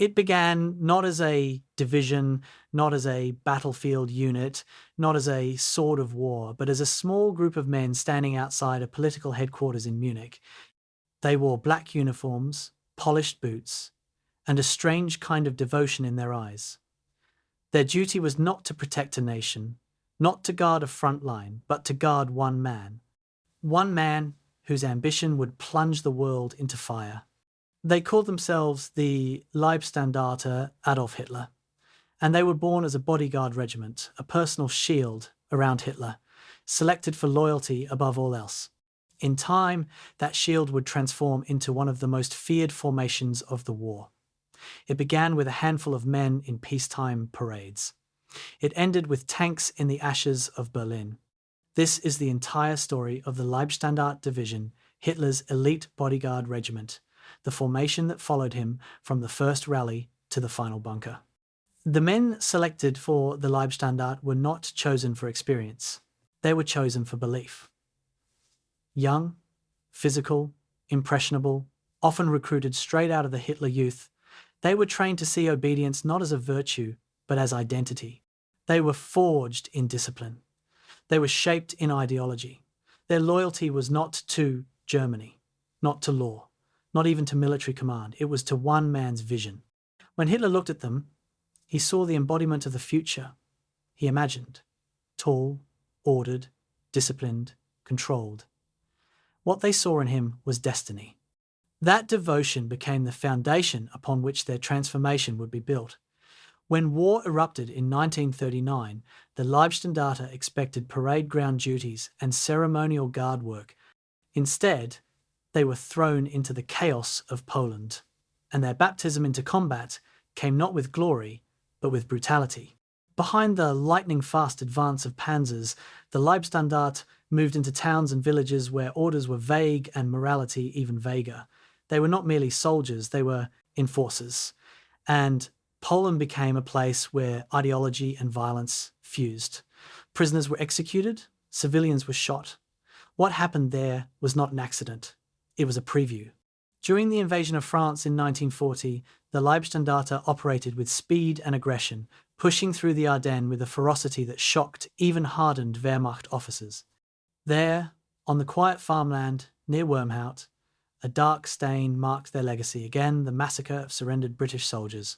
It began not as a division, not as a battlefield unit, not as a sword of war, but as a small group of men standing outside a political headquarters in Munich. They wore black uniforms, polished boots, and a strange kind of devotion in their eyes. Their duty was not to protect a nation, not to guard a front line, but to guard one man whose ambition would plunge the world into fire. They called themselves the Leibstandarte Adolf Hitler, and they were born as a bodyguard regiment, a personal shield around Hitler, selected for loyalty above all else. In time, that shield would transform into one of the most feared formations of the war. It began with a handful of men in peacetime parades. It ended with tanks in the ashes of Berlin. This is the entire story of the Leibstandarte Division, Hitler's elite bodyguard regiment, the formation that followed him from the first rally to the final bunker. The men selected for the Leibstandarte were not chosen for experience. They were chosen for belief. Young, physical, impressionable, often recruited straight out of the Hitler Youth, they were trained to see obedience not as a virtue, but as identity. They were forged in discipline. They were shaped in ideology. Their loyalty was not to Germany, not to law, not even to military command. It was to one man's vision. When Hitler looked at them, he saw the embodiment of the future. He imagined, tall, ordered, disciplined, controlled. What they saw in him was destiny. That devotion became the foundation upon which their transformation would be built. When war erupted in 1939, the Leibstandarte expected parade ground duties and ceremonial guard work. Instead, they were thrown into the chaos of Poland, and their baptism into combat came not with glory, but with brutality. Behind the lightning-fast advance of panzers, the Leibstandarte moved into towns and villages where orders were vague and morality even vaguer. They were not merely soldiers, they were enforcers. And Poland became a place where ideology and violence fused. Prisoners were executed, civilians were shot. What happened there was not an accident, it was a preview. During the invasion of France in 1940, the Leibstandarte operated with speed and aggression, pushing through the Ardennes with a ferocity that shocked even hardened Wehrmacht officers. There, on the quiet farmland near Wormhoudt, a dark stain marked their legacy, again the massacre of surrendered British soldiers.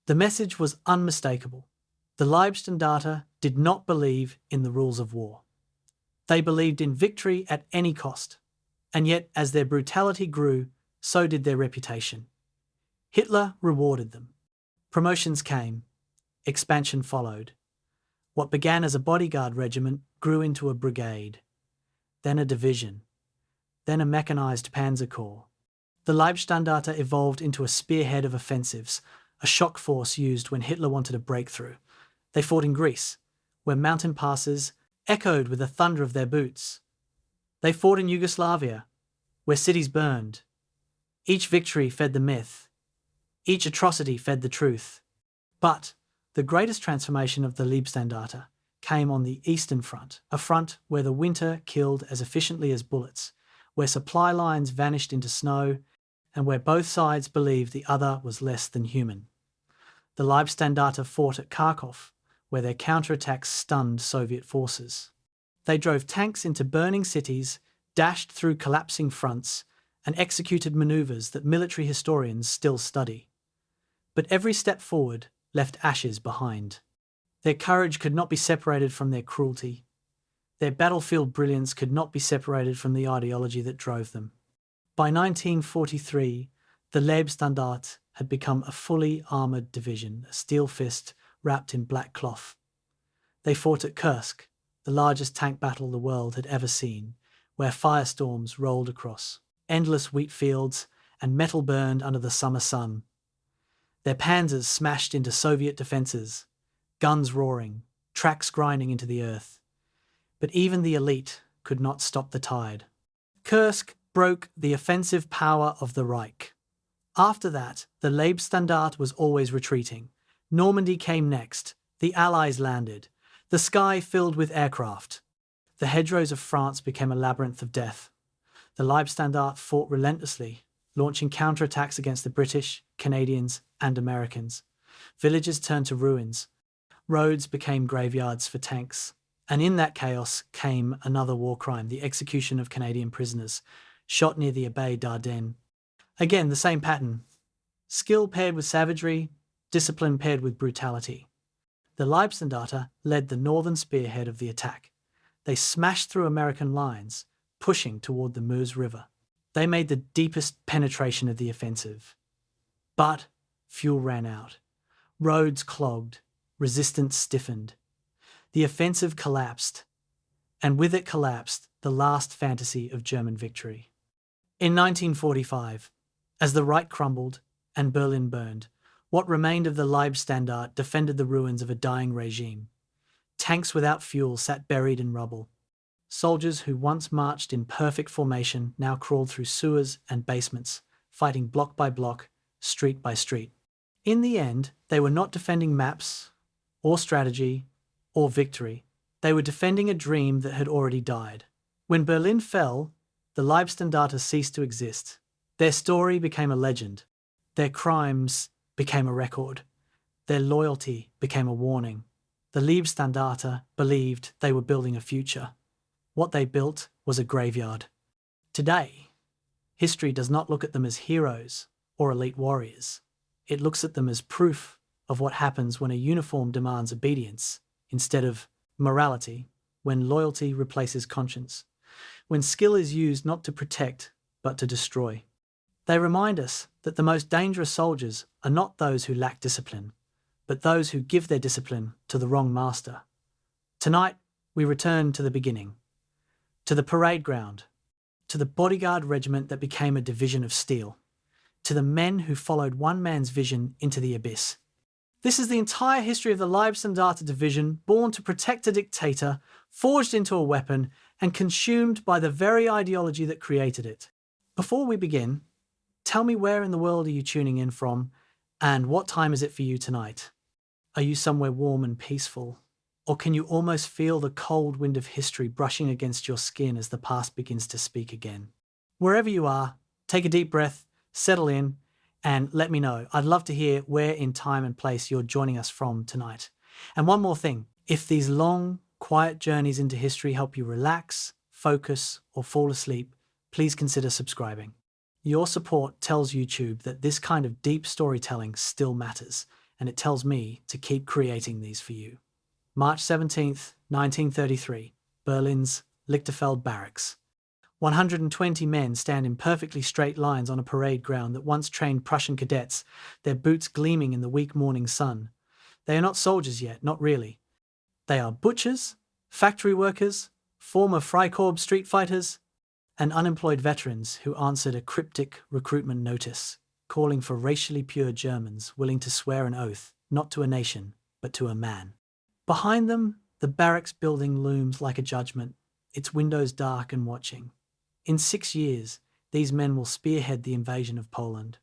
The message was unmistakable. The Leibstandarte did not believe in the rules of war. They believed in victory at any cost, and yet as their brutality grew, so did their reputation. Hitler rewarded them. Promotions came. Expansion followed. What began as a bodyguard regiment grew into a brigade, then a division, then a mechanized Panzer Corps. The Leibstandarte evolved into a spearhead of offensives, a shock force used when Hitler wanted a breakthrough. They fought in Greece, where mountain passes echoed with the thunder of their boots. They fought in Yugoslavia, where cities burned. Each victory fed the myth. Each atrocity fed the truth. But the greatest transformation of the Leibstandarte came on the Eastern Front, a front where the winter killed as efficiently as bullets, where supply lines vanished into snow, and where both sides believed the other was less than human. The Leibstandarte fought at Kharkov, where their counterattacks stunned Soviet forces. They drove tanks into burning cities, dashed through collapsing fronts, and executed maneuvers that military historians still study. But every step forward left ashes behind. Their courage could not be separated from their cruelty. Their battlefield brilliance could not be separated from the ideology that drove them. By 1943, the Leibstandarte had become a fully armoured division, a steel fist wrapped in black cloth. They fought at Kursk, the largest tank battle the world had ever seen, where firestorms rolled across, endless wheat fields, and metal burned under the summer sun. Their panzers smashed into Soviet defences, guns roaring, tracks grinding into the earth. But even the elite could not stop the tide. Kursk broke the offensive power of the Reich. After that, the Leibstandarte was always retreating. Normandy came next. The Allies landed. The sky filled with aircraft. The hedgerows of France became a labyrinth of death. The Leibstandarte fought relentlessly, launching counterattacks against the British, Canadians, and Americans. Villages turned to ruins. Roads became graveyards for tanks. And in that chaos came another war crime, the execution of Canadian prisoners, shot near the Abbaye d'Ardennes. Again, the same pattern. Skill paired with savagery, discipline paired with brutality. The Leibstandarte led the northern spearhead of the attack. They smashed through American lines, pushing toward the Meuse River. They made the deepest penetration of the offensive. But fuel ran out. Roads clogged. Resistance stiffened. The offensive collapsed. And with it collapsed the last fantasy of German victory. In 1945, as the Reich crumbled and Berlin burned, what remained of the Leibstandarte defended the ruins of a dying regime. Tanks without fuel sat buried in rubble. Soldiers who once marched in perfect formation now crawled through sewers and basements, fighting block by block, street by street. In the end, they were not defending maps, or strategy, or victory. They were defending a dream that had already died. When Berlin fell, the Leibstandarte ceased to exist. Their story became a legend. Their crimes became a record. Their loyalty became a warning. The Leibstandarte believed they were building a future. What they built was a graveyard. Today, history does not look at them as heroes or elite warriors. It looks at them as proof of what happens when a uniform demands obedience instead of morality, when loyalty replaces conscience, when skill is used not to protect but to destroy. They remind us that the most dangerous soldiers are not those who lack discipline, but those who give their discipline to the wrong master. Tonight, we return to the beginning, to the parade ground, to the Bodyguard regiment that became a division of steel, to the men who followed one man's vision into the abyss. This is the entire history of the Leibstandarte division, born to protect a dictator, forged into a weapon, and consumed by the very ideology that created it. Before we begin, tell me where in the world are you tuning in from, and what time is it for you tonight? Are you somewhere warm and peaceful? Or can you almost feel the cold wind of history brushing against your skin as the past begins to speak again? Wherever you are, take a deep breath, settle in, and let me know. I'd love to hear where in time and place you're joining us from tonight. And one more thing, if these long, quiet journeys into history help you relax, focus, or fall asleep, please consider subscribing. Your support tells YouTube that this kind of deep storytelling still matters, and it tells me to keep creating these for you. March 17th, 1933, Berlin's Lichterfeld Barracks. 120 men stand in perfectly straight lines on a parade ground that once trained Prussian cadets, their boots gleaming in the weak morning sun. They are not soldiers yet, not really. They are butchers, factory workers, former Freikorps street fighters, and unemployed veterans who answered a cryptic recruitment notice, calling for racially pure Germans willing to swear an oath, not to a nation, but to a man. Behind them, the barracks building looms like a judgment, its windows dark and watching. In 6 years, these men will spearhead the invasion of Poland.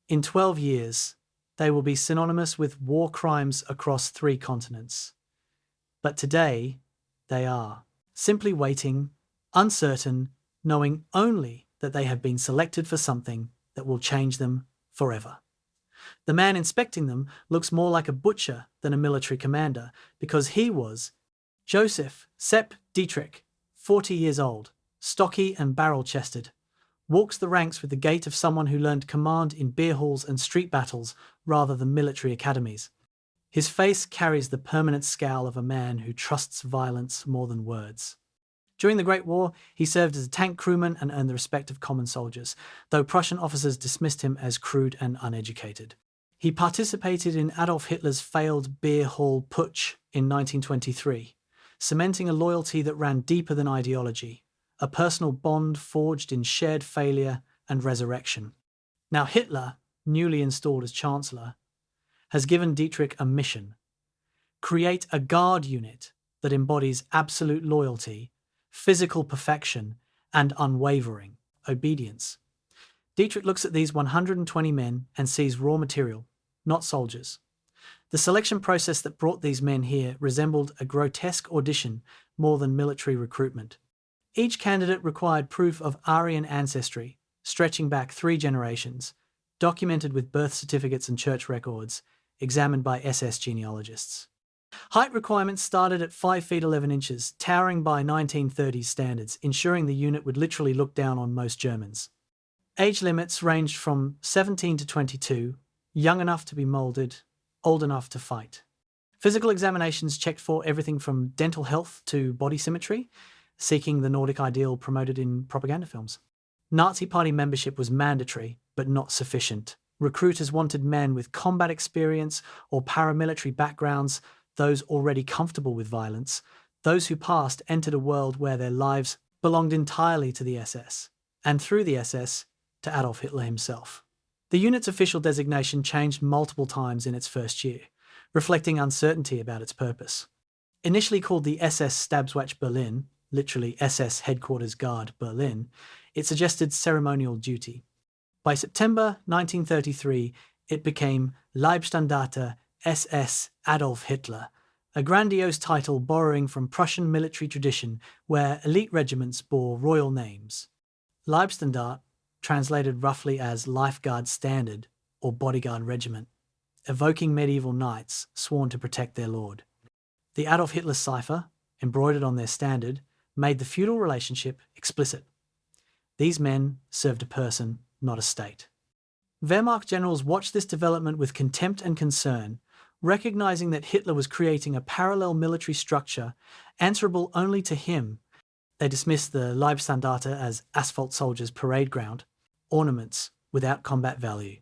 In 12 years, they will be synonymous with war crimes across 3 continents. But today, they are simply waiting, uncertain, knowing only that they have been selected for something that will change them forever. The man inspecting them looks more like a butcher than a military commander because he was Joseph Sepp Dietrich, 40 years old, stocky and barrel-chested, walks the ranks with the gait of someone who learned command in beer halls and street battles rather than military academies. His face carries the permanent scowl of a man who trusts violence more than words. During the Great War, he served as a tank crewman and earned the respect of common soldiers, though Prussian officers dismissed him as crude and uneducated. He participated in Adolf Hitler's failed beer hall putsch in 1923, cementing a loyalty that ran deeper than ideology, a personal bond forged in shared failure and resurrection. Now Hitler, newly installed as Chancellor, has given Dietrich a mission: create a guard unit that embodies absolute loyalty, physical perfection, and unwavering obedience. Dietrich looks at these 120 men and sees raw material, not soldiers. The selection process that brought these men here resembled a grotesque audition more than military recruitment. Each candidate required proof of Aryan ancestry, stretching back 3 generations, documented with birth certificates and church records, examined by SS genealogists. Height requirements started at 5 feet 11 inches, towering by 1930s standards, ensuring the unit would literally look down on most Germans. Age limits ranged from 17 to 22, young enough to be moulded, old enough to fight. Physical examinations checked for everything from dental health to body symmetry, seeking the Nordic ideal promoted in propaganda films. Nazi Party membership was mandatory, but not sufficient. Recruiters wanted men with combat experience or paramilitary backgrounds, those already comfortable with violence. Those who passed entered a world where their lives belonged entirely to the SS, and through the SS, to Adolf Hitler himself. The unit's official designation changed multiple times in its first year, reflecting uncertainty about its purpose. Initially called the SS Stabswacht Berlin, literally SS Headquarters Guard Berlin, it suggested ceremonial duty. By September 1933, it became Leibstandarte SS Adolf Hitler, a grandiose title borrowing from Prussian military tradition where elite regiments bore royal names. Leibstandarte, translated roughly as Lifeguard Standard or Bodyguard Regiment, evoking medieval knights sworn to protect their lord. The Adolf Hitler cipher, embroidered on their standard, made the feudal relationship explicit. These men served a person, not a state. Wehrmacht generals watched this development with contempt and concern, recognizing that Hitler was creating a parallel military structure answerable only to him. They dismissed the Leibstandarte as asphalt soldiers' parade ground, ornaments without combat value.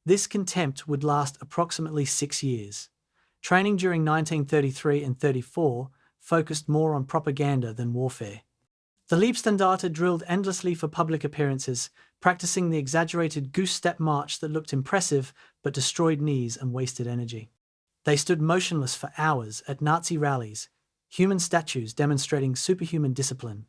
This contempt would last approximately 6 years. Training during 1933 and 34 focused more on propaganda than warfare. The Leibstandarte drilled endlessly for public appearances, practicing the exaggerated goose step march that looked impressive but destroyed knees and wasted energy. They stood motionless for hours at Nazi rallies, human statues demonstrating superhuman discipline.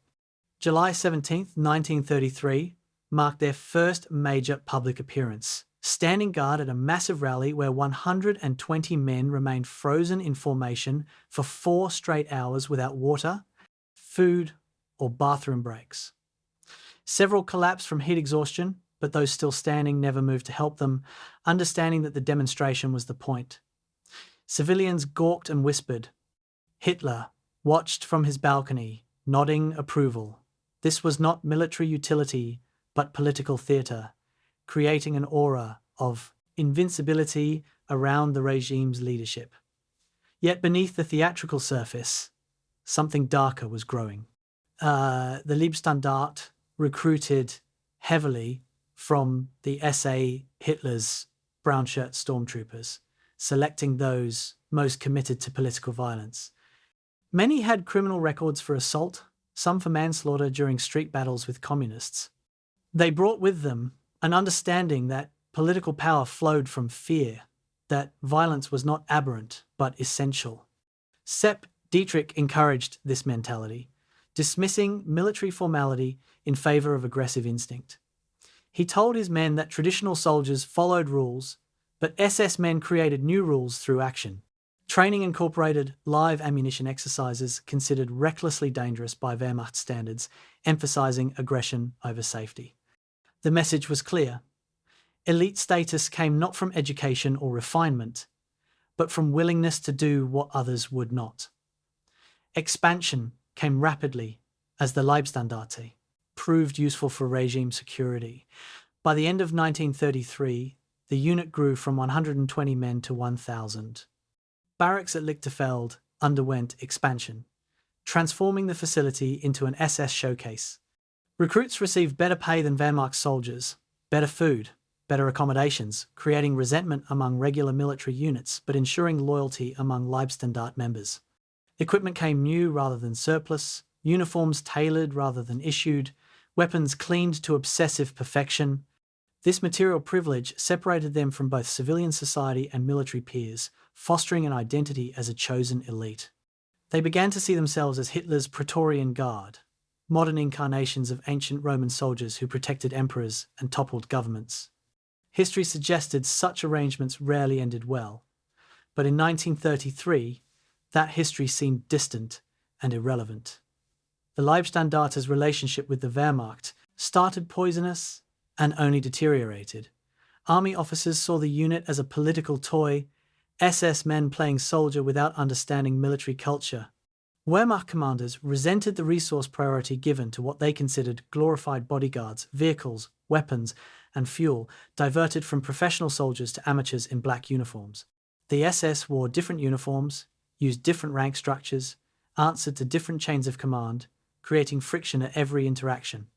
July 17, 1933, marked their first major public appearance, standing guard at a massive rally where 120 men remained frozen in formation for 4 straight hours without water, food, or bathroom breaks. Several collapsed from heat exhaustion, but those still standing never moved to help them, understanding that the demonstration was the point. Civilians gawked and whispered. Hitler watched from his balcony, nodding approval. This was not military utility, but political theatre, creating an aura of invincibility around the regime's leadership. Yet beneath the theatrical surface, something darker was growing. The Leibstandarte recruited heavily from the SA Hitler's brown shirt stormtroopers, selecting those most committed to political violence. Many had criminal records for assault, some for manslaughter during street battles with communists. They brought with them an understanding that political power flowed from fear, that violence was not aberrant but essential. Sepp Dietrich encouraged this mentality, dismissing military formality in favour of aggressive instinct. He told his men that traditional soldiers followed rules, but SS men created new rules through action. Training incorporated live ammunition exercises considered recklessly dangerous by Wehrmacht standards, emphasising aggression over safety. The message was clear. Elite status came not from education or refinement, but from willingness to do what others would not. Expansion came rapidly as the Leibstandarte proved useful for regime security. By the end of 1933, the unit grew from 120 men to 1,000. Barracks at Lichterfeld underwent expansion, transforming the facility into an SS showcase. Recruits received better pay than Wehrmacht soldiers, better food, better accommodations, creating resentment among regular military units but ensuring loyalty among Leibstandarte members. Equipment came new rather than surplus, uniforms tailored rather than issued, weapons cleaned to obsessive perfection. This material privilege separated them from both civilian society and military peers, fostering an identity as a chosen elite. They began to see themselves as Hitler's Praetorian Guard, modern incarnations of ancient Roman soldiers who protected emperors and toppled governments. History suggested such arrangements rarely ended well, but in 1933, that history seemed distant and irrelevant. The Leibstandarte's relationship with the Wehrmacht started poisonous and only deteriorated. Army officers saw the unit as a political toy, SS men playing soldier without understanding military culture. Wehrmacht commanders resented the resource priority given to what they considered glorified bodyguards, vehicles, weapons, and fuel diverted from professional soldiers to amateurs in black uniforms. The SS wore different uniforms, used different rank structures, answered to different chains of command, creating friction at every interaction.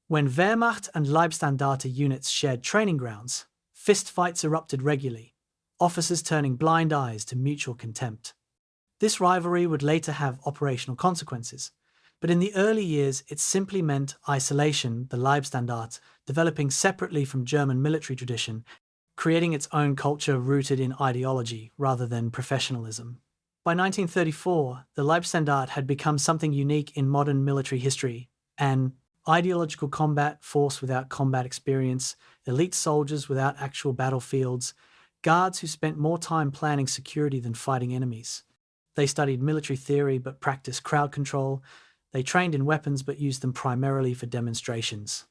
When Wehrmacht and Leibstandarte units shared training grounds, fistfights erupted regularly, officers turning blind eyes to mutual contempt. This rivalry would later have operational consequences, but in the early years it simply meant isolation, the Leibstandarte developing separately from German military tradition, creating its own culture rooted in ideology rather than professionalism. By 1934, the Leibstandarte had become something unique in modern military history, an ideological combat force without combat experience, elite soldiers without actual battlefields, guards who spent more time planning security than fighting enemies. They studied military theory but practiced crowd control. They trained in weapons but used them primarily for demonstrations.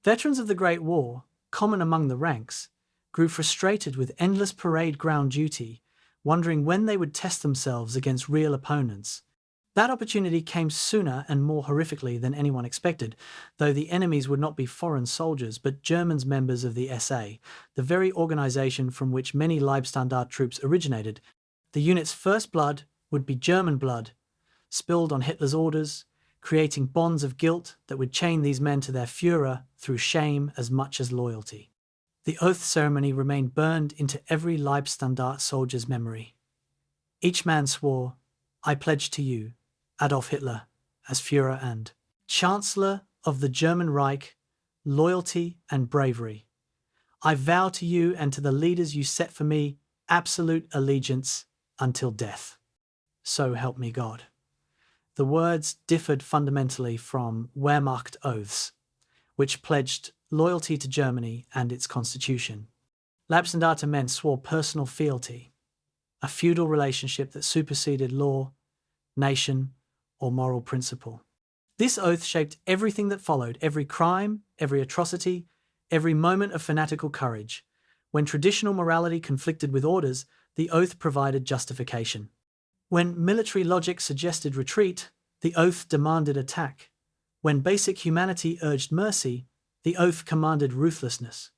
Veterans of the Great War, common among the ranks, grew frustrated with endless parade ground duty, wondering when they would test themselves against real opponents. That opportunity came sooner and more horrifically than anyone expected, though the enemies would not be foreign soldiers but Germans members of the SA, the very organization from which many Leibstandarte troops originated. The unit's first blood would be German blood, spilled on Hitler's orders, creating bonds of guilt that would chain these men to their Führer through shame as much as loyalty. The oath ceremony remained burned into every Leibstandarte soldier's memory. Each man swore, "I pledge to you, Adolf Hitler, as Führer and Chancellor of the German Reich, loyalty and bravery. I vow to you and to the leaders you set for me absolute allegiance until death. So help me God." The words differed fundamentally from Wehrmacht oaths, which pledged loyalty to Germany and its constitution. Leibstandarte men swore personal fealty, a feudal relationship that superseded law, nation, or moral principle. This oath shaped everything that followed, every crime, every atrocity, every moment of fanatical courage. When traditional morality conflicted with orders, the oath provided justification. When military logic suggested retreat, the oath demanded attack. When basic humanity urged mercy, the oath commanded ruthlessness.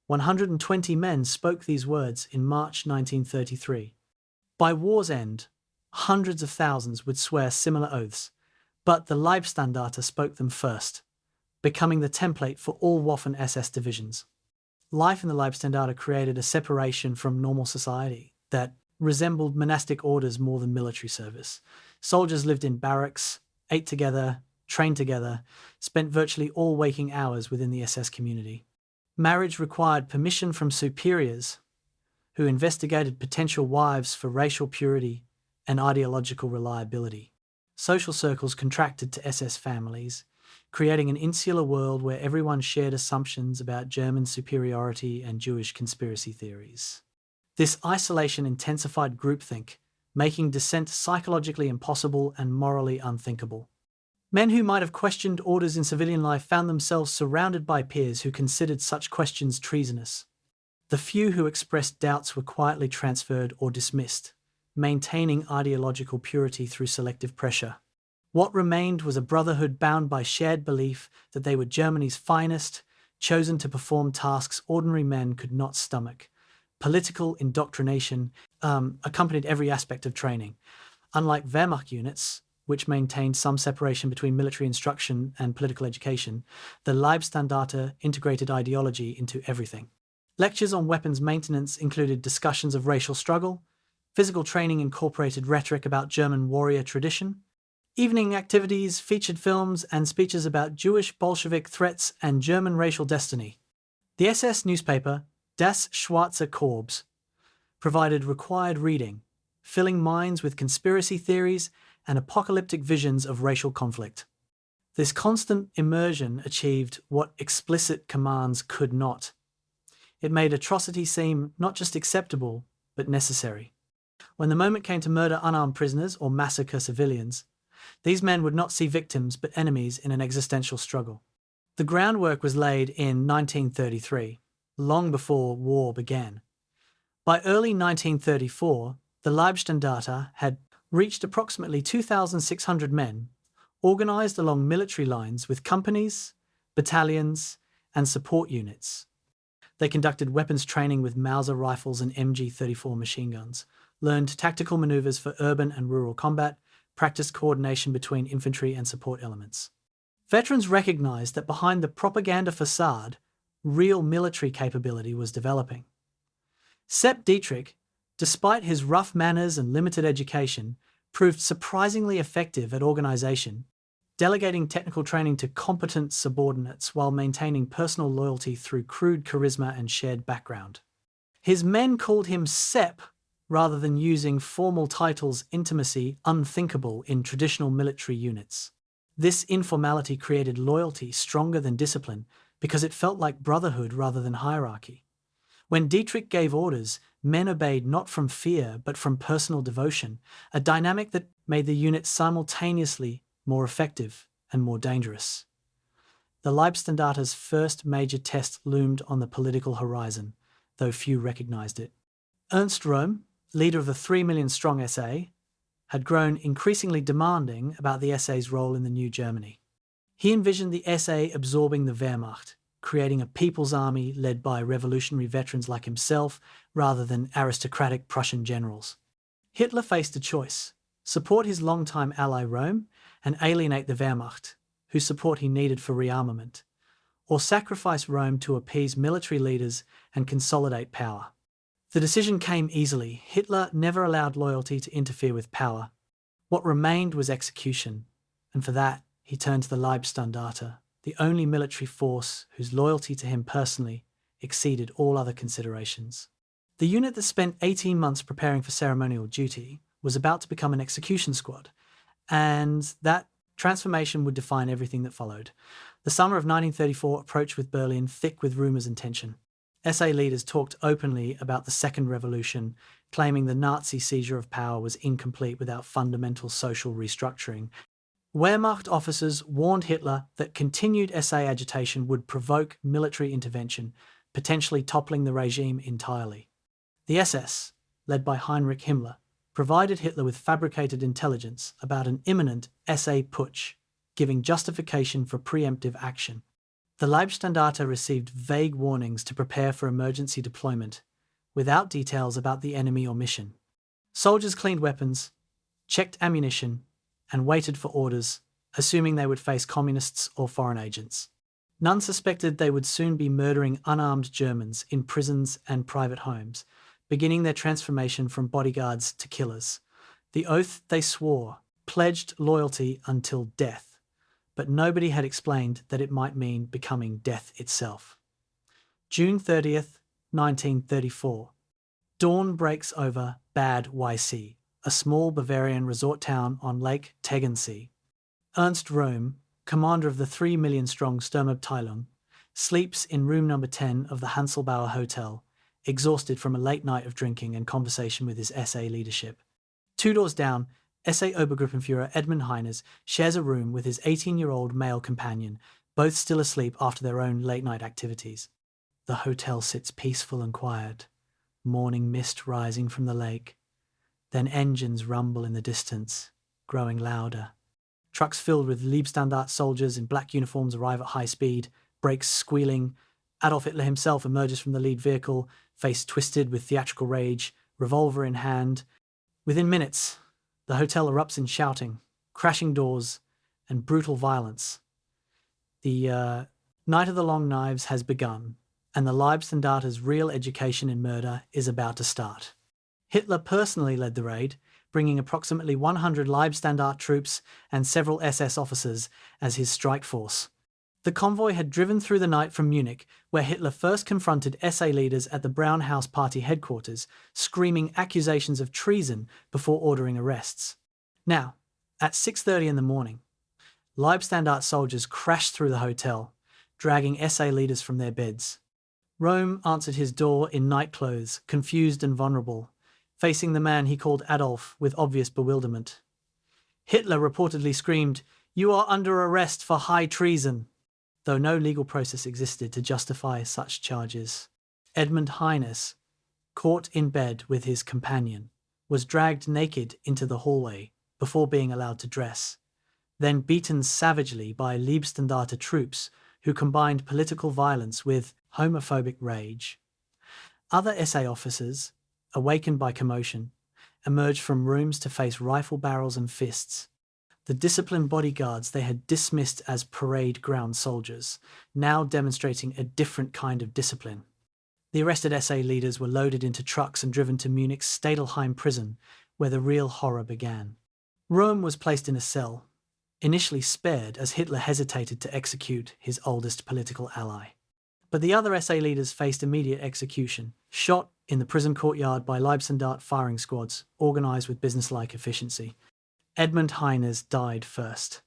120 men spoke these words in March 1933. By war's end, hundreds of thousands would swear similar oaths, but the Leibstandarte spoke them first, becoming the template for all Waffen SS divisions. Life in the Leibstandarte created a separation from normal society that resembled monastic orders more than military service. Soldiers lived in barracks, ate together, trained together, spent virtually all waking hours within the SS community. Marriage required permission from superiors, who investigated potential wives for racial purity and ideological reliability. Social circles contracted to SS families, creating an insular world where everyone shared assumptions about German superiority and Jewish conspiracy theories. This isolation intensified groupthink, making dissent psychologically impossible and morally unthinkable. Men who might have questioned orders in civilian life found themselves surrounded by peers who considered such questions treasonous. The few who expressed doubts were quietly transferred or dismissed, maintaining ideological purity through selective pressure. What remained was a brotherhood bound by shared belief that they were Germany's finest, chosen to perform tasks ordinary men could not stomach. Political indoctrination accompanied every aspect of training. Unlike Wehrmacht units, which maintained some separation between military instruction and political education, the Leibstandarte integrated ideology into everything. Lectures on weapons maintenance included discussions of racial struggle. Physical training incorporated rhetoric about German warrior tradition. Evening activities featured films and speeches about Jewish Bolshevik threats and German racial destiny. The SS newspaper, Das Schwarze Korps, provided required reading, filling minds with conspiracy theories and apocalyptic visions of racial conflict. This constant immersion achieved what explicit commands could not. It made atrocity seem not just acceptable, but necessary. When the moment came to murder unarmed prisoners or massacre civilians, these men would not see victims but enemies in an existential struggle. The groundwork was laid in 1933. long before war began. By early 1934, the Leibstandarte had reached approximately 2,600 men, organized along military lines with companies, battalions, and support units. They conducted weapons training with Mauser rifles and MG-34 machine guns, learned tactical maneuvers for urban and rural combat, practiced coordination between infantry and support elements. Veterans recognized that behind the propaganda facade, real military capability was developing. Sepp Dietrich, despite his rough manners and limited education, proved surprisingly effective at organization, delegating technical training to competent subordinates while maintaining personal loyalty through crude charisma and shared background. His men called him Sepp rather than using formal titles, intimacy unthinkable in traditional military units. This informality created loyalty stronger than discipline because it felt like brotherhood rather than hierarchy. When Dietrich gave orders, men obeyed not from fear but from personal devotion, a dynamic that made the unit simultaneously more effective and more dangerous. The Leibstandarte's first major test loomed on the political horizon, though few recognized it. Ernst Röhm, leader of the 3 million strong SA, had grown increasingly demanding about the SA's role in the new Germany. He envisioned the SA absorbing the Wehrmacht, creating a people's army led by revolutionary veterans like himself rather than aristocratic Prussian generals. Hitler faced a choice: support his longtime ally Rome and alienate the Wehrmacht, whose support he needed for rearmament, or sacrifice Rome to appease military leaders and consolidate power. The decision came easily. Hitler never allowed loyalty to interfere with power. What remained was execution, and for that he turned to the Leibstandarte, the only military force whose loyalty to him personally exceeded all other considerations. The unit that spent 18 months preparing for ceremonial duty was about to become an execution squad, and that transformation would define everything that followed. The summer of 1934 approached with Berlin thick with rumours and tension. SA leaders talked openly about the Second Revolution, claiming the Nazi seizure of power was incomplete without fundamental social restructuring. Wehrmacht officers warned Hitler that continued SA agitation would provoke military intervention, potentially toppling the regime entirely. The SS, led by Heinrich Himmler, provided Hitler with fabricated intelligence about an imminent SA putsch, giving justification for preemptive action. The Leibstandarte received vague warnings to prepare for emergency deployment, without details about the enemy or mission. Soldiers cleaned weapons, checked ammunition, and waited for orders, assuming they would face communists or foreign agents. None suspected they would soon be murdering unarmed Germans in prisons and private homes, beginning their transformation from bodyguards to killers. The oath they swore pledged loyalty until death, but nobody had explained that it might mean becoming death itself. June 30th, 1934. Dawn breaks over Bad YC, a small Bavarian resort town on Lake Tegernsee. Ernst Röhm, commander of the 3 million strong Sturmabteilung, sleeps in room number 10 of the Hanselbauer Hotel, exhausted from a late night of drinking and conversation with his SA leadership. 2 doors down, SA Obergruppenführer Edmund Heiners shares a room with his 18-year-old male companion, both still asleep after their own late-night activities. The hotel sits peaceful and quiet, morning mist rising from the lake. Then engines rumble in the distance, growing louder. Trucks filled with Leibstandarte soldiers in black uniforms arrive at high speed, brakes squealing. Adolf Hitler himself emerges from the lead vehicle, face twisted with theatrical rage, revolver in hand. Within minutes, the hotel erupts in shouting, crashing doors, and brutal violence. The Night of the Long Knives has begun, and the Leibstandarte's real education in murder is about to start. Hitler personally led the raid, bringing approximately 100 Leibstandarte troops and several SS officers as his strike force. The convoy had driven through the night from Munich, where Hitler first confronted SA leaders at the Brown House Party headquarters, screaming accusations of treason before ordering arrests. Now, at 6:30 in the morning, Leibstandarte soldiers crashed through the hotel, dragging SA leaders from their beds. Röhm answered his door in nightclothes, confused and vulnerable, facing the man he called Adolf with obvious bewilderment. Hitler reportedly screamed, "You are under arrest for high treason," though no legal process existed to justify such charges. Edmund Heines, caught in bed with his companion, was dragged naked into the hallway before being allowed to dress, then beaten savagely by Leibstandarte troops who combined political violence with homophobic rage. Other SA officers, awakened by commotion, emerged from rooms to face rifle barrels and fists. The disciplined bodyguards they had dismissed as parade ground soldiers, now demonstrating a different kind of discipline. The arrested SA leaders were loaded into trucks and driven to Munich's Stadelheim prison, where the real horror began. Röhm was placed in a cell, initially spared as Hitler hesitated to execute his oldest political ally. But the other SA leaders faced immediate execution, shot in the prison courtyard by Leibstandarte firing squads, organised with businesslike efficiency. Edmund Heines died first.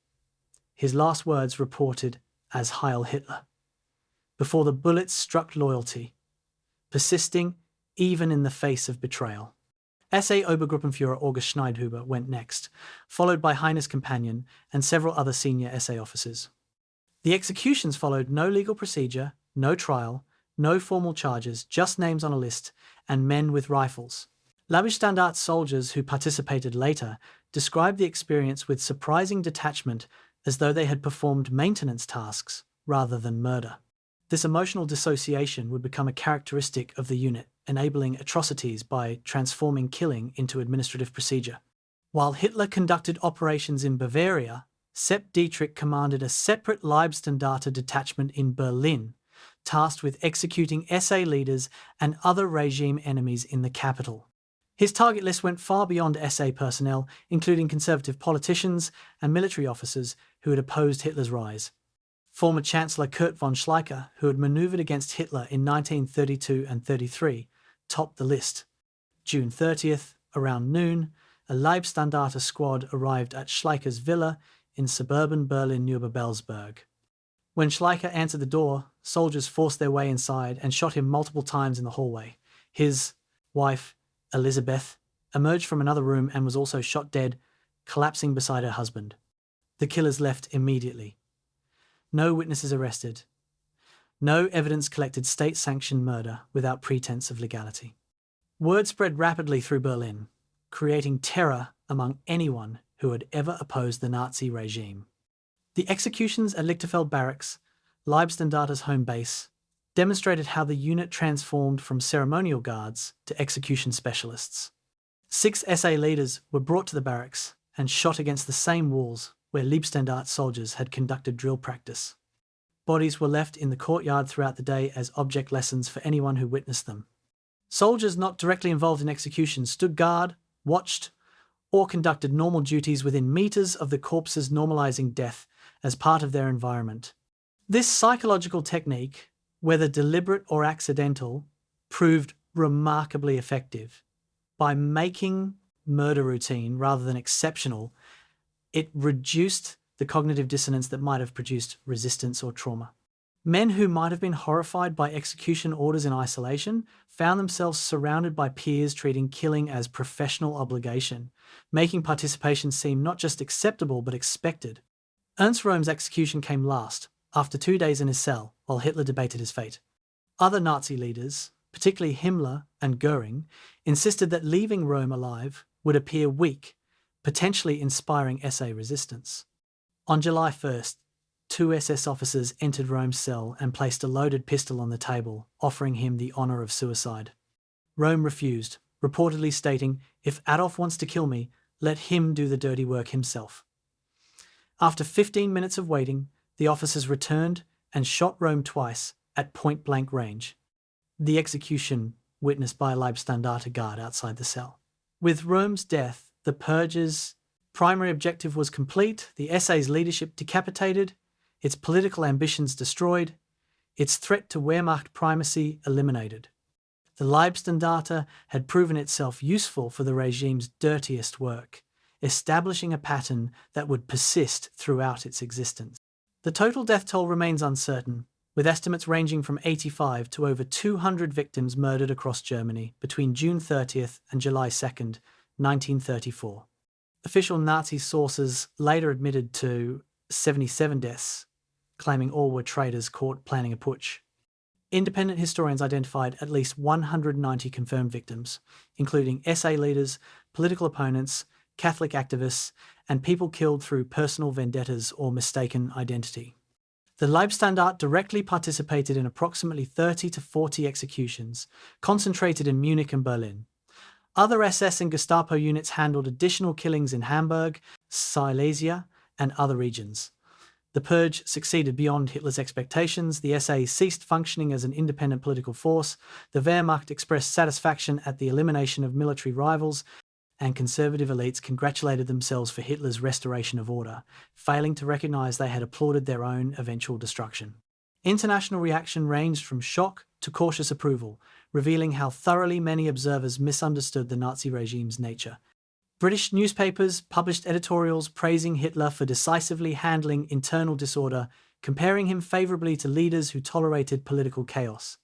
His last words reported as Heil Hitler, before the bullets struck loyalty, persisting even in the face of betrayal. SA Obergruppenführer August Schneidhuber went next, followed by Heine's companion and several other senior SA officers. The executions followed no legal procedure, no trial, no formal charges, just names on a list, and men with rifles. Leibstandarte soldiers who participated later described the experience with surprising detachment, as though they had performed maintenance tasks rather than murder. This emotional dissociation would become a characteristic of the unit, enabling atrocities by transforming killing into administrative procedure. While Hitler conducted operations in Bavaria, Sepp Dietrich commanded a separate Leibstandarte detachment in Berlin, tasked with executing SA leaders and other regime enemies in the capital. His target list went far beyond SA personnel, including conservative politicians and military officers who had opposed Hitler's rise. Former Chancellor Kurt von Schleicher, who had manoeuvred against Hitler in 1932 and 33, topped the list. June 30th, around noon, a Leibstandarte squad arrived at Schleicher's villa in suburban Berlin-Neubel-Belzberg. When Schleicher answered the door, soldiers forced their way inside and shot him multiple times in the hallway. His wife, Elisabeth, emerged from another room and was also shot dead, collapsing beside her husband. The killers left immediately. No witnesses arrested. No evidence collected state-sanctioned murder without pretense of legality. Word spread rapidly through Berlin, creating terror among anyone who had ever opposed the Nazi regime. The executions at Lichterfeld Barracks, Leibstandarte's home base, demonstrated how the unit transformed from ceremonial guards to execution specialists. 6 SA leaders were brought to the barracks and shot against the same walls where Leibstandarte soldiers had conducted drill practice. Bodies were left in the courtyard throughout the day as object lessons for anyone who witnessed them. Soldiers not directly involved in execution stood guard, watched, or conducted normal duties within meters of the corpses, normalizing death as part of their environment. This psychological technique, whether deliberate or accidental, proved remarkably effective. By making murder routine rather than exceptional, it reduced the cognitive dissonance that might have produced resistance or trauma. Men who might have been horrified by execution orders in isolation found themselves surrounded by peers treating killing as professional obligation, making participation seem not just acceptable but expected. Ernst Röhm's execution came last, after 2 days in his cell, while Hitler debated his fate. Other Nazi leaders, particularly Himmler and Göring, insisted that leaving Röhm alive would appear weak, potentially inspiring SA resistance. On July 1st, 2 SS officers entered Röhm's cell and placed a loaded pistol on the table, offering him the honour of suicide. Röhm refused, reportedly stating, "If Adolf wants to kill me, let him do the dirty work himself." After 15 minutes of waiting, the officers returned and shot Röhm twice at point-blank range. The execution witnessed by a Leibstandarte guard outside the cell. With Röhm's death, the purge's primary objective was complete, the SA's leadership decapitated, its political ambitions destroyed, its threat to Wehrmacht primacy eliminated. The Leibstandarte had proven itself useful for the regime's dirtiest work, establishing a pattern that would persist throughout its existence. The total death toll remains uncertain, with estimates ranging from 85 to over 200 victims murdered across Germany between June 30th and July 2nd, 1934. Official Nazi sources later admitted to 77 deaths, claiming all were traitors caught planning a putsch. Independent historians identified at least 190 confirmed victims, including SA leaders, political opponents, Catholic activists, and people killed through personal vendettas or mistaken identity. The Leibstandarte directly participated in approximately 30 to 40 executions, concentrated in Munich and Berlin. Other SS and Gestapo units handled additional killings in Hamburg, Silesia, and other regions. The purge succeeded beyond Hitler's expectations. The SA ceased functioning as an independent political force. The Wehrmacht expressed satisfaction at the elimination of military rivals, and conservative elites congratulated themselves for Hitler's restoration of order, failing to recognise they had applauded their own eventual destruction. International reaction ranged from shock to cautious approval, revealing how thoroughly many observers misunderstood the Nazi regime's nature. British newspapers published editorials praising Hitler for decisively handling internal disorder, comparing him favourably to leaders who tolerated political chaos.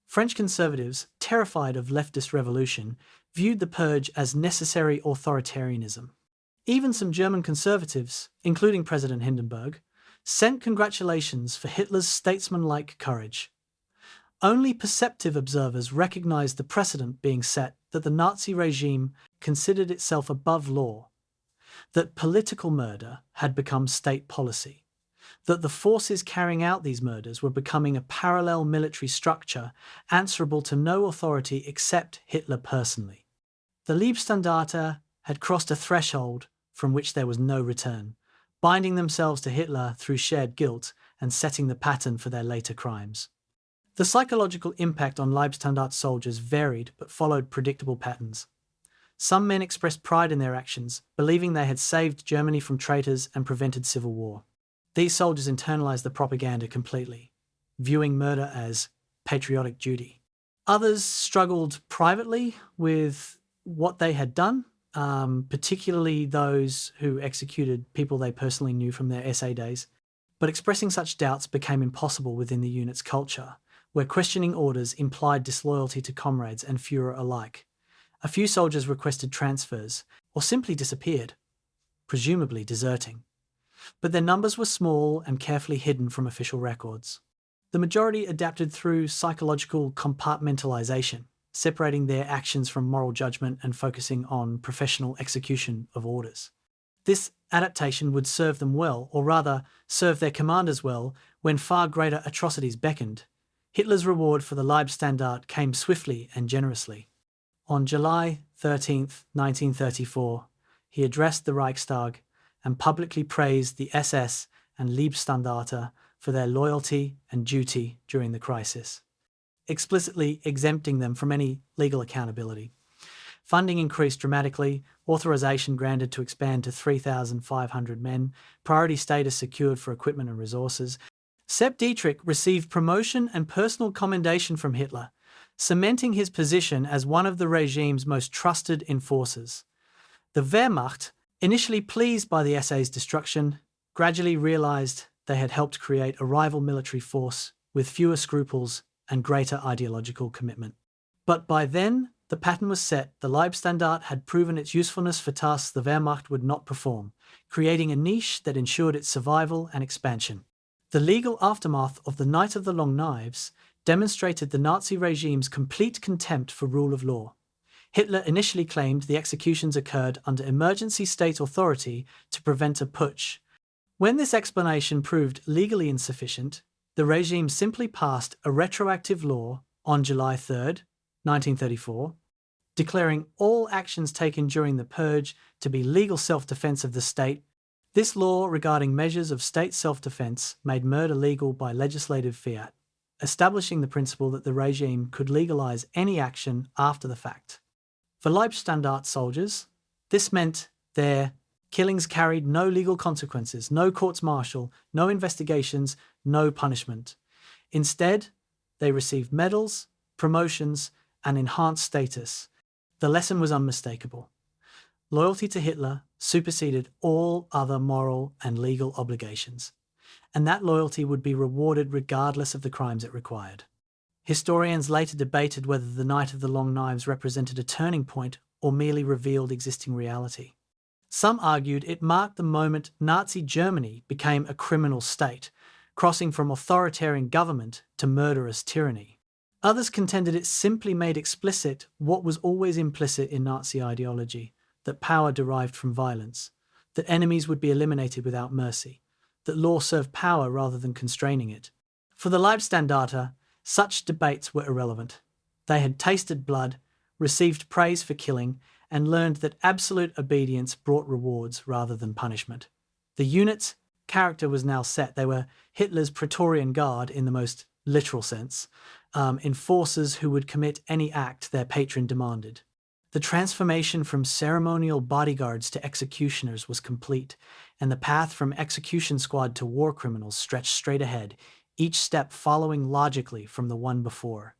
French conservatives, terrified of leftist revolution, viewed the purge as necessary authoritarianism. Even some German conservatives, including President Hindenburg, sent congratulations for Hitler's statesmanlike courage. Only perceptive observers recognized the precedent being set that the Nazi regime considered itself above law, that political murder had become state policy, that the forces carrying out these murders were becoming a parallel military structure answerable to no authority except Hitler personally. The Leibstandarte had crossed a threshold from which there was no return, binding themselves to Hitler through shared guilt and setting the pattern for their later crimes. The psychological impact on Leibstandarte soldiers varied but followed predictable patterns. Some men expressed pride in their actions, believing they had saved Germany from traitors and prevented civil war. These soldiers internalized the propaganda completely, viewing murder as patriotic duty. Others struggled privately with what they had done, particularly those who executed people they personally knew from their SA days. But expressing such doubts became impossible within the unit's culture, where questioning orders implied disloyalty to comrades and Führer alike. A few soldiers requested transfers or simply disappeared, presumably deserting. But their numbers were small and carefully hidden from official records. The majority adapted through psychological compartmentalization, separating their actions from moral judgment and focusing on professional execution of orders. This adaptation would serve them well, or rather, serve their commanders well, when far greater atrocities beckoned. Hitler's reward for the Leibstandarte came swiftly and generously. On July 13, 1934, he addressed the Reichstag and publicly praised the SS and Leibstandarte for their loyalty and duty during the crisis, explicitly exempting them from any legal accountability. Funding increased dramatically, authorization granted to expand to 3,500 men, priority status secured for equipment and resources. Sepp Dietrich received promotion and personal commendation from Hitler, cementing his position as one of the regime's most trusted enforcers. The Wehrmacht, initially pleased by the SA's destruction, gradually realized they had helped create a rival military force with fewer scruples and greater ideological commitment. But by then, the pattern was set. The Leibstandarte had proven its usefulness for tasks the Wehrmacht would not perform, creating a niche that ensured its survival and expansion. The legal aftermath of the Night of the Long Knives demonstrated the Nazi regime's complete contempt for rule of law. Hitler initially claimed the executions occurred under emergency state authority to prevent a putsch. When this explanation proved legally insufficient, the regime simply passed a retroactive law on July 3, 1934, declaring all actions taken during the purge to be legal self-defense of the state. This law regarding measures of state self-defense made murder legal by legislative fiat, establishing the principle that the regime could legalize any action after the fact. For Leibstandarte soldiers, this meant their killings carried no legal consequences, no courts-martial, no investigations, no punishment. Instead, they received medals, promotions, and enhanced status. The lesson was unmistakable. Loyalty to Hitler superseded all other moral and legal obligations, and that loyalty would be rewarded regardless of the crimes it required. Historians later debated whether the Night of the Long Knives represented a turning point or merely revealed existing reality. Some argued it marked the moment Nazi Germany became a criminal state, crossing from authoritarian government to murderous tyranny. Others contended it simply made explicit what was always implicit in Nazi ideology, that power derived from violence, that enemies would be eliminated without mercy, that law served power rather than constraining it. For the Leibstandarte, such debates were irrelevant. They had tasted blood, received praise for killing, and learned that absolute obedience brought rewards rather than punishment. The unit's character was now set. They were Hitler's Praetorian Guard in the most literal sense, enforcers who would commit any act their patron demanded. The transformation from ceremonial bodyguards to executioners was complete, and the path from execution squad to war criminals stretched straight ahead, each step following logically from the one before.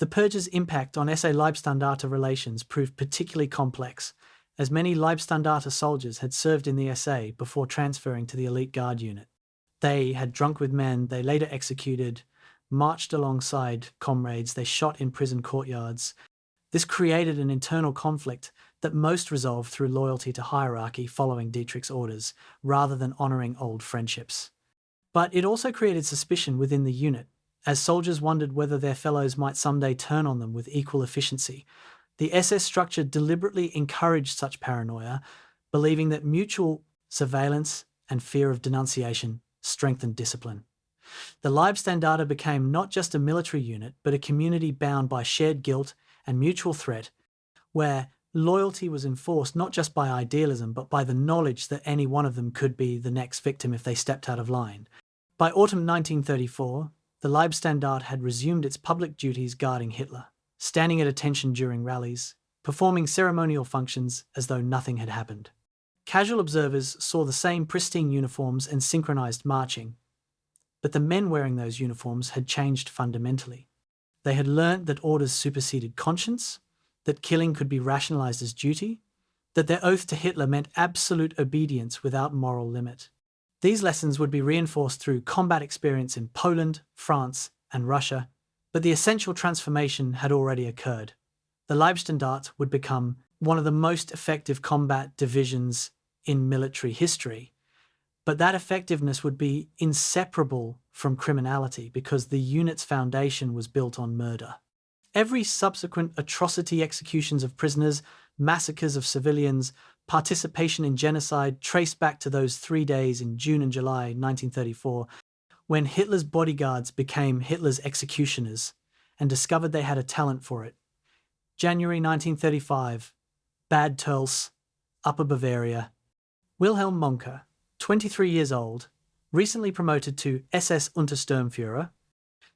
The purge's impact on SA Leibstandarte relations proved particularly complex, as many Leibstandarte soldiers had served in the SA before transferring to the elite guard unit. They had drunk with men they later executed, marched alongside comrades they shot in prison courtyards. This created an internal conflict that most resolved through loyalty to hierarchy following Dietrich's orders, rather than honouring old friendships. But it also created suspicion within the unit, as soldiers wondered whether their fellows might someday turn on them with equal efficiency. The SS structure deliberately encouraged such paranoia, believing that mutual surveillance and fear of denunciation strengthened discipline. The Leibstandarte became not just a military unit, but a community bound by shared guilt and mutual threat, where loyalty was enforced not just by idealism, but by the knowledge that any one of them could be the next victim if they stepped out of line. By autumn 1934, the Leibstandarte had resumed its public duties guarding Hitler, standing at attention during rallies, performing ceremonial functions as though nothing had happened. Casual observers saw the same pristine uniforms and synchronized marching, but the men wearing those uniforms had changed fundamentally. They had learnt that orders superseded conscience, that killing could be rationalized as duty, that their oath to Hitler meant absolute obedience without moral limit. These lessons would be reinforced through combat experience in Poland, France, and Russia, but the essential transformation had already occurred. The Leibstandarte would become one of the most effective combat divisions in military history, but that effectiveness would be inseparable from criminality because the unit's foundation was built on murder. Every subsequent atrocity executions of prisoners, massacres of civilians, participation in genocide traced back to those 3 days in June and July 1934, when Hitler's bodyguards became Hitler's executioners and discovered they had a talent for it. January 1935, Bad Tölz, Upper Bavaria. Wilhelm Mohnke, 23 years old, recently promoted to SS Untersturmführer,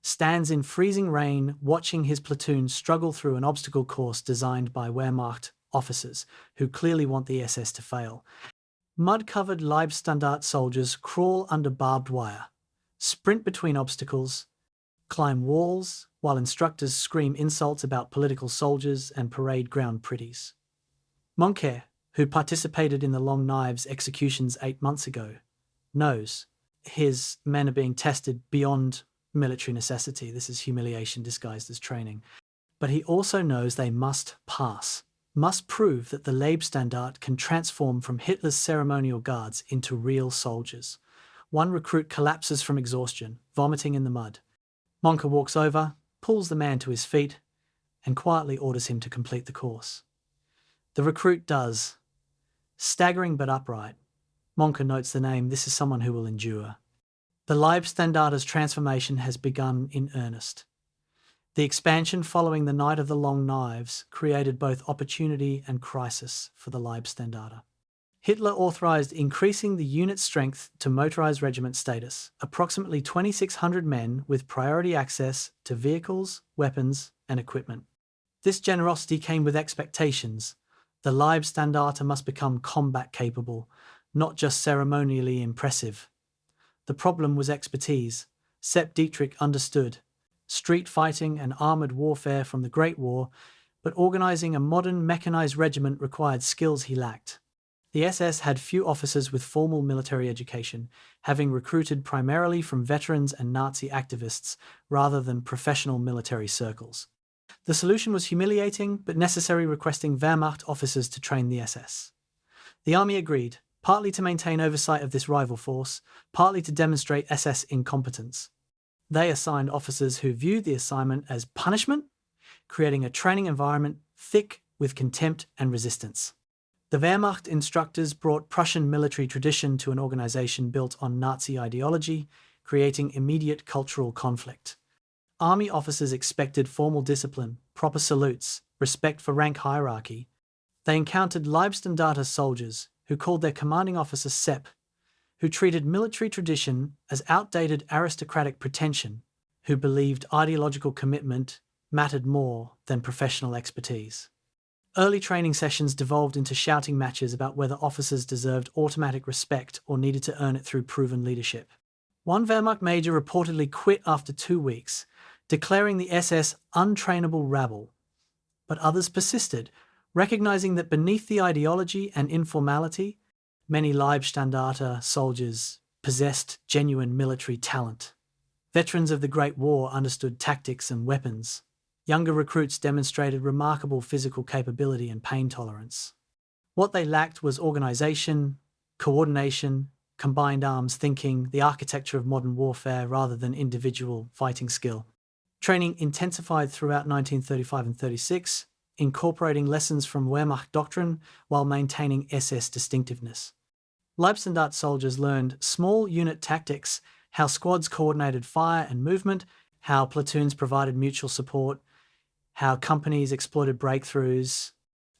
stands in freezing rain watching his platoon struggle through an obstacle course designed by Wehrmacht officers who clearly want the SS to fail. Mud-covered Leibstandarte soldiers crawl under barbed wire, sprint between obstacles, climb walls, while instructors scream insults about political soldiers and parade ground pretties. Mohnke, who participated in the Long Knives executions 8 months ago, knows his men are being tested beyond military necessity. This is humiliation disguised as training. But he also knows they must pass, must prove that the Leibstandarte can transform from Hitler's ceremonial guards into real soldiers. One recruit collapses from exhaustion, vomiting in the mud. Mohnke walks over, pulls the man to his feet, and quietly orders him to complete the course. The recruit does. Staggering but upright, Mohnke notes the name. This is someone who will endure. The Leibstandarte's transformation has begun in earnest. The expansion following the Night of the Long Knives created both opportunity and crisis for the Leibstandarte. Hitler authorized increasing the unit's strength to motorized regiment status, approximately 2,600 men with priority access to vehicles, weapons, and equipment. This generosity came with expectations. The Leibstandarte must become combat capable, not just ceremonially impressive. The problem was expertise. Sepp Dietrich understood street fighting and armoured warfare from the Great War, but organising a modern mechanized regiment required skills he lacked. The SS had few officers with formal military education, having recruited primarily from veterans and Nazi activists rather than professional military circles. The solution was humiliating but necessary, requesting Wehrmacht officers to train the SS. The army agreed. partly to maintain oversight of this rival force, partly to demonstrate SS incompetence. They assigned officers who viewed the assignment as punishment, creating a training environment thick with contempt and resistance. The Wehrmacht instructors brought Prussian military tradition to an organization built on Nazi ideology, creating immediate cultural conflict. Army officers expected formal discipline, proper salutes, respect for rank hierarchy. They encountered Leibstandarte soldiers who called their commanding officer Sepp, who treated military tradition as outdated aristocratic pretension, who believed ideological commitment mattered more than professional expertise. Early training sessions devolved into shouting matches about whether officers deserved automatic respect or needed to earn it through proven leadership. One Wehrmacht major reportedly quit after 2 weeks, declaring the SS untrainable rabble. But others persisted, recognizing that beneath the ideology and informality, many Leibstandarte soldiers possessed genuine military talent. Veterans of the Great War understood tactics and weapons. Younger recruits demonstrated remarkable physical capability and pain tolerance. What they lacked was organization, coordination, combined arms thinking, the architecture of modern warfare rather than individual fighting skill. Training intensified throughout 1935 and 36, incorporating lessons from Wehrmacht doctrine while maintaining SS distinctiveness. Leibstandarte soldiers learned small unit tactics, how squads coordinated fire and movement, how platoons provided mutual support, how companies exploited breakthroughs.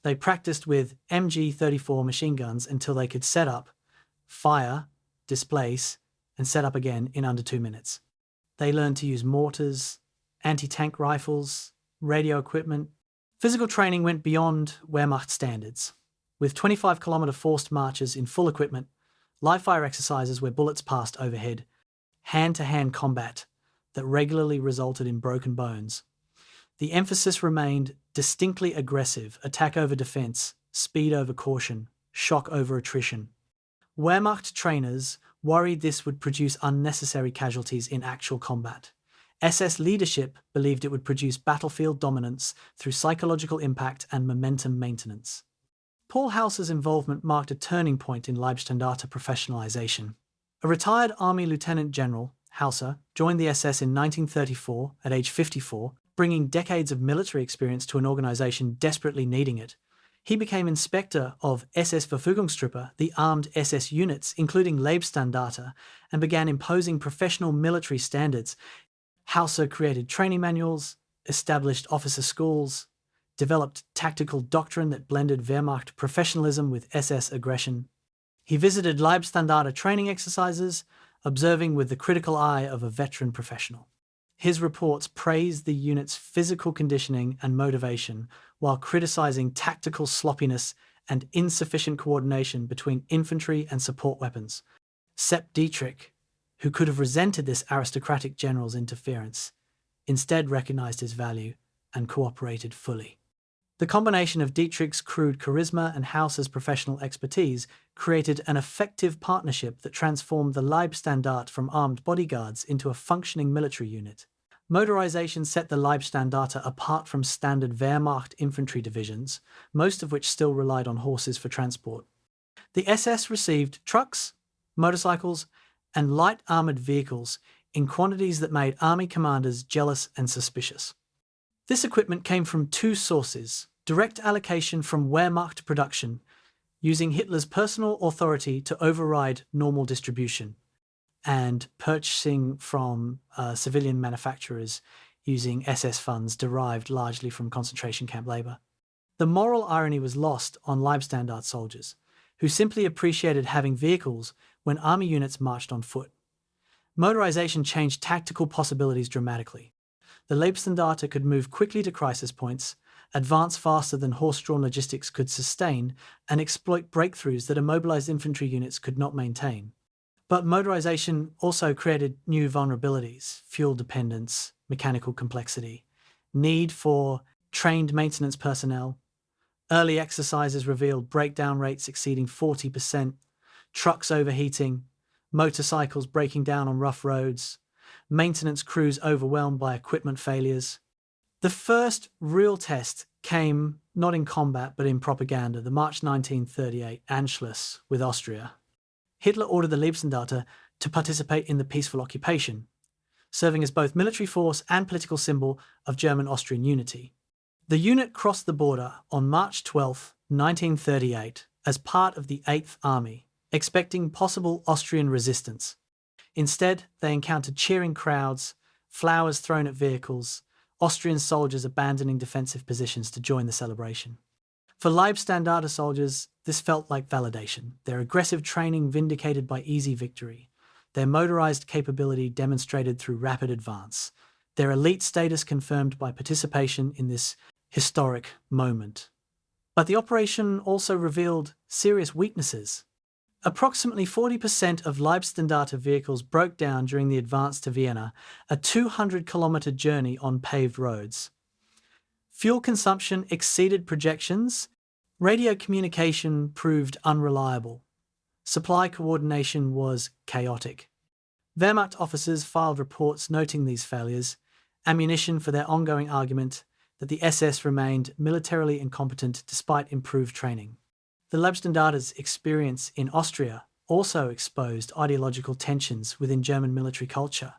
They practiced with MG-34 machine guns until they could set up, fire, displace, and set up again in under 2 minutes. They learned to use mortars, anti-tank rifles, radio equipment. Physical training went beyond Wehrmacht standards. With 25-kilometre forced marches in full equipment, live-fire exercises where bullets passed overhead, hand-to-hand combat that regularly resulted in broken bones. The emphasis remained distinctly aggressive, attack over defence, speed over caution, shock over attrition. Wehrmacht trainers worried this would produce unnecessary casualties in actual combat. SS leadership believed it would produce battlefield dominance through psychological impact and momentum maintenance. Paul Hauser's involvement marked a turning point in Leibstandarte professionalization. A retired Army Lieutenant General, Hauser, joined the SS in 1934 at age 54, bringing decades of military experience to an organization desperately needing it. He became inspector of SS Verfügungstruppe, the armed SS units, including Leibstandarte, and began imposing professional military standards. Hauser created training manuals, established officer schools, developed tactical doctrine that blended Wehrmacht professionalism with SS aggression. He visited Leibstandarte training exercises, observing with the critical eye of a veteran professional. His reports praised the unit's physical conditioning and motivation while criticizing tactical sloppiness and insufficient coordination between infantry and support weapons. Sepp Dietrich, who could have resented this aristocratic general's interference, instead recognized his value and cooperated fully. The combination of Dietrich's crude charisma and Hauser's professional expertise created an effective partnership that transformed the Leibstandarte from armed bodyguards into a functioning military unit. Motorization set the Leibstandarte apart from standard Wehrmacht infantry divisions, most of which still relied on horses for transport. The SS received trucks, motorcycles, and light armoured vehicles in quantities that made army commanders jealous and suspicious. This equipment came from 2 sources: direct allocation from Wehrmacht production, using Hitler's personal authority to override normal distribution, and purchasing from civilian manufacturers using SS funds derived largely from concentration camp labour. The moral irony was lost on Leibstandarte soldiers, who simply appreciated having vehicles when army units marched on foot. Motorization changed tactical possibilities dramatically. The Leibstandarte could move quickly to crisis points, advance faster than horse-drawn logistics could sustain, and exploit breakthroughs that immobilized infantry units could not maintain. But motorization also created new vulnerabilities: fuel dependence, mechanical complexity, need for trained maintenance personnel. Early exercises revealed breakdown rates exceeding 40%, trucks overheating, motorcycles breaking down on rough roads, maintenance crews overwhelmed by equipment failures. The first real test came not in combat but in propaganda, the March 1938 Anschluss with Austria. Hitler ordered the Leibstandarte to participate in the peaceful occupation, serving as both military force and political symbol of German-Austrian unity. The unit crossed the border on March 12, 1938, as part of the 8th Army, expecting possible Austrian resistance. Instead, they encountered cheering crowds, flowers thrown at vehicles, Austrian soldiers abandoning defensive positions to join the celebration. For Leibstandarte soldiers, this felt like validation, their aggressive training vindicated by easy victory, their motorized capability demonstrated through rapid advance, their elite status confirmed by participation in this historic moment. But the operation also revealed serious weaknesses. Approximately 40% of Leibstandarte vehicles broke down during the advance to Vienna, a 200-kilometre journey on paved roads. Fuel consumption exceeded projections. Radio communication proved unreliable. Supply coordination was chaotic. Wehrmacht officers filed reports noting these failures, ammunition for their ongoing argument that the SS remained militarily incompetent despite improved training. The Leibstandarte's experience in Austria also exposed ideological tensions within German military culture.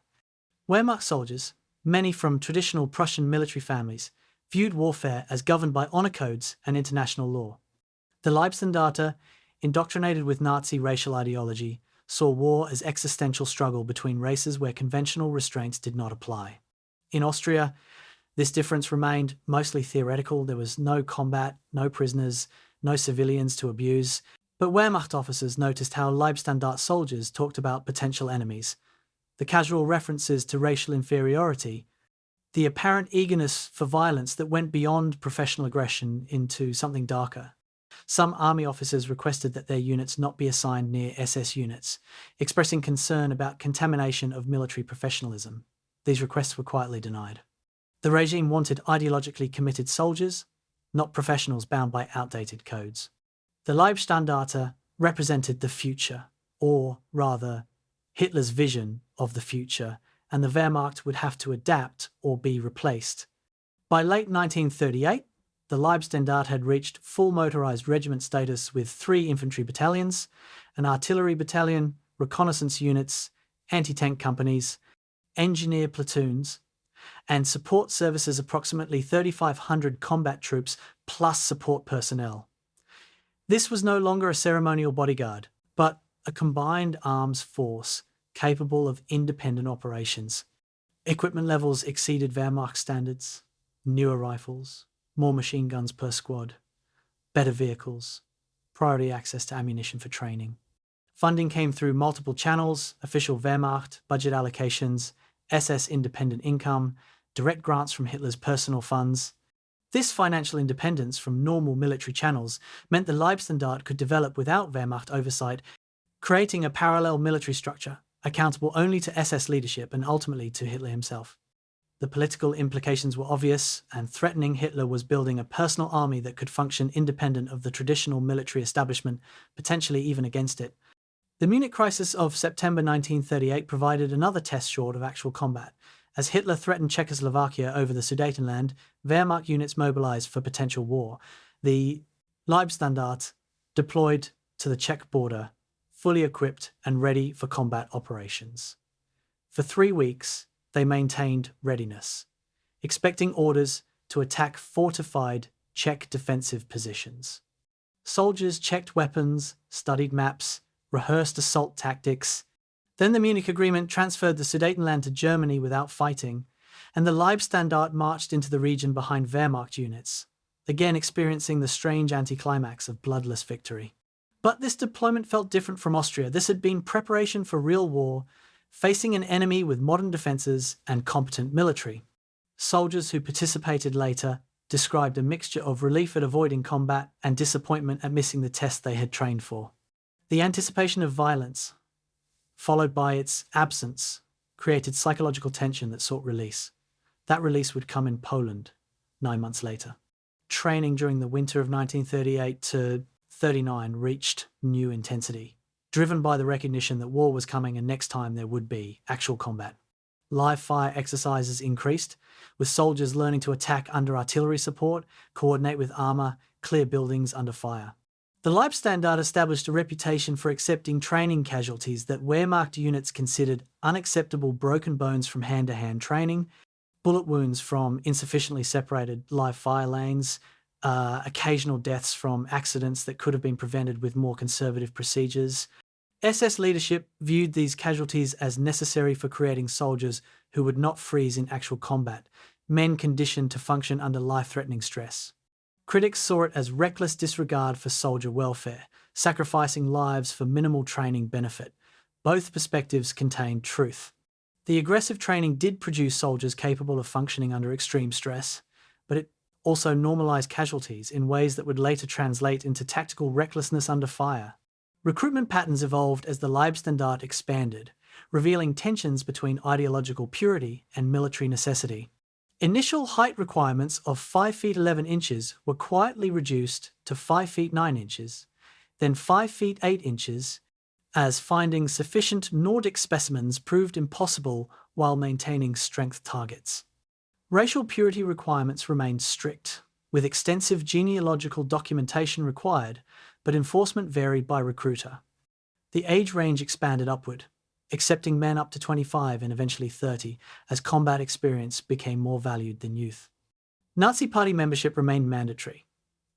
Wehrmacht soldiers, many from traditional Prussian military families, viewed warfare as governed by honor codes and international law. The Leibstandarte, indoctrinated with Nazi racial ideology, saw war as existential struggle between races where conventional restraints did not apply. In Austria, this difference remained mostly theoretical. There was no combat, no prisoners, no civilians to abuse, but Wehrmacht officers noticed how Leibstandarte soldiers talked about potential enemies, the casual references to racial inferiority, the apparent eagerness for violence that went beyond professional aggression into something darker. Some army officers requested that their units not be assigned near SS units, expressing concern about contamination of military professionalism. These requests were quietly denied. The regime wanted ideologically committed soldiers, not professionals bound by outdated codes. The Leibstandarte represented the future, or rather, Hitler's vision of the future, and the Wehrmacht would have to adapt or be replaced. By late 1938, the Leibstandarte had reached full motorized regiment status with 3 infantry battalions, an artillery battalion, reconnaissance units, anti-tank companies, engineer platoons, and support services approximately 3,500 combat troops plus support personnel. This was no longer a ceremonial bodyguard, but a combined arms force capable of independent operations. Equipment levels exceeded Wehrmacht standards, newer rifles, more machine guns per squad, better vehicles, priority access to ammunition for training. Funding came through multiple channels: official Wehrmacht, budget allocations, SS independent income, direct grants from Hitler's personal funds. This financial independence from normal military channels meant the Leibstandarte could develop without Wehrmacht oversight, creating a parallel military structure, accountable only to SS leadership and ultimately to Hitler himself. The political implications were obvious and threatening. Hitler was building a personal army that could function independent of the traditional military establishment, potentially even against it. The Munich crisis of September 1938 provided another test short of actual combat. As Hitler threatened Czechoslovakia over the Sudetenland, Wehrmacht units mobilized for potential war. The Leibstandarte deployed to the Czech border, fully equipped and ready for combat operations. For 3 weeks, they maintained readiness, expecting orders to attack fortified Czech defensive positions. Soldiers checked weapons, studied maps, rehearsed assault tactics. Then the Munich Agreement transferred the Sudetenland to Germany without fighting, and the Leibstandarte marched into the region behind Wehrmacht units, again experiencing the strange anticlimax of bloodless victory. But this deployment felt different from Austria. This had been preparation for real war, facing an enemy with modern defences and competent military. Soldiers who participated later described a mixture of relief at avoiding combat and disappointment at missing the test they had trained for. The anticipation of violence, followed by its absence, created psychological tension that sought release. That release would come in Poland 9 months later. Training during the winter of 1938 to 39 reached new intensity, driven by the recognition that war was coming and next time there would be actual combat. live fire exercises increased, with soldiers learning to attack under artillery support, coordinate with armour, clear buildings under fire. The Leibstandarte established a reputation for accepting training casualties that Wehrmacht units considered unacceptable: broken bones from hand-to-hand training, bullet wounds from insufficiently separated live fire lanes, occasional deaths from accidents that could have been prevented with more conservative procedures. SS leadership viewed these casualties as necessary for creating soldiers who would not freeze in actual combat, men conditioned to function under life-threatening stress. Critics saw it as reckless disregard for soldier welfare, sacrificing lives for minimal training benefit. Both perspectives contained truth. The aggressive training did produce soldiers capable of functioning under extreme stress, but it also normalized casualties in ways that would later translate into tactical recklessness under fire. Recruitment patterns evolved as the Leibstandarte expanded, revealing tensions between ideological purity and military necessity. Initial height requirements of 5 feet 11 inches were quietly reduced to 5 feet 9 inches, then 5 feet 8 inches, as finding sufficient Nordic specimens proved impossible while maintaining strength targets. Racial purity requirements remained strict, with extensive genealogical documentation required, but enforcement varied by recruiter. The age range expanded upward, accepting men up to 25 and eventually 30, as combat experience became more valued than youth. Nazi Party membership remained mandatory,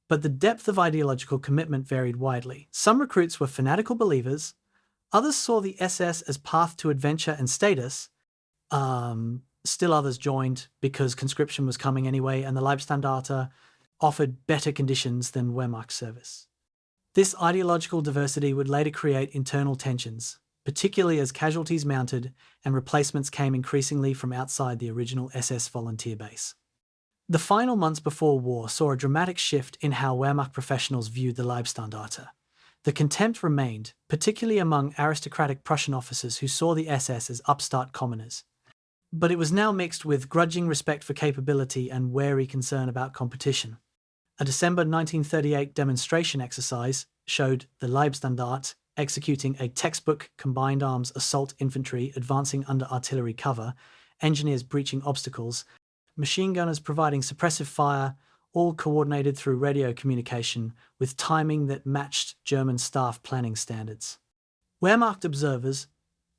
but the depth of ideological commitment varied widely. Some recruits were fanatical believers, others saw the SS as path to adventure and status, still others joined because conscription was coming anyway, and the Leibstandarte offered better conditions than Wehrmacht service. This ideological diversity would later create internal tensions, particularly as casualties mounted and replacements came increasingly from outside the original SS volunteer base. The final months before war saw a dramatic shift in how Wehrmacht professionals viewed the Leibstandarte. The contempt remained, particularly among aristocratic Prussian officers who saw the SS as upstart commoners. But it was now mixed with grudging respect for capability and wary concern about competition. A December 1938 demonstration exercise showed the Leibstandarte executing a textbook combined arms assault infantry advancing under artillery cover, engineers breaching obstacles, machine gunners providing suppressive fire, all coordinated through radio communication with timing that matched German staff planning standards. Wehrmacht observers,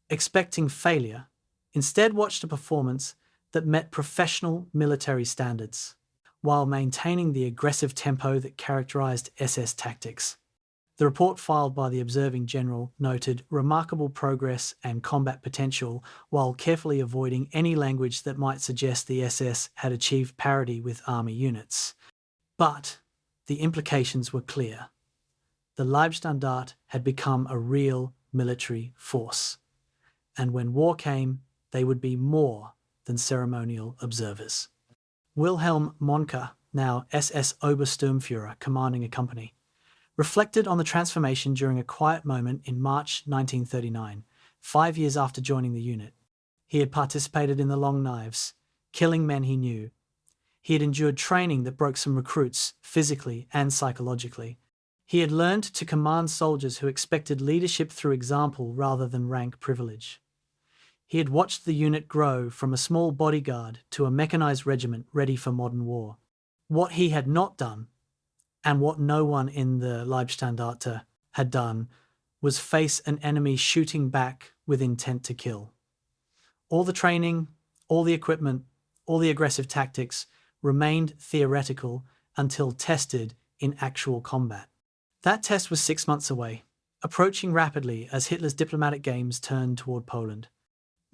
expecting failure, instead watched a performance that met professional military standards, while maintaining the aggressive tempo that characterized SS tactics. The report filed by the observing general noted remarkable progress and combat potential while carefully avoiding any language that might suggest the SS had achieved parity with army units. But the implications were clear. The Leibstandarte had become a real military force, and when war came, they would be more than ceremonial observers. Wilhelm Mohnke, now SS Obersturmführer commanding a company, reflected on the transformation during a quiet moment in March 1939, 5 years after joining the unit. He had participated in the Long Knives, killing men he knew. He had endured training that broke some recruits physically and psychologically. He had learned to command soldiers who expected leadership through example rather than rank privilege. He had watched the unit grow from a small bodyguard to a mechanized regiment ready for modern war. What he had not done, and what no one in the Leibstandarte had done, was face an enemy shooting back with intent to kill. All the training, all the equipment, all the aggressive tactics remained theoretical until tested in actual combat. That test was 6 months away, approaching rapidly as Hitler's diplomatic games turned toward Poland.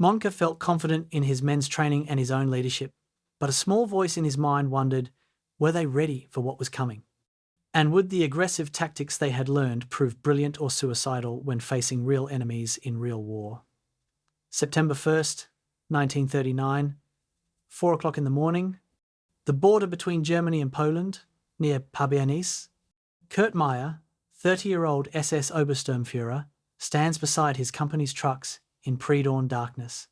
Mohnke felt confident in his men's training and his own leadership, but a small voice in his mind wondered, were they ready for what was coming? And would the aggressive tactics they had learned prove brilliant or suicidal when facing real enemies in real war? September 1st, 1939, 4 o'clock in the morning, the border between Germany and Poland, near Pabianice. Kurt Meyer, 30-year-old SS Obersturmführer, stands beside his company's trucks in pre-dawn darkness,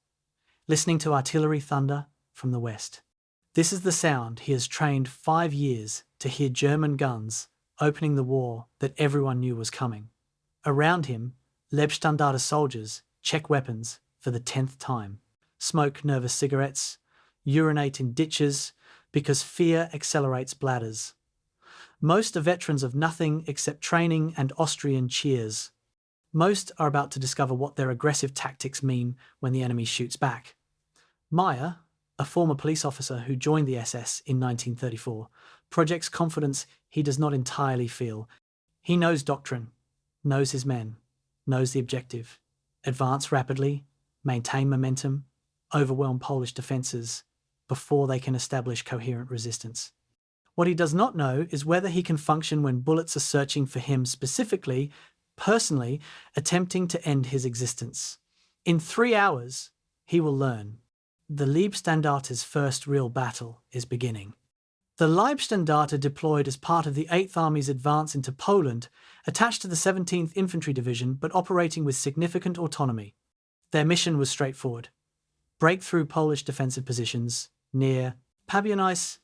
listening to artillery thunder from the west. This is the sound he has trained 5 years to hear: German guns opening the war that everyone knew was coming. Around him, Leibstandarte soldiers check weapons for the 10th time. smoke nervous cigarettes, urinate in ditches, because fear accelerates bladders. Most are veterans of nothing except training and Austrian cheers. Most are about to discover what their aggressive tactics mean when the enemy shoots back. Meyer, a former police officer who joined the SS in 1934, projects confidence he does not entirely feel. He knows doctrine, knows his men, knows the objective: advance rapidly, maintain momentum, overwhelm Polish defences before they can establish coherent resistance. What he does not know is whether he can function when bullets are searching for him specifically, personally, attempting to end his existence. In 3 hours, he will learn. The Leibstandarte's first real battle is beginning. The Leibstandarte deployed as part of the 8th Army's advance into Poland, attached to the 17th Infantry Division but operating with significant autonomy. Their mission was straightforward: break through Polish defensive positions near Pabianice,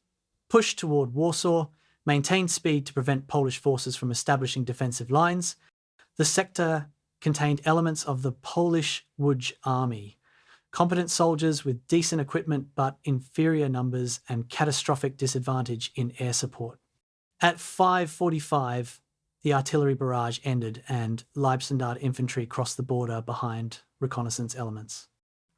push toward Warsaw, maintain speed to prevent Polish forces from establishing defensive lines. The sector contained elements of the Polish Łódź Army, competent soldiers with decent equipment but inferior numbers and catastrophic disadvantage in air support. At 5:45, the artillery barrage ended and Leibstandarte infantry crossed the border behind reconnaissance elements.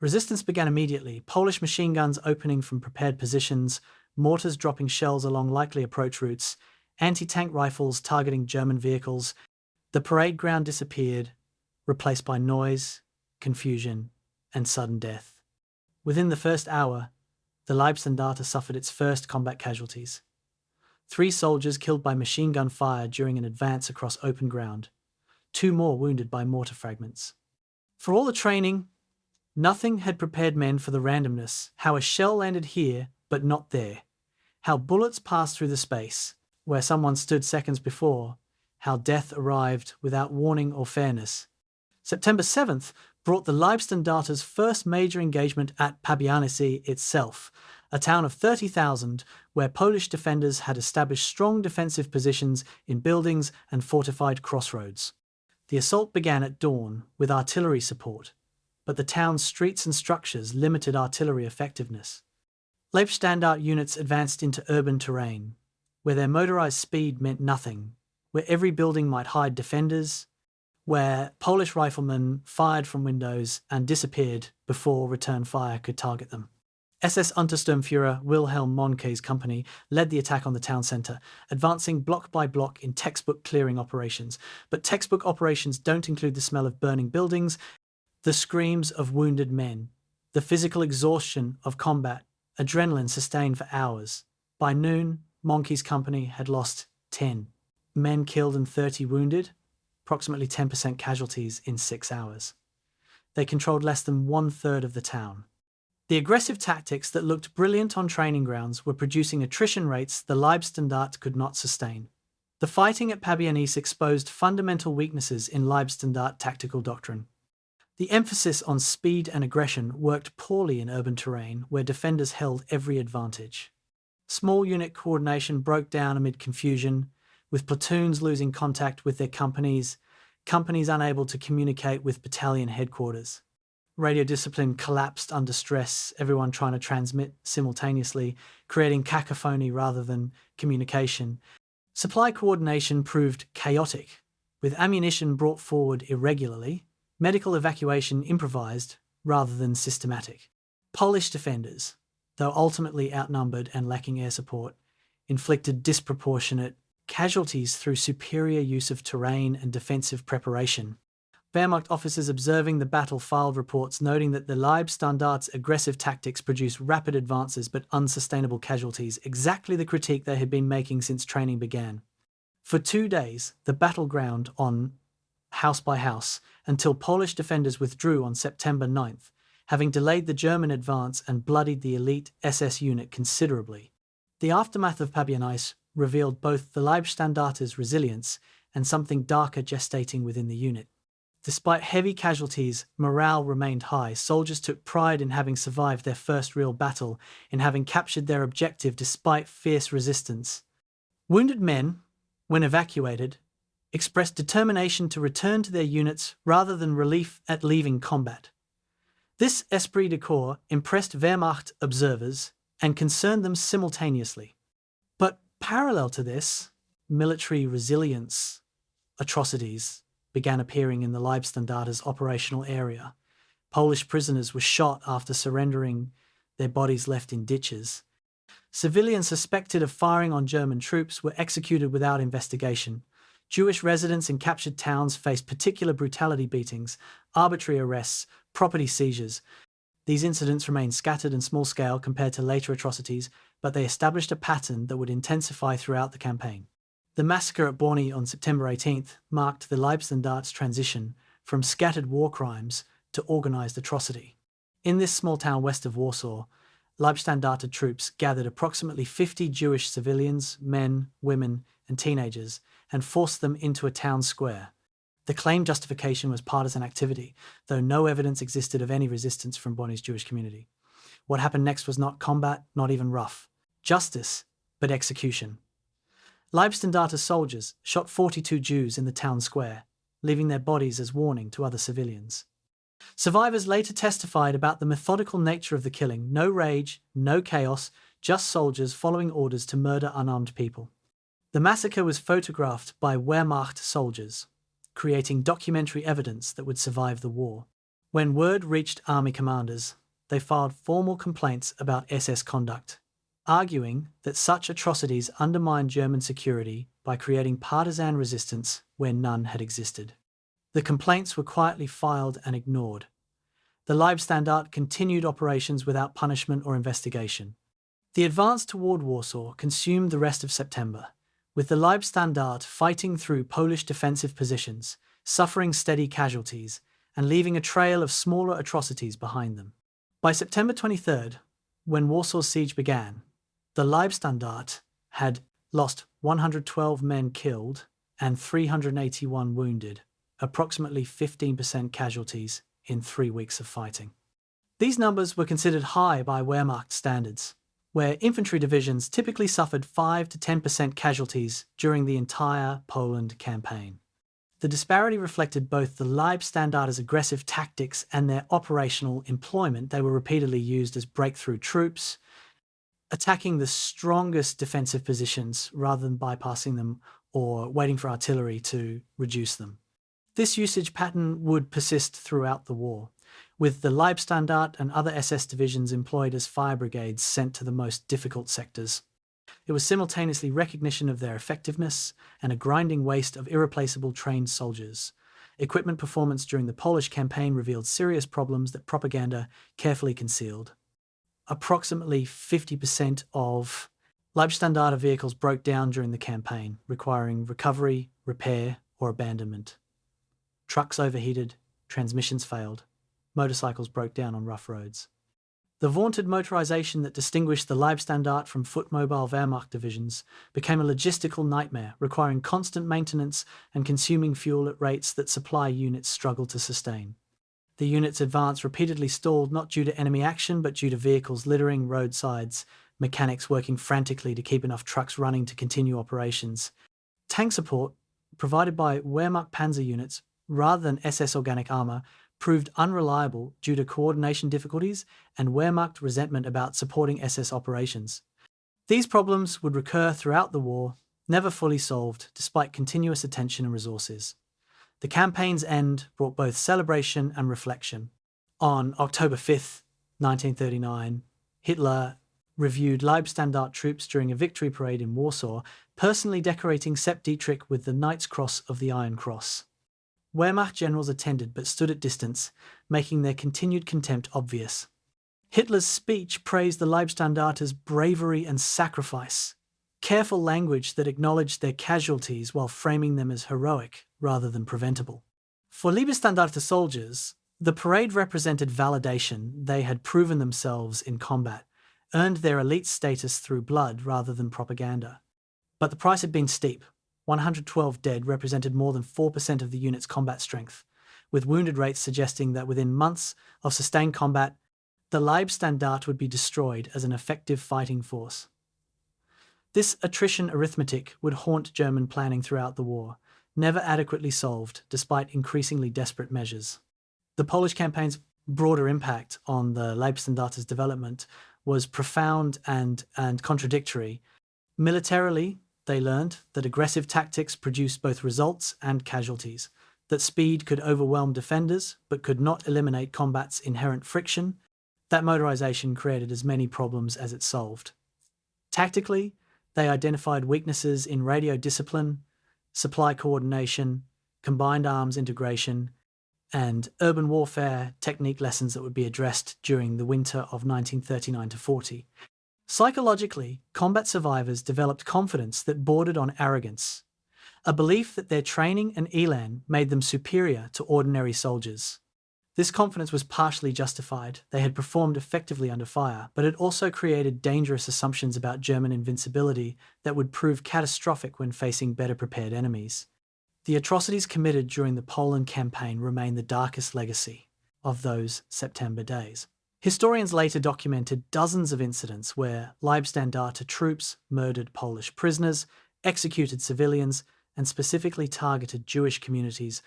Resistance began immediately, Polish machine guns opening from prepared positions, mortars dropping shells along likely approach routes, anti-tank rifles targeting German vehicles. The parade ground disappeared, replaced by noise, confusion, and sudden death. Within the first hour, the Leibstandarte suffered its first combat casualties. 3 soldiers killed by machine gun fire during an advance across open ground, 2 more wounded by mortar fragments. For all the training, nothing had prepared men for the randomness: how a shell landed here but not there, how bullets passed through the space where someone stood seconds before, how death arrived without warning or fairness. September 7th brought the Leibstandarte's first major engagement at Pabianice itself, a town of 30,000 where Polish defenders had established strong defensive positions in buildings and fortified crossroads. The assault began at dawn with artillery support, but the town's streets and structures limited artillery effectiveness. Leibstandarte units advanced into urban terrain, where their motorized speed meant nothing, where every building might hide defenders, where Polish riflemen fired from windows and disappeared before return fire could target them. SS Untersturmführer Wilhelm Mohnke's company led the attack on the town centre, advancing block by block in textbook clearing operations. But textbook operations don't include the smell of burning buildings, the screams of wounded men, the physical exhaustion of combat, adrenaline sustained for hours. By noon, Mohnke's company had lost 10 men killed and 30 wounded, approximately 10% casualties in 6 hours. They controlled less than 1/3 of the town. The aggressive tactics that looked brilliant on training grounds were producing attrition rates the Leibstandarte could not sustain. The fighting at Pabianice exposed fundamental weaknesses in Leibstandarte tactical doctrine. The emphasis on speed and aggression worked poorly in urban terrain where defenders held every advantage. Small unit coordination broke down amid confusion, with platoons losing contact with their companies unable to communicate with battalion headquarters. Radio discipline collapsed under stress, everyone trying to transmit simultaneously, creating cacophony rather than communication. Supply coordination proved chaotic, with ammunition brought forward irregularly, medical evacuation improvised rather than systematic. Polish defenders, though ultimately outnumbered and lacking air support, inflicted disproportionate casualties through superior use of terrain and defensive preparation. Wehrmacht officers observing the battle filed reports noting that the Leibstandarte's aggressive tactics produced rapid advances but unsustainable casualties, exactly the critique they had been making since training began. For 2 days, the battleground on house by house until Polish defenders withdrew on September 9th, having delayed the German advance and bloodied the elite SS unit considerably. The aftermath of Pabianice revealed both the Leibstandarte's resilience and something darker gestating within the unit. Despite heavy casualties, morale remained high. Soldiers took pride in having survived their first real battle, in having captured their objective despite fierce resistance. Wounded men, when evacuated, expressed determination to return to their units rather than relief at leaving combat. This esprit de corps impressed Wehrmacht observers and concerned them simultaneously. But parallel to this, military resilience atrocities began appearing in the Leibstandarte's operational area. Polish prisoners were shot after surrendering, their bodies left in ditches. Civilians suspected of firing on German troops were executed without investigation. Jewish residents in captured towns faced particular brutality beatings, arbitrary arrests, property seizures. These incidents remained scattered and small-scale compared to later atrocities, but they established a pattern that would intensify throughout the campaign. The massacre at Borny on September 18th marked the Leibstandarte's transition from scattered war crimes to organised atrocity. In this small town west of Warsaw, Leibstandarte troops gathered approximately 50 Jewish civilians, men, women, and teenagers, and forced them into a town square. The claimed justification was partisan activity, though no evidence existed of any resistance from Borny's Jewish community. What happened next was not combat, not even rough. Justice, but execution. Leibstandarte soldiers shot 42 Jews in the town square, leaving their bodies as warning to other civilians. Survivors later testified about the methodical nature of the killing: no rage, no chaos, just soldiers following orders to murder unarmed people. The massacre was photographed by Wehrmacht soldiers, creating documentary evidence that would survive the war. When word reached army commanders, they filed formal complaints about SS conduct, arguing that such atrocities undermined German security by creating partisan resistance where none had existed. The complaints were quietly filed and ignored. The Leibstandarte continued operations without punishment or investigation. The advance toward Warsaw consumed the rest of September, with the Leibstandarte fighting through Polish defensive positions, suffering steady casualties, and leaving a trail of smaller atrocities behind them. By September 23rd, when Warsaw's siege began, the Leibstandarte had lost 112 men killed and 381 wounded, approximately 15% casualties in 3 weeks of fighting. These numbers were considered high by Wehrmacht standards, where infantry divisions typically suffered 5 to 10% casualties during the entire Poland campaign. The disparity reflected both the Leibstandarte's aggressive tactics and their operational employment. They were repeatedly used as breakthrough troops, attacking the strongest defensive positions rather than bypassing them or waiting for artillery to reduce them. This usage pattern would persist throughout the war, with the Leibstandarte and other SS divisions employed as fire brigades sent to the most difficult sectors. It was simultaneously recognition of their effectiveness and a grinding waste of irreplaceable trained soldiers. Equipment performance during the Polish campaign revealed serious problems that propaganda carefully concealed. Approximately 50% of Leibstandarte vehicles broke down during the campaign, requiring recovery, repair, or abandonment. Trucks overheated, transmissions failed, motorcycles broke down on rough roads. The vaunted motorization that distinguished the Leibstandarte from foot-mobile Wehrmacht divisions became a logistical nightmare, requiring constant maintenance and consuming fuel at rates that supply units struggled to sustain. The unit's advance repeatedly stalled, not due to enemy action, but due to vehicles littering roadsides, mechanics working frantically to keep enough trucks running to continue operations. Tank support, provided by Wehrmacht Panzer units rather than SS organic armour, proved unreliable due to coordination difficulties and Wehrmacht resentment about supporting SS operations. These problems would recur throughout the war, never fully solved despite continuous attention and resources. The campaign's end brought both celebration and reflection. On October 5th, 1939, Hitler reviewed Leibstandarte troops during a victory parade in Warsaw, personally decorating Sepp Dietrich with the Knight's Cross of the Iron Cross. Wehrmacht generals attended but stood at distance, making their continued contempt obvious. Hitler's speech praised the Leibstandarte's bravery and sacrifice, careful language that acknowledged their casualties while framing them as heroic rather than preventable. For Leibstandarte soldiers, the parade represented validation. They had proven themselves in combat, earned their elite status through blood rather than propaganda. But the price had been steep. 112 dead represented more than 4% of the unit's combat strength, with wounded rates suggesting that within months of sustained combat, the Leibstandarte would be destroyed as an effective fighting force. This attrition arithmetic would haunt German planning throughout the war, never adequately solved despite increasingly desperate measures. The Polish campaign's broader impact on the Leibstandarte's development was profound and contradictory. Militarily, they learned that aggressive tactics produced both results and casualties, that speed could overwhelm defenders but could not eliminate combat's inherent friction, that motorization created as many problems as it solved. Tactically, they identified weaknesses in radio discipline, supply coordination, combined arms integration, and urban warfare technique lessons that would be addressed during the winter of 1939-40. Psychologically, combat survivors developed confidence that bordered on arrogance, a belief that their training and elan made them superior to ordinary soldiers. This confidence was partially justified. They had performed effectively under fire, but it also created dangerous assumptions about German invincibility that would prove catastrophic when facing better prepared enemies. The atrocities committed during the Poland campaign remain the darkest legacy of those September days. Historians later documented dozens of incidents where Leibstandarte troops murdered Polish prisoners, executed civilians, and specifically targeted Jewish communities.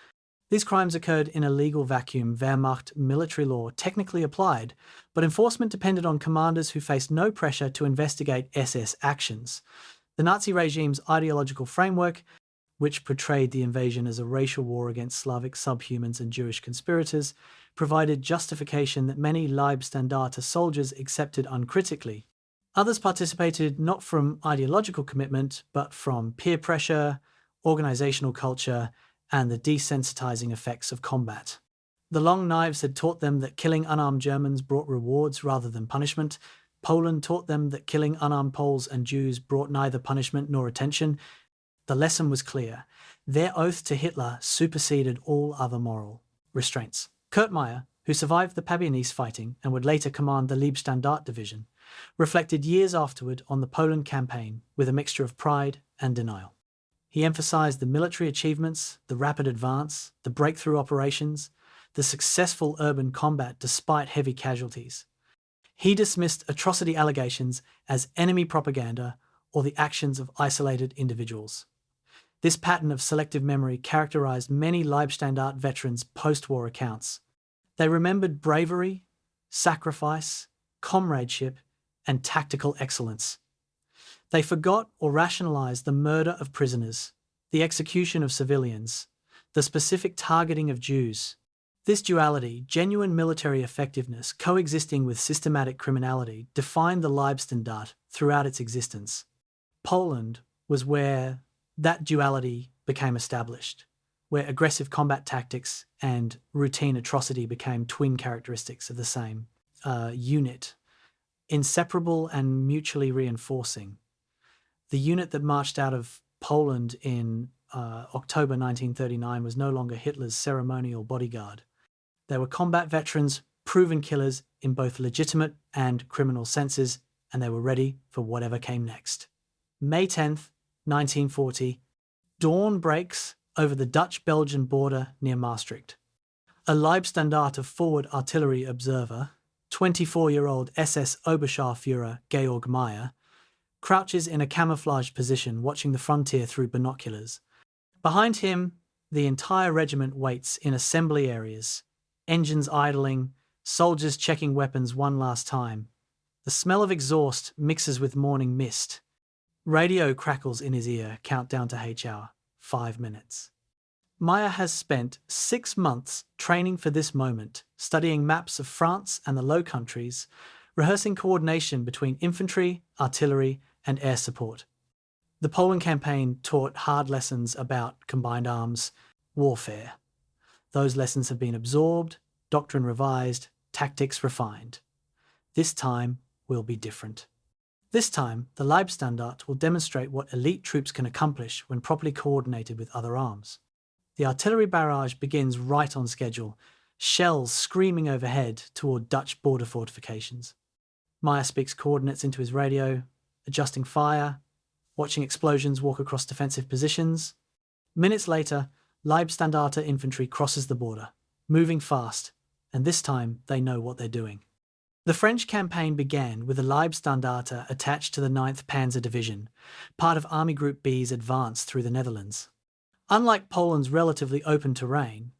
These crimes occurred in a legal vacuum Wehrmacht military law technically applied, but enforcement depended on commanders who faced no pressure to investigate SS actions. The Nazi regime's ideological framework, which portrayed the invasion as a racial war against Slavic subhumans and Jewish conspirators, provided justification that many Leibstandarte soldiers accepted uncritically. Others participated not from ideological commitment, but from peer pressure, organizational culture, and the desensitizing effects of combat. The long knives had taught them that killing unarmed Germans brought rewards rather than punishment. Poland taught them that killing unarmed Poles and Jews brought neither punishment nor attention. The lesson was clear. Their oath to Hitler superseded all other moral restraints. Kurt Meyer, who survived the Pabianice fighting and would later command the Leibstandarte division, reflected years afterward on the Poland campaign with a mixture of pride and denial. He emphasized the military achievements, the rapid advance, the breakthrough operations, the successful urban combat despite heavy casualties. He dismissed atrocity allegations as enemy propaganda or the actions of isolated individuals. This pattern of selective memory characterized many Leibstandarte veterans' post-war accounts. They remembered bravery, sacrifice, comradeship, and tactical excellence. They forgot or rationalized the murder of prisoners, the execution of civilians, the specific targeting of Jews. This duality, genuine military effectiveness coexisting with systematic criminality, defined the Leibstandarte throughout its existence. Poland was where that duality became established, where aggressive combat tactics and routine atrocity became twin characteristics of the same unit, inseparable and mutually reinforcing. The unit that marched out of Poland in October 1939 was no longer Hitler's ceremonial bodyguard. They were combat veterans, proven killers in both legitimate and criminal senses, and they were ready for whatever came next. May 10th, 1940, dawn breaks over the Dutch-Belgian border near Maastricht. A Leibstandarte forward artillery observer, 24-year-old SS Oberscharführer Georg Meyer, crouches in a camouflaged position watching the frontier through binoculars. Behind him, the entire regiment waits in assembly areas, engines idling, soldiers checking weapons one last time. The smell of exhaust mixes with morning mist. Radio crackles in his ear, countdown to H-hour, 5 minutes. Meyer has spent 6 months training for this moment, studying maps of France and the Low Countries, rehearsing coordination between infantry, artillery, and air support. The Poland campaign taught hard lessons about combined arms warfare. Those lessons have been absorbed, doctrine revised, tactics refined. This time will be different. This time, the Leibstandarte will demonstrate what elite troops can accomplish when properly coordinated with other arms. The artillery barrage begins right on schedule, shells screaming overhead toward Dutch border fortifications. Meyer speaks coordinates into his radio, adjusting fire, watching explosions walk across defensive positions. Minutes later, Leibstandarte infantry crosses the border, moving fast, and this time they know what they're doing. The French campaign began with the Leibstandarte attached to the 9th Panzer Division, part of Army Group B's advance through the Netherlands. Unlike Poland's relatively open terrain,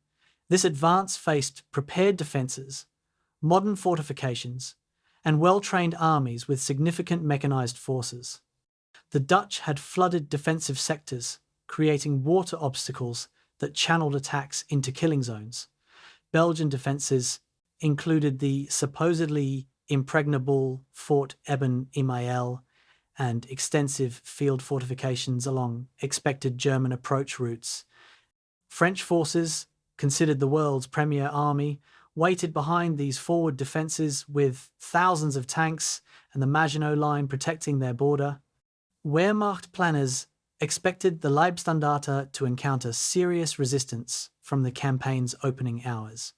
this advance faced prepared defences, modern fortifications, and well-trained armies with significant mechanized forces. The Dutch had flooded defensive sectors, creating water obstacles that channeled attacks into killing zones. Belgian defences included the supposedly impregnable Fort Eben Emael and extensive field fortifications along expected German approach routes. French forces, considered the world's premier army, waited behind these forward defences with thousands of tanks and the Maginot Line protecting their border. Wehrmacht planners expected the Leibstandarte to encounter serious resistance from the campaign's opening hours.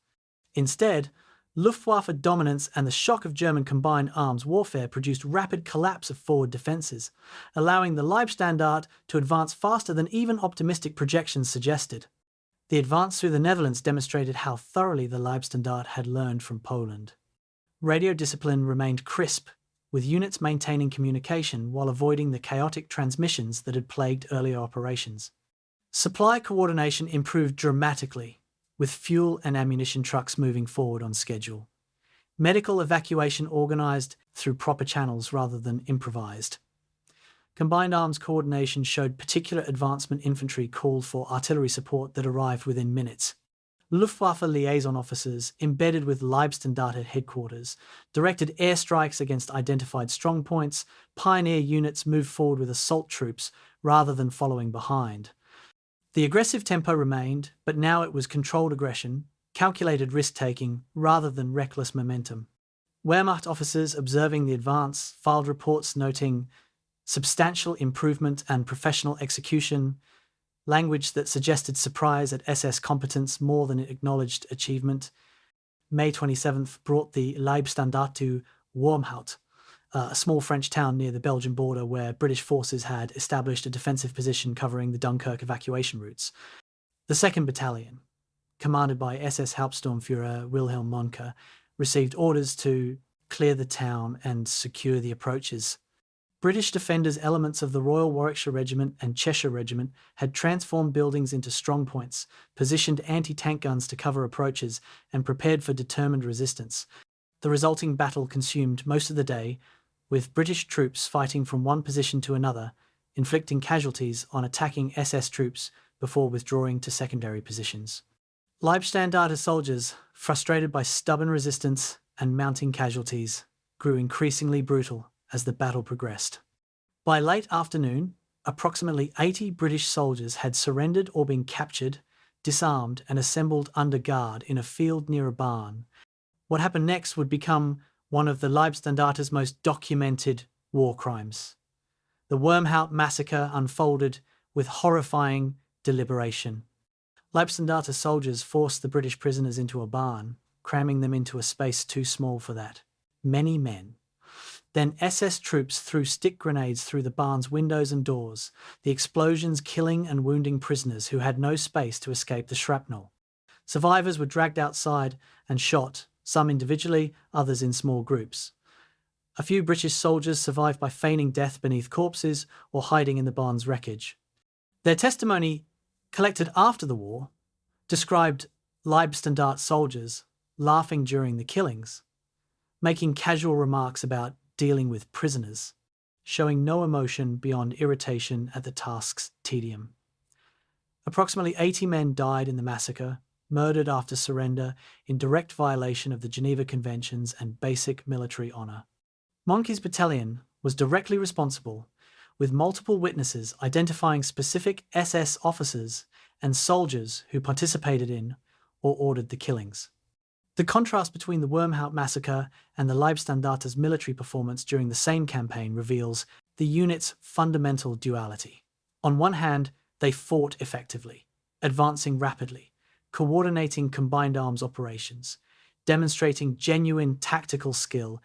Instead, Luftwaffe dominance and the shock of German combined arms warfare produced rapid collapse of forward defences, allowing the Leibstandarte to advance faster than even optimistic projections suggested. The advance through the Netherlands demonstrated how thoroughly the Leibstandarte had learned from Poland. Radio discipline remained crisp, with units maintaining communication while avoiding the chaotic transmissions that had plagued earlier operations. Supply coordination improved dramatically, with fuel and ammunition trucks moving forward on schedule. Medical evacuation organised through proper channels rather than improvised. Combined arms coordination showed particular advancement infantry called for artillery support that arrived within minutes. Luftwaffe liaison officers, embedded with Leibstandarte headquarters, directed airstrikes against identified strongpoints. Pioneer units moved forward with assault troops rather than following behind. The aggressive tempo remained, but now it was controlled aggression, calculated risk-taking rather than reckless momentum. Wehrmacht officers observing the advance filed reports noting substantial improvement and professional execution, language that suggested surprise at SS competence more than it acknowledged achievement. May 27th brought the Leibstandarte to Wormhoudt, a small French town near the Belgian border where British forces had established a defensive position covering the Dunkirk evacuation routes. The 2nd Battalion, commanded by SS Hauptsturmführer Wilhelm Mohnke, received orders to clear the town and secure the approaches. British defenders elements of the Royal Warwickshire Regiment and Cheshire Regiment had transformed buildings into strongpoints, positioned anti-tank guns to cover approaches, and prepared for determined resistance. The resulting battle consumed most of the day, with British troops fighting from one position to another, inflicting casualties on attacking SS troops before withdrawing to secondary positions. Leibstandarte soldiers, frustrated by stubborn resistance and mounting casualties, grew increasingly brutal as the battle progressed. By late afternoon, approximately 80 British soldiers had surrendered or been captured, disarmed, and assembled under guard in a field near a barn. What happened next would become one of the Leibstandarte's most documented war crimes. The Wormhoudt massacre unfolded with horrifying deliberation. Leibstandarte soldiers forced the British prisoners into a barn, cramming them into a space too small for that. Many men. Then SS troops threw stick grenades through the barn's windows and doors, the explosions killing and wounding prisoners who had no space to escape the shrapnel. Survivors were dragged outside and shot, some individually, others in small groups. A few British soldiers survived by feigning death beneath corpses or hiding in the barn's wreckage. Their testimony, collected after the war, described Leibstandarte soldiers laughing during the killings, making casual remarks about dealing with prisoners, showing no emotion beyond irritation at the task's tedium. Approximately 80 men died in the massacre, murdered after surrender in direct violation of the Geneva Conventions and basic military honour. Mohnke's battalion was directly responsible, with multiple witnesses identifying specific SS officers and soldiers who participated in or ordered the killings. The contrast between the Wormhoudt massacre and the Leibstandarte's military performance during the same campaign reveals the unit's fundamental duality. On one hand, they fought effectively, advancing rapidly, coordinating combined arms operations, demonstrating genuine tactical skill.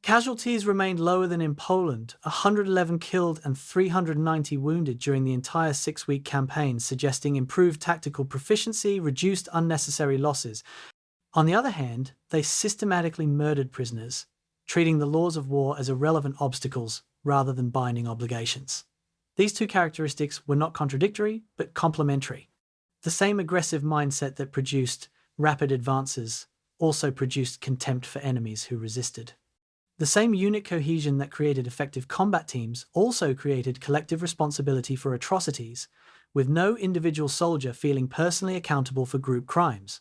Casualties remained lower than in Poland, 111 killed and 390 wounded during the entire 6-week campaign, suggesting improved tactical proficiency, reduced unnecessary losses. On the other hand, they systematically murdered prisoners, treating the laws of war as irrelevant obstacles rather than binding obligations. These two characteristics were not contradictory, but complementary. The same aggressive mindset that produced rapid advances also produced contempt for enemies who resisted. The same unit cohesion that created effective combat teams also created collective responsibility for atrocities, with no individual soldier feeling personally accountable for group crimes.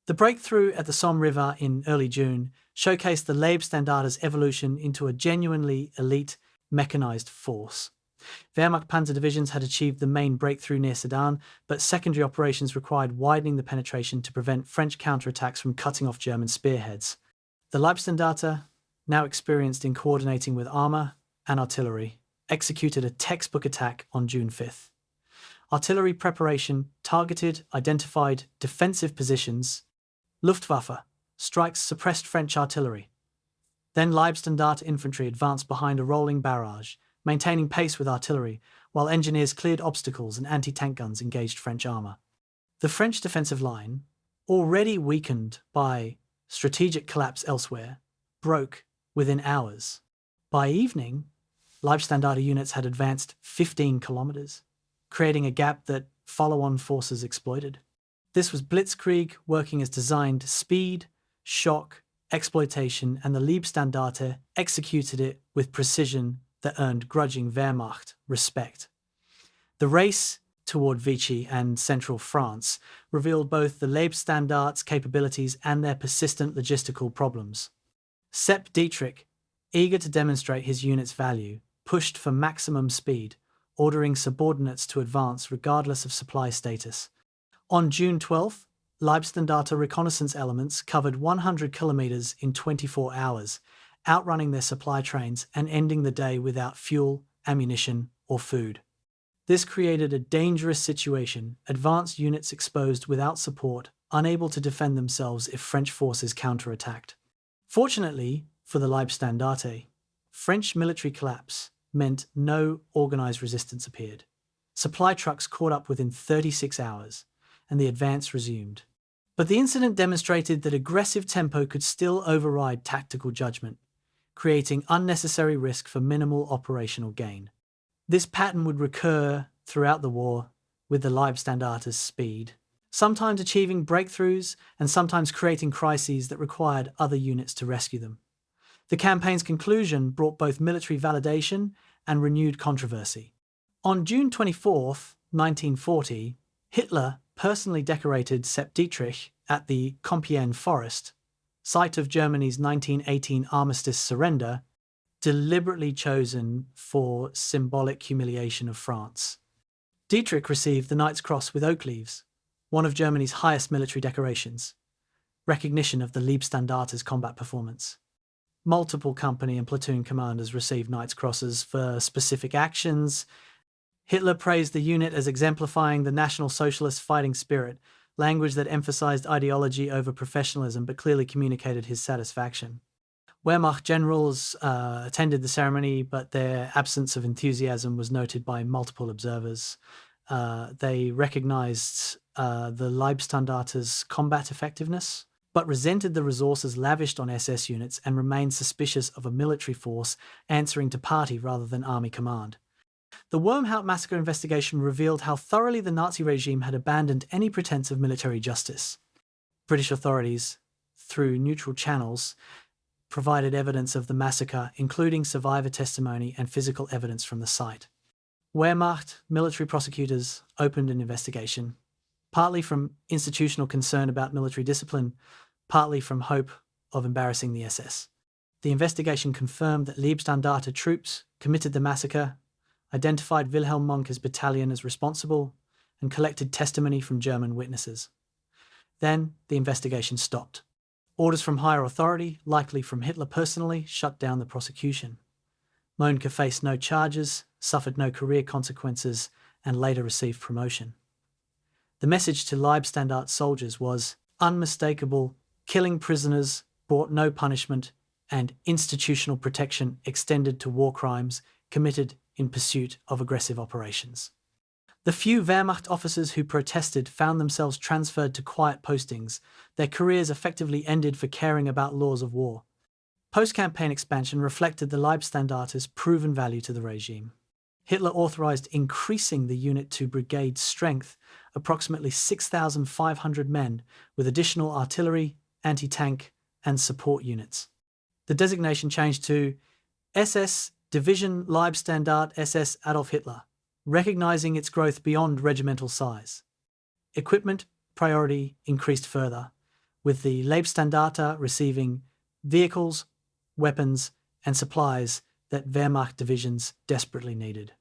The breakthrough at the Somme River in early June showcased the Leibstandarte's evolution into a genuinely elite mechanized force. Wehrmacht panzer divisions had achieved the main breakthrough near Sedan, but secondary operations required widening the penetration to prevent French counterattacks from cutting off German spearheads. The Leibstandarte, now experienced in coordinating with armour and artillery, executed a textbook attack on June 5th. Artillery preparation targeted, identified defensive positions. Luftwaffe strikes suppressed French artillery. Then Leibstandarte infantry advanced behind a rolling barrage, maintaining pace with artillery, while engineers cleared obstacles and anti-tank guns engaged French armour. The French defensive line, already weakened by strategic collapse elsewhere, broke within hours. By evening, Leibstandarte units had advanced 15 kilometres, creating a gap that follow-on forces exploited. This was Blitzkrieg working as designed: speed, shock, exploitation, and the Leibstandarte executed it with precision that earned grudging Wehrmacht respect. The race toward Vichy and central France revealed both the Leibstandarte's capabilities and their persistent logistical problems. Sepp Dietrich, eager to demonstrate his unit's value, pushed for maximum speed, ordering subordinates to advance regardless of supply status. On June 12th, Leibstandarte reconnaissance elements covered 100 kilometres in 24 hours, outrunning their supply trains and ending the day without fuel, ammunition, or food. This created a dangerous situation: advanced units exposed without support, unable to defend themselves if French forces counterattacked. Fortunately for the Leibstandarte, French military collapse meant no organised resistance appeared. Supply trucks caught up within 36 hours, and the advance resumed. But the incident demonstrated that aggressive tempo could still override tactical judgment, creating unnecessary risk for minimal operational gain. This pattern would recur throughout the war, with the Leibstandarte's speed, sometimes achieving breakthroughs and sometimes creating crises that required other units to rescue them. The campaign's conclusion brought both military validation and renewed controversy. On June 24, 1940, Hitler personally decorated Sepp Dietrich at the Compiègne Forest, site of Germany's 1918 armistice surrender, deliberately chosen for symbolic humiliation of France. Dietrich received the Knight's Cross with oak leaves, one of Germany's highest military decorations, recognition of the Leibstandarte's combat performance. Multiple company and platoon commanders received Knight's Crosses for specific actions. Hitler praised the unit as exemplifying the National Socialist fighting spirit, language that emphasized ideology over professionalism but clearly communicated his satisfaction. Wehrmacht generals attended the ceremony, but their absence of enthusiasm was noted by multiple observers. They recognized the Leibstandarte's combat effectiveness, but resented the resources lavished on SS units and remained suspicious of a military force answering to party rather than army command. The Wormhoudt massacre investigation revealed how thoroughly the Nazi regime had abandoned any pretense of military justice. British authorities, through neutral channels, provided evidence of the massacre, including survivor testimony and physical evidence from the site. Wehrmacht military prosecutors opened an investigation, partly from institutional concern about military discipline, partly from hope of embarrassing the SS. The investigation confirmed that Leibstandarte troops committed the massacre, identified Wilhelm Mohnke's battalion as responsible, and collected testimony from German witnesses. Then the investigation stopped. Orders from higher authority, likely from Hitler personally, shut down the prosecution. Mohnke faced no charges, suffered no career consequences, and later received promotion. The message to Leibstandarte soldiers was unmistakable: killing prisoners brought no punishment, and institutional protection extended to war crimes committed in pursuit of aggressive operations. The few Wehrmacht officers who protested found themselves transferred to quiet postings, their careers effectively ended for caring about laws of war. Post-campaign expansion reflected the Leibstandarte's proven value to the regime. Hitler authorized increasing the unit to brigade strength, approximately 6,500 men, with additional artillery, anti-tank, and support units. The designation changed to SS Division Leibstandarte SS Adolf Hitler, recognizing its growth beyond regimental size. Equipment priority increased further, with the Leibstandarte receiving vehicles, weapons, and supplies that Wehrmacht divisions desperately needed.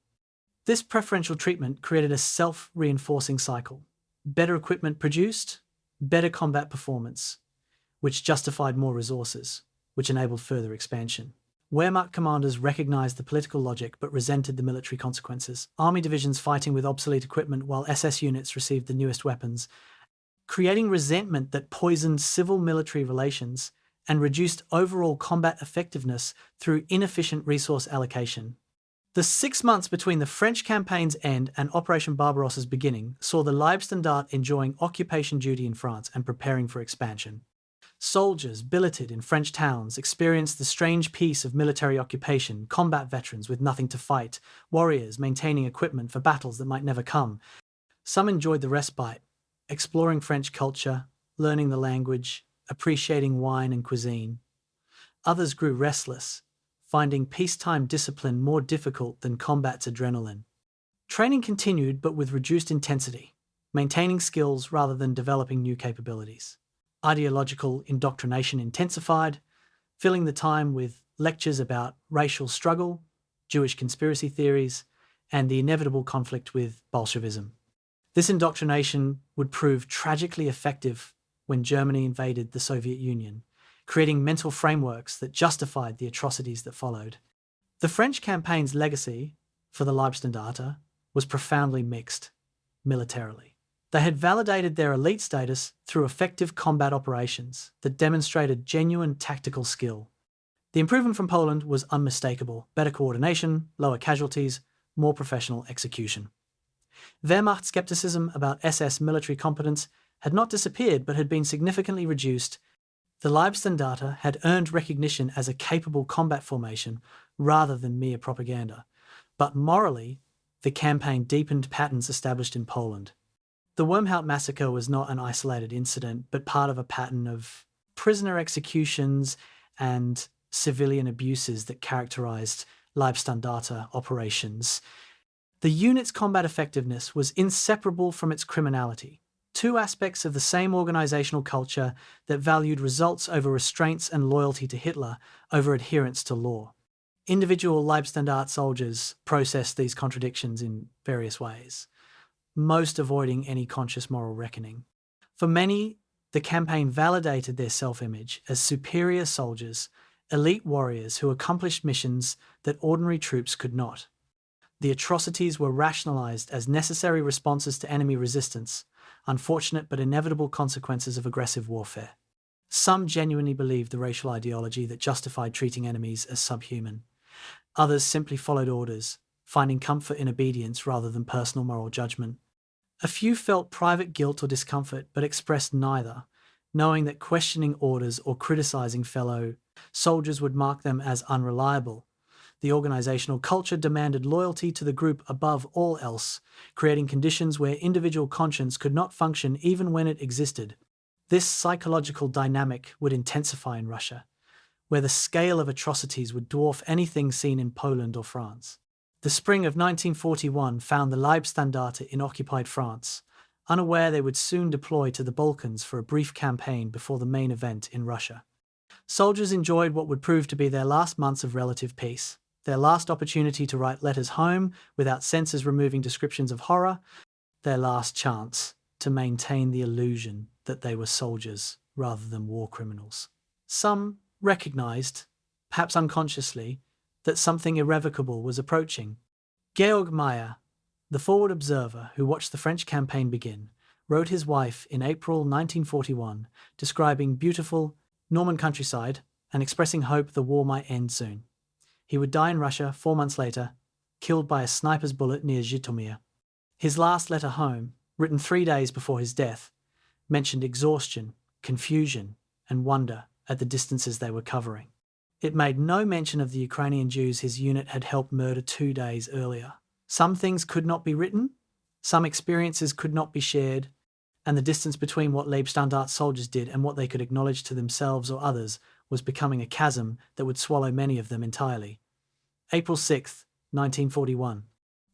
This preferential treatment created a self-reinforcing cycle. Better equipment produced, better combat performance, which justified more resources, which enabled further expansion. Wehrmacht commanders recognized the political logic but resented the military consequences. Army divisions fighting with obsolete equipment while SS units received the newest weapons, creating resentment that poisoned civil-military relations and reduced overall combat effectiveness through inefficient resource allocation. The 6 months between the French campaign's end and Operation Barbarossa's beginning saw the Leibstandarte enjoying occupation duty in France and preparing for expansion. Soldiers billeted in French towns experienced the strange peace of military occupation, combat veterans with nothing to fight, warriors maintaining equipment for battles that might never come. Some enjoyed the respite, exploring French culture, learning the language, appreciating wine and cuisine. Others grew restless, finding peacetime discipline more difficult than combat's adrenaline. Training continued but with reduced intensity, maintaining skills rather than developing new capabilities. Ideological indoctrination intensified, filling the time with lectures about racial struggle, Jewish conspiracy theories, and the inevitable conflict with Bolshevism. This indoctrination would prove tragically effective when Germany invaded the Soviet Union, creating mental frameworks that justified the atrocities that followed. The French campaign's legacy for the Leibstandarte was profoundly mixed, militarily. They had validated their elite status through effective combat operations that demonstrated genuine tactical skill. The improvement from Poland was unmistakable: better coordination, lower casualties, more professional execution. Wehrmacht skepticism about SS military competence had not disappeared but had been significantly reduced. The Leibstandarte had earned recognition as a capable combat formation rather than mere propaganda, but morally, the campaign deepened patterns established in Poland. The Wormhoudt massacre was not an isolated incident, but part of a pattern of prisoner executions and civilian abuses that characterized Leibstandarte operations. The unit's combat effectiveness was inseparable from its criminality, two aspects of the same organizational culture that valued results over restraints and loyalty to Hitler over adherence to law. Individual Leibstandarte soldiers processed these contradictions in various ways, most avoiding any conscious moral reckoning. For many, the campaign validated their self-image as superior soldiers, elite warriors who accomplished missions that ordinary troops could not. The atrocities were rationalized as necessary responses to enemy resistance, unfortunate but inevitable consequences of aggressive warfare. Some genuinely believed the racial ideology that justified treating enemies as subhuman. Others simply followed orders, finding comfort in obedience rather than personal moral judgment. A few felt private guilt or discomfort but expressed neither, knowing that questioning orders or criticizing fellow soldiers would mark them as unreliable. The organizational culture demanded loyalty to the group above all else, creating conditions where individual conscience could not function even when it existed. This psychological dynamic would intensify in Russia, where the scale of atrocities would dwarf anything seen in Poland or France. The spring of 1941 found the Leibstandarte in occupied France, unaware they would soon deploy to the Balkans for a brief campaign before the main event in Russia. Soldiers enjoyed what would prove to be their last months of relative peace, their last opportunity to write letters home without censors removing descriptions of horror, their last chance to maintain the illusion that they were soldiers rather than war criminals. Some recognized, perhaps unconsciously, that something irrevocable was approaching. Georg Meyer, the forward observer who watched the French campaign begin, wrote his wife in April 1941, describing beautiful Norman countryside and expressing hope the war might end soon. He would die in Russia 4 months later, killed by a sniper's bullet near Zhytomyr. His last letter home, written 3 days before his death, mentioned exhaustion, confusion, and wonder at the distances they were covering. It made no mention of the Ukrainian Jews his unit had helped murder 2 days earlier. Some things could not be written, some experiences could not be shared, and the distance between what Leibstandarte soldiers did and what they could acknowledge to themselves or others was becoming a chasm that would swallow many of them entirely. April 6, 1941.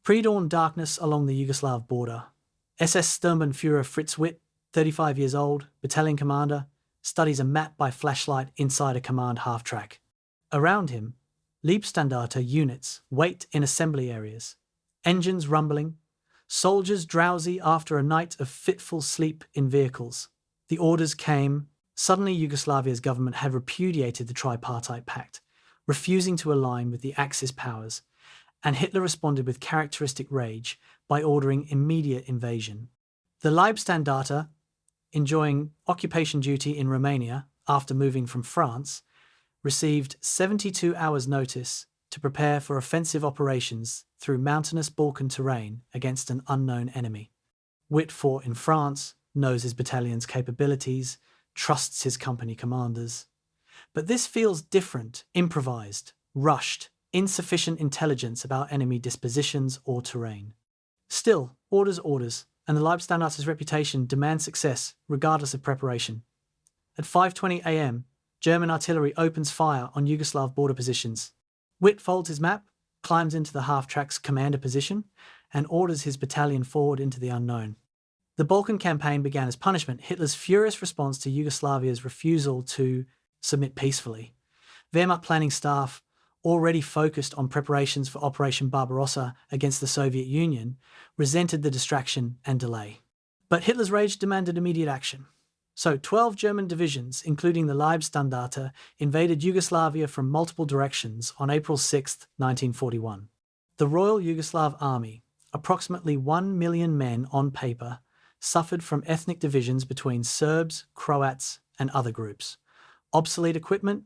Pre-dawn darkness along the Yugoslav border. SS Sturmbannführer Fritz Witt, 35 years old, battalion commander, studies a map by flashlight inside a command half-track. Around him, Leibstandarte units wait in assembly areas, engines rumbling, soldiers drowsy after a night of fitful sleep in vehicles. The orders came. Suddenly Yugoslavia's government had repudiated the tripartite pact, refusing to align with the Axis powers, and Hitler responded with characteristic rage by ordering immediate invasion. The Leibstandarte, enjoying occupation duty in Romania after moving from France, received 72 hours' notice to prepare for offensive operations through mountainous Balkan terrain against an unknown enemy. Witt fought in France, knows his battalion's capabilities, trusts his company commanders. But this feels different, improvised, rushed, insufficient intelligence about enemy dispositions or terrain. Still, orders, and the Leibstandarte's reputation demands success regardless of preparation. At 5:20 a.m., German artillery opens fire on Yugoslav border positions. Witt folds his map, climbs into the half-track's commander position, and orders his battalion forward into the unknown. The Balkan campaign began as punishment, Hitler's furious response to Yugoslavia's refusal to submit peacefully. Wehrmacht planning staff, already focused on preparations for Operation Barbarossa against the Soviet Union, resented the distraction and delay. But Hitler's rage demanded immediate action. So 12 German divisions, including the Leibstandarte, invaded Yugoslavia from multiple directions on April 6, 1941. The Royal Yugoslav Army, approximately 1 million men on paper, suffered from ethnic divisions between Serbs, Croats, and other groups, obsolete equipment,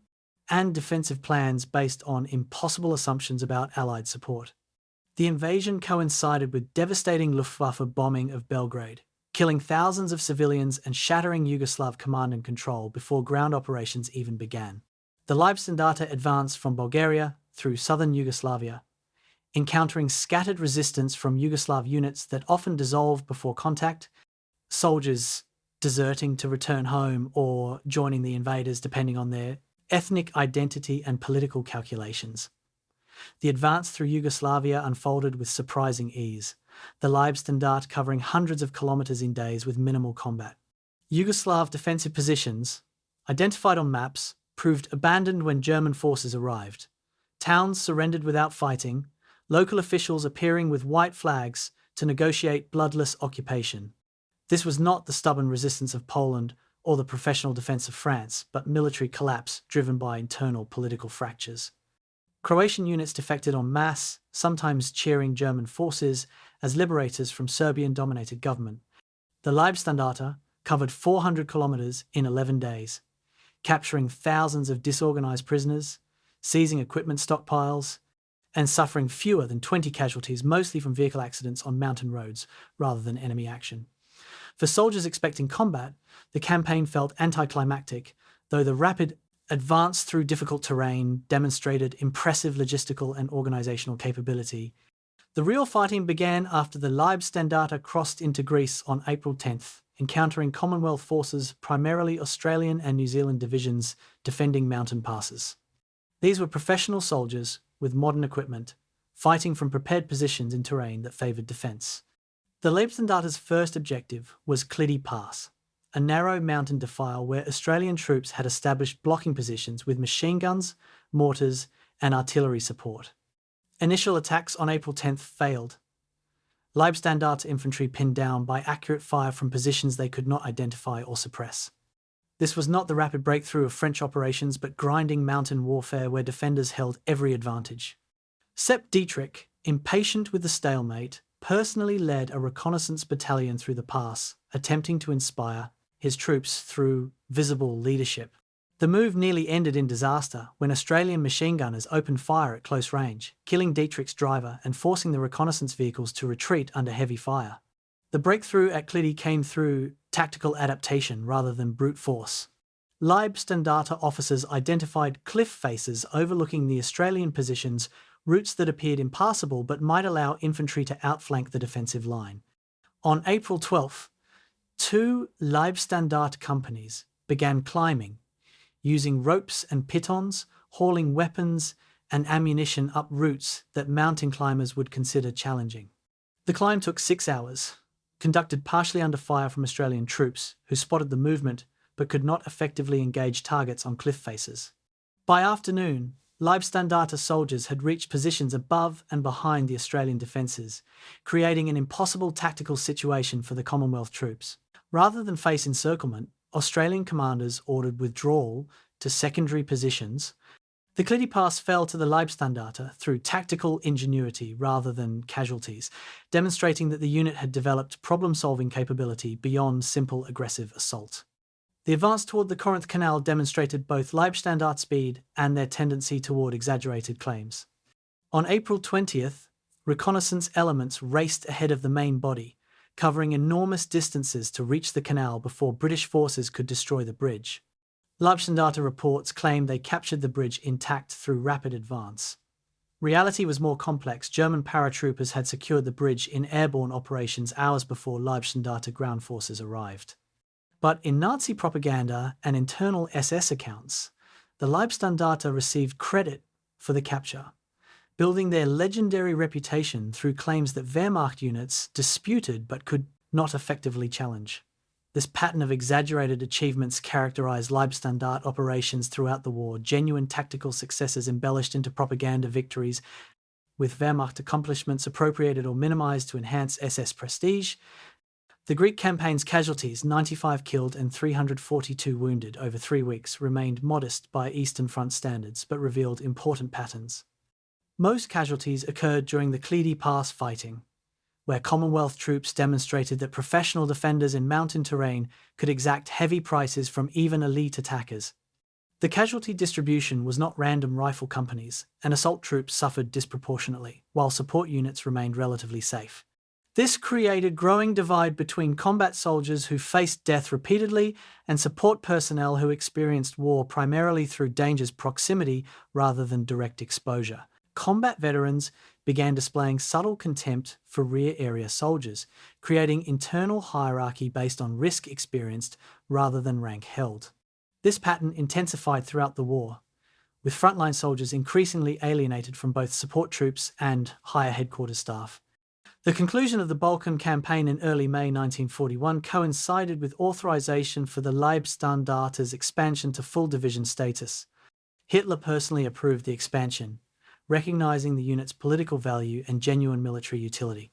and defensive plans based on impossible assumptions about Allied support. The invasion coincided with devastating Luftwaffe bombing of Belgrade, killing thousands of civilians and shattering Yugoslav command and control before ground operations even began. The Leibstandarte advanced from Bulgaria through southern Yugoslavia, encountering scattered resistance from Yugoslav units that often dissolved before contact, soldiers deserting to return home or joining the invaders depending on their ethnic identity and political calculations. The advance through Yugoslavia unfolded with surprising ease, the Leibstandarte covering hundreds of kilometers in days with minimal combat. Yugoslav defensive positions, identified on maps, proved abandoned when German forces arrived. Towns surrendered without fighting, local officials appearing with white flags to negotiate bloodless occupation. This was not the stubborn resistance of Poland or the professional defense of France, but military collapse driven by internal political fractures. Croatian units defected en masse, sometimes cheering German forces as liberators from Serbian-dominated government. The Leibstandarte covered 400 kilometers in 11 days, capturing thousands of disorganized prisoners, seizing equipment stockpiles, and suffering fewer than 20 casualties, mostly from vehicle accidents on mountain roads rather than enemy action. For soldiers expecting combat, the campaign felt anticlimactic, though the rapid advance through difficult terrain demonstrated impressive logistical and organizational capability. The real fighting began after the Leibstandarte crossed into Greece on April 10th, encountering Commonwealth forces, primarily Australian and New Zealand divisions, defending mountain passes. These were professional soldiers with modern equipment, fighting from prepared positions in terrain that favoured defence. The Leibstandarte's first objective was Klidi Pass, a narrow mountain defile where Australian troops had established blocking positions with machine guns, mortars, and artillery support. Initial attacks on April 10th failed. Leibstandarte infantry pinned down by accurate fire from positions they could not identify or suppress. This was not the rapid breakthrough of French operations, but grinding mountain warfare where defenders held every advantage. Sepp Dietrich, impatient with the stalemate, personally led a reconnaissance battalion through the pass, attempting to inspire his troops through visible leadership. The move nearly ended in disaster when Australian machine gunners opened fire at close range, killing Dietrich's driver and forcing the reconnaissance vehicles to retreat under heavy fire. The breakthrough at Klidi came through tactical adaptation rather than brute force. Leibstandarte officers identified cliff faces overlooking the Australian positions, routes that appeared impassable but might allow infantry to outflank the defensive line. On April 12th, Two Leibstandarte companies began climbing, using ropes and pitons, hauling weapons and ammunition up routes that mountain climbers would consider challenging. The climb took 6 hours, conducted partially under fire from Australian troops, who spotted the movement but could not effectively engage targets on cliff faces. By afternoon, Leibstandarte soldiers had reached positions above and behind the Australian defences, creating an impossible tactical situation for the Commonwealth troops. Rather than face encirclement, Australian commanders ordered withdrawal to secondary positions. The Klidi Pass fell to the Leibstandarte through tactical ingenuity rather than casualties, demonstrating that the unit had developed problem-solving capability beyond simple aggressive assault. The advance toward the Corinth Canal demonstrated both Leibstandarte speed and their tendency toward exaggerated claims. On April 20th, reconnaissance elements raced ahead of the main body, covering enormous distances to reach the canal before British forces could destroy the bridge. Leibstandarte reports claim they captured the bridge intact through rapid advance. Reality was more complex. German paratroopers had secured the bridge in airborne operations hours before Leibstandarte ground forces arrived. But in Nazi propaganda and internal SS accounts, the Leibstandarte received credit for the capture, building their legendary reputation through claims that Wehrmacht units disputed but could not effectively challenge. This pattern of exaggerated achievements characterized Leibstandarte operations throughout the war, genuine tactical successes embellished into propaganda victories, with Wehrmacht accomplishments appropriated or minimized to enhance SS prestige. The Greek campaign's casualties, 95 killed and 342 wounded over 3 weeks, remained modest by Eastern Front standards but revealed important patterns. Most casualties occurred during the Klidi Pass fighting, where Commonwealth troops demonstrated that professional defenders in mountain terrain could exact heavy prices from even elite attackers. The casualty distribution was not random rifle companies, and assault troops suffered disproportionately, while support units remained relatively safe. This created growing divide between combat soldiers who faced death repeatedly and support personnel who experienced war primarily through danger's proximity rather than direct exposure. Combat veterans began displaying subtle contempt for rear area soldiers, creating internal hierarchy based on risk experienced rather than rank held. This pattern intensified throughout the war, with frontline soldiers increasingly alienated from both support troops and higher headquarters staff. The conclusion of the Balkan campaign in early May 1941 coincided with authorization for the Leibstandarte's expansion to full division status. Hitler personally approved the expansion, recognizing the unit's political value and genuine military utility.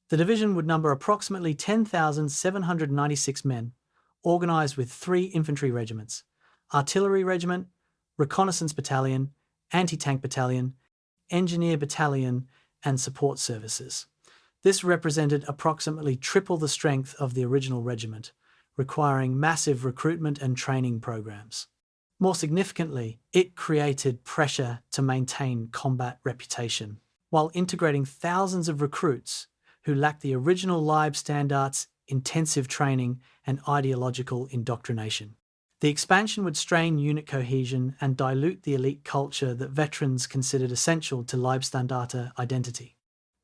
The division would number approximately 10,796 men, organized with 3 infantry regiments: Artillery Regiment, Reconnaissance Battalion, Anti-Tank Battalion, Engineer Battalion, and Support Services. This represented approximately triple the strength of the original regiment, requiring massive recruitment and training programs. More significantly, it created pressure to maintain combat reputation, while integrating thousands of recruits who lacked the original Leibstandarte's intensive training and ideological indoctrination. The expansion would strain unit cohesion and dilute the elite culture that veterans considered essential to Leibstandarte identity.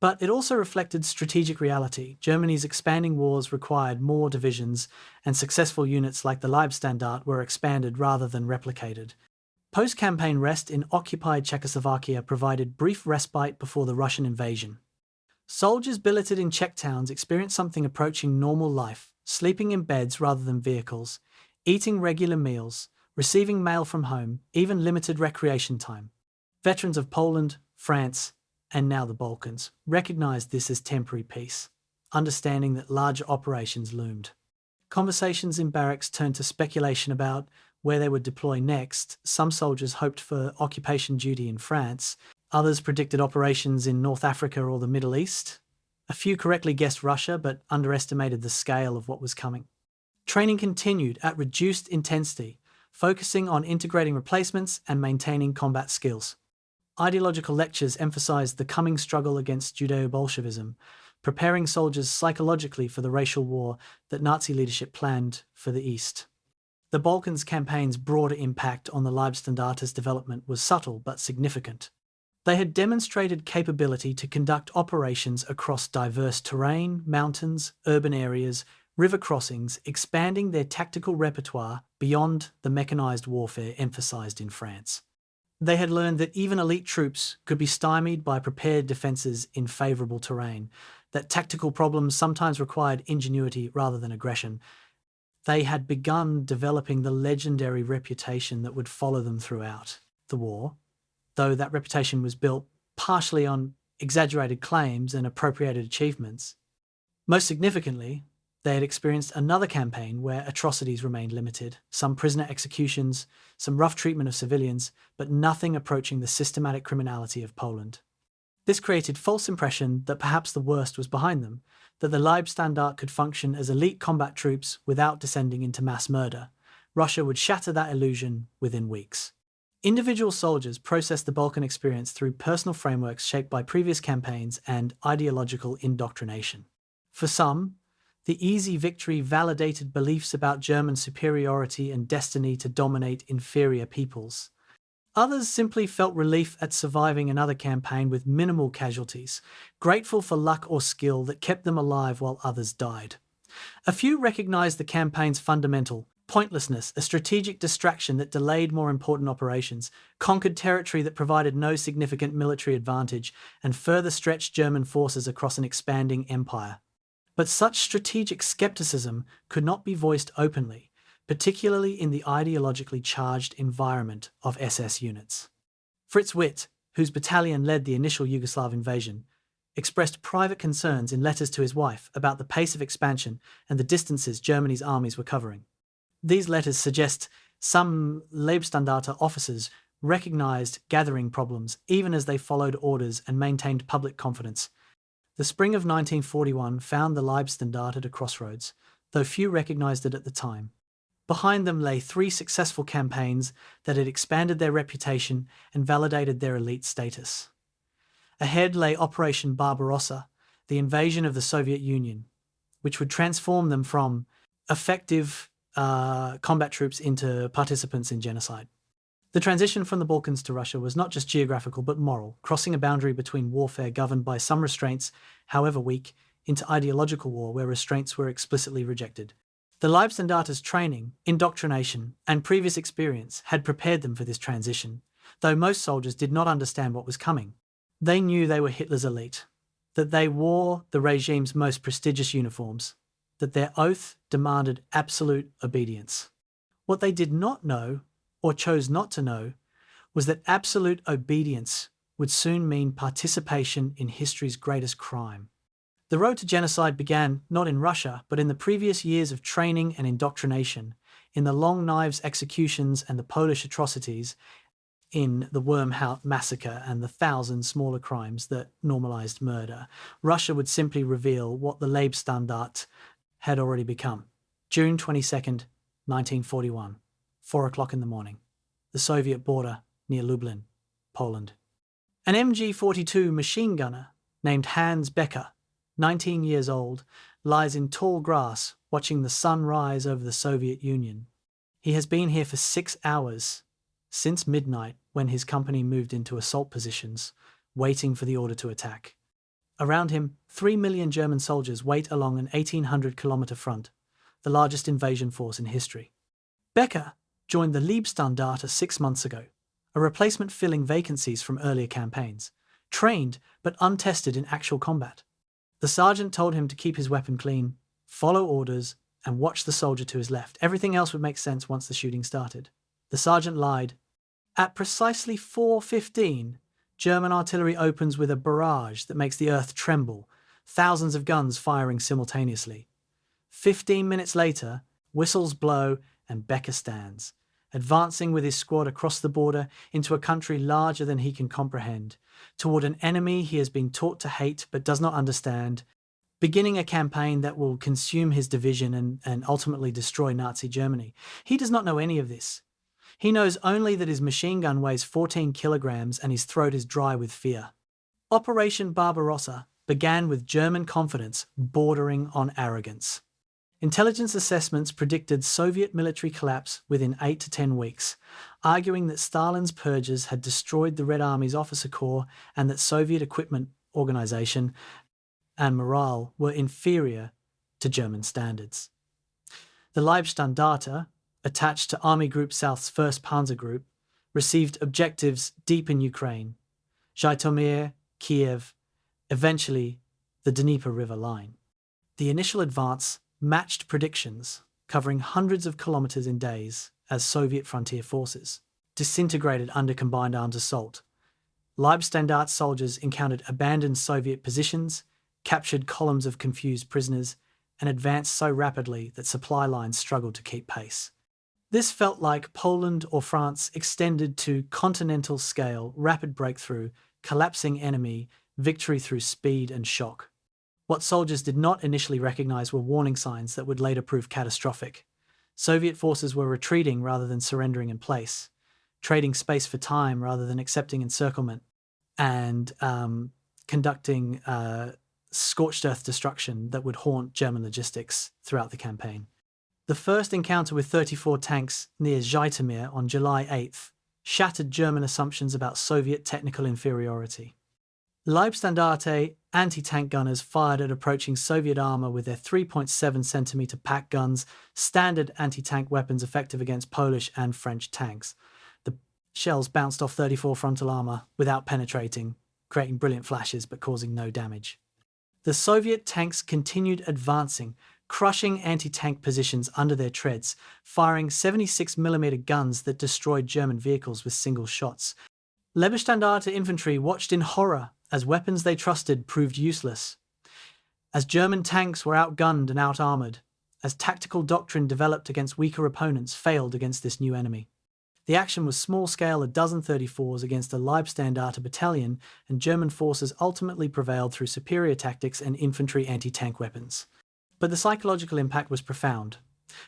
But it also reflected strategic reality. Germany's expanding wars required more divisions, and successful units like the Leibstandarte were expanded rather than replicated. Post-campaign rest in occupied Czechoslovakia provided brief respite before the Russian invasion. Soldiers billeted in Czech towns experienced something approaching normal life, sleeping in beds rather than vehicles, eating regular meals, receiving mail from home, even limited recreation time. Veterans of Poland, France, and now the Balkans recognized this as temporary peace, understanding that larger operations loomed. Conversations in barracks turned to speculation about where they would deploy next. Some soldiers hoped for occupation duty in France, others predicted operations in North Africa or the Middle East. A few correctly guessed Russia, but underestimated the scale of what was coming. Training continued at reduced intensity, focusing on integrating replacements and maintaining combat skills. Ideological lectures emphasized the coming struggle against Judeo-Bolshevism, preparing soldiers psychologically for the racial war that Nazi leadership planned for the East. The Balkans campaign's broader impact on the Leibstandarte's development was subtle but significant. They had demonstrated capability to conduct operations across diverse terrain, mountains, urban areas, river crossings, expanding their tactical repertoire beyond the mechanized warfare emphasized in France. They had learned that even elite troops could be stymied by prepared defences in favourable terrain, that tactical problems sometimes required ingenuity rather than aggression. They had begun developing the legendary reputation that would follow them throughout the war, though that reputation was built partially on exaggerated claims and appropriated achievements. Most significantly, they had experienced another campaign where atrocities remained limited, some prisoner executions, some rough treatment of civilians, but nothing approaching the systematic criminality of Poland. This created false impression that perhaps the worst was behind them, that the Leibstandarte could function as elite combat troops without descending into mass murder. Russia would shatter that illusion within weeks. Individual soldiers processed the Balkan experience through personal frameworks shaped by previous campaigns and ideological indoctrination. For some, the easy victory validated beliefs about German superiority and destiny to dominate inferior peoples. Others simply felt relief at surviving another campaign with minimal casualties, grateful for luck or skill that kept them alive while others died. A few recognized the campaign's fundamental pointlessness, a strategic distraction that delayed more important operations, conquered territory that provided no significant military advantage, and further stretched German forces across an expanding empire. But such strategic skepticism could not be voiced openly, particularly in the ideologically charged environment of SS units. Fritz Witt, whose battalion led the initial Yugoslav invasion, expressed private concerns in letters to his wife about the pace of expansion and the distances Germany's armies were covering. These letters suggest some Leibstandarte officers recognized gathering problems even as they followed orders and maintained public confidence. The spring of 1941 found the Leibstandarte at a crossroads, though few recognized it at the time. Behind them lay 3 successful campaigns that had expanded their reputation and validated their elite status. Ahead lay Operation Barbarossa, the invasion of the Soviet Union, which would transform them from effective combat troops into participants in genocide. The transition from the Balkans to Russia was not just geographical but moral, crossing a boundary between warfare governed by some restraints, however weak, into ideological war where restraints were explicitly rejected. The Leibstandarte's training, indoctrination, and previous experience had prepared them for this transition, though most soldiers did not understand what was coming. They knew they were Hitler's elite, that they wore the regime's most prestigious uniforms, that their oath demanded absolute obedience. What they did not know, or chose not to know, was that absolute obedience would soon mean participation in history's greatest crime. The road to genocide began not in Russia, but in the previous years of training and indoctrination, in the Long Knives executions and the Polish atrocities, in the Wormhoudt massacre and the 1,000 smaller crimes that normalized murder. Russia would simply reveal what the Leibstandarte had already become. June 22nd, 1941. 4 o'clock in the morning. The Soviet border near Lublin, Poland. An MG-42 machine gunner named Hans Becker, 19 years old, lies in tall grass watching the sun rise over the Soviet Union. He has been here for 6 hours, since midnight when his company moved into assault positions, waiting for the order to attack. Around him, 3 million German soldiers wait along an 1,800-kilometre front, the largest invasion force in history. Becker joined the Leibstandarte 6 months ago, a replacement filling vacancies from earlier campaigns, trained but untested in actual combat. The sergeant told him to keep his weapon clean, follow orders, and watch the soldier to his left. Everything else would make sense once the shooting started. The sergeant lied. At precisely 4:15, German artillery opens with a barrage that makes the earth tremble, thousands of guns firing simultaneously. 15 minutes later, whistles blow and Becker stands, advancing with his squad across the border into a country larger than he can comprehend, toward an enemy he has been taught to hate but does not understand, beginning a campaign that will consume his division and ultimately destroy Nazi Germany. He does not know any of this. He knows only that his machine gun weighs 14 kilograms and his throat is dry with fear. Operation Barbarossa began with German confidence bordering on arrogance. Intelligence assessments predicted Soviet military collapse within 8 to 10 weeks, arguing that Stalin's purges had destroyed the Red Army's officer corps and that Soviet equipment, organization, and morale were inferior to German standards. The Leibstandarte, attached to Army Group South's 1st Panzer Group, received objectives deep in Ukraine, Zhytomyr, Kiev, eventually the Dnieper River line. The initial advance matched predictions, covering hundreds of kilometers in days as Soviet frontier forces disintegrated under combined arms assault. Leibstandarte soldiers encountered abandoned Soviet positions, captured columns of confused prisoners, and advanced so rapidly that supply lines struggled to keep pace. This felt like Poland or France extended to continental-scale rapid breakthrough, collapsing enemy, victory through speed and shock. What soldiers did not initially recognize were warning signs that would later prove catastrophic. Soviet forces were retreating rather than surrendering in place, trading space for time rather than accepting encirclement, and conducting scorched earth destruction that would haunt German logistics throughout the campaign. The first encounter with 34 tanks near Zhytomyr on July 8th shattered German assumptions about Soviet technical inferiority. Leibstandarte anti-tank gunners fired at approaching Soviet armour with their 3.7cm pack guns, standard anti-tank weapons effective against Polish and French tanks. The shells bounced off 34 frontal armour without penetrating, creating brilliant flashes but causing no damage. The Soviet tanks continued advancing, crushing anti-tank positions under their treads, firing 76mm guns that destroyed German vehicles with single shots. Leibstandarte infantry watched in horror as weapons they trusted proved useless, as German tanks were outgunned and out-armoured, as tactical doctrine developed against weaker opponents failed against this new enemy. The action was small-scale, a dozen 34s against a Leibstandarte battalion, and German forces ultimately prevailed through superior tactics and infantry anti-tank weapons. But the psychological impact was profound.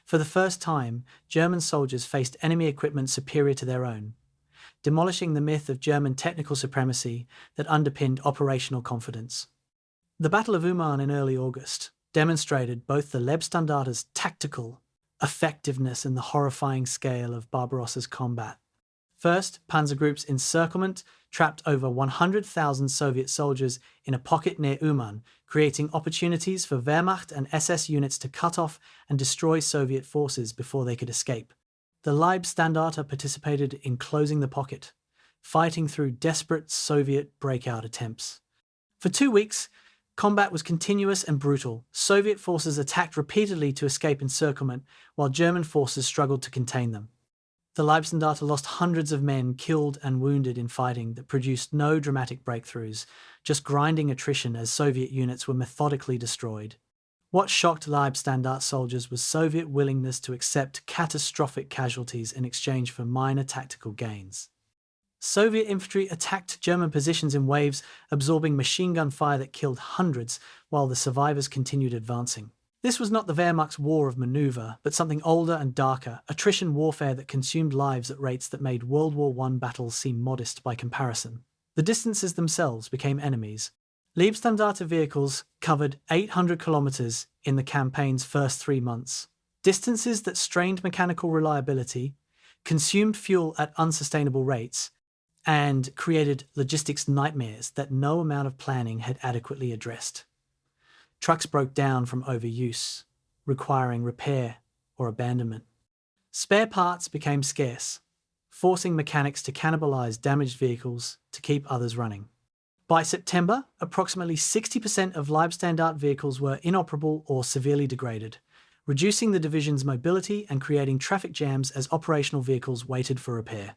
For the first time, German soldiers faced enemy equipment superior to their own, demolishing the myth of German technical supremacy that underpinned operational confidence. The Battle of Uman in early August demonstrated both the Leibstandarte's tactical effectiveness and the horrifying scale of Barbarossa's combat. First, Panzer Group's encirclement trapped over 100,000 Soviet soldiers in a pocket near Uman, creating opportunities for Wehrmacht and SS units to cut off and destroy Soviet forces before they could escape. The Leibstandarte participated in closing the pocket, fighting through desperate Soviet breakout attempts. For 2 weeks, combat was continuous and brutal. Soviet forces attacked repeatedly to escape encirclement, while German forces struggled to contain them. The Leibstandarte lost hundreds of men killed and wounded in fighting that produced no dramatic breakthroughs, just grinding attrition as Soviet units were methodically destroyed. What shocked Leibstandarte soldiers was Soviet willingness to accept catastrophic casualties in exchange for minor tactical gains. Soviet infantry attacked German positions in waves, absorbing machine gun fire that killed hundreds, while the survivors continued advancing. This was not the Wehrmacht's war of maneuver, but something older and darker, attrition warfare that consumed lives at rates that made World War I battles seem modest by comparison. The distances themselves became enemies. Leibstandarte vehicles covered 800 kilometers in the campaign's first 3 months. Distances that strained mechanical reliability, consumed fuel at unsustainable rates, and created logistics nightmares that no amount of planning had adequately addressed. Trucks broke down from overuse, requiring repair or abandonment. Spare parts became scarce, forcing mechanics to cannibalize damaged vehicles to keep others running. By September, approximately 60% of Leibstandarte vehicles were inoperable or severely degraded, reducing the division's mobility and creating traffic jams as operational vehicles waited for repair.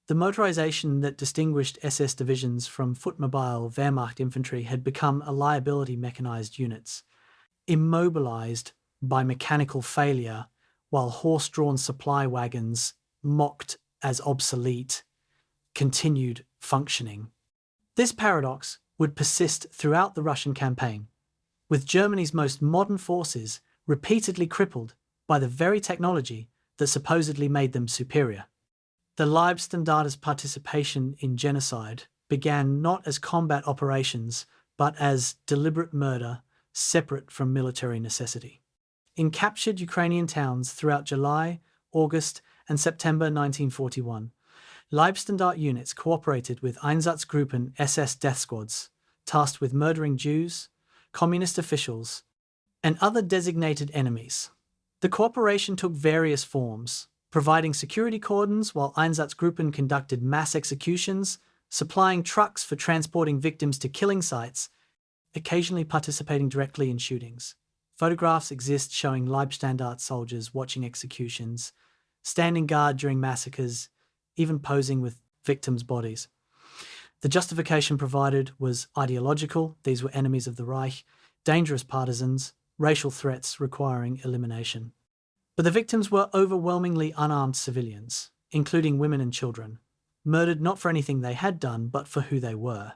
The motorization that distinguished SS divisions from foot-mobile Wehrmacht infantry had become a liability mechanized units, immobilized by mechanical failure, while horse-drawn supply wagons, mocked as obsolete, continued functioning. This paradox would persist throughout the Russian campaign, with Germany's most modern forces repeatedly crippled by the very technology that supposedly made them superior. The Leibstandarte's participation in genocide began not as combat operations, but as deliberate murder separate from military necessity. In captured Ukrainian towns throughout July, August, and September 1941, Leibstandarte units cooperated with Einsatzgruppen SS death squads, tasked with murdering Jews, communist officials, and other designated enemies. The cooperation took various forms, providing security cordons while Einsatzgruppen conducted mass executions, supplying trucks for transporting victims to killing sites, occasionally participating directly in shootings. Photographs exist showing Leibstandarte soldiers watching executions, standing guard during massacres, even posing with victims' bodies. The justification provided was ideological. These were enemies of the Reich, dangerous partisans, racial threats requiring elimination. But the victims were overwhelmingly unarmed civilians, including women and children, murdered not for anything they had done, but for who they were.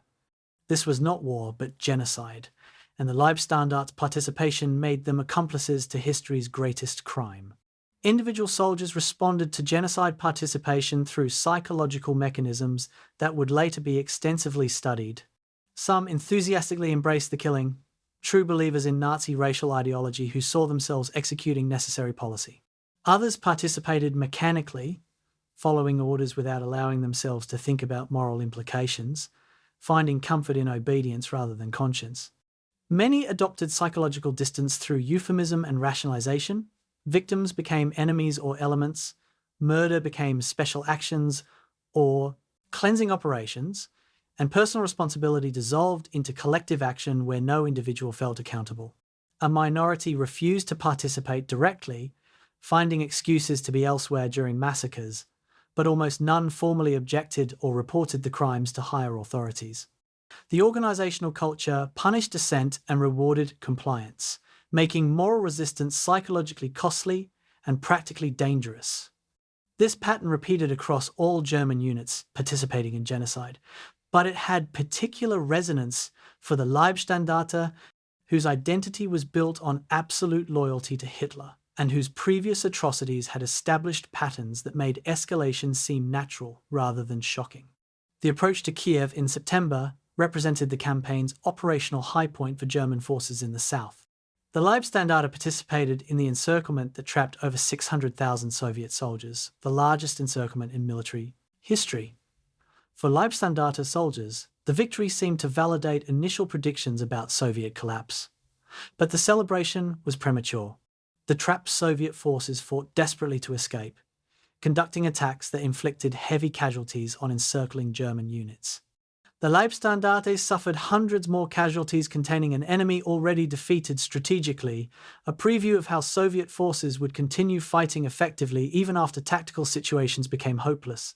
This was not war, but genocide, and the Leibstandarte's participation made them accomplices to history's greatest crime. Individual soldiers responded to genocide participation through psychological mechanisms that would later be extensively studied. Some enthusiastically embraced the killing, true believers in Nazi racial ideology who saw themselves executing necessary policy. Others participated mechanically, following orders without allowing themselves to think about moral implications, finding comfort in obedience rather than conscience. Many adopted psychological distance through euphemism and rationalization. Victims became enemies or elements, murder became special actions or cleansing operations, and personal responsibility dissolved into collective action where no individual felt accountable. A minority refused to participate directly, finding excuses to be elsewhere during massacres, but almost none formally objected or reported the crimes to higher authorities. The organizational culture punished dissent and rewarded compliance, making moral resistance psychologically costly and practically dangerous. This pattern repeated across all German units participating in genocide, but it had particular resonance for the Leibstandarte, whose identity was built on absolute loyalty to Hitler, and whose previous atrocities had established patterns that made escalation seem natural rather than shocking. The approach to Kiev in September represented the campaign's operational high point for German forces in the south. The Leibstandarte participated in the encirclement that trapped over 600,000 Soviet soldiers, the largest encirclement in military history. For Leibstandarte soldiers, the victory seemed to validate initial predictions about Soviet collapse. But the celebration was premature. The trapped Soviet forces fought desperately to escape, conducting attacks that inflicted heavy casualties on encircling German units. The Leibstandarte suffered hundreds more casualties containing an enemy already defeated strategically, a preview of how Soviet forces would continue fighting effectively even after tactical situations became hopeless.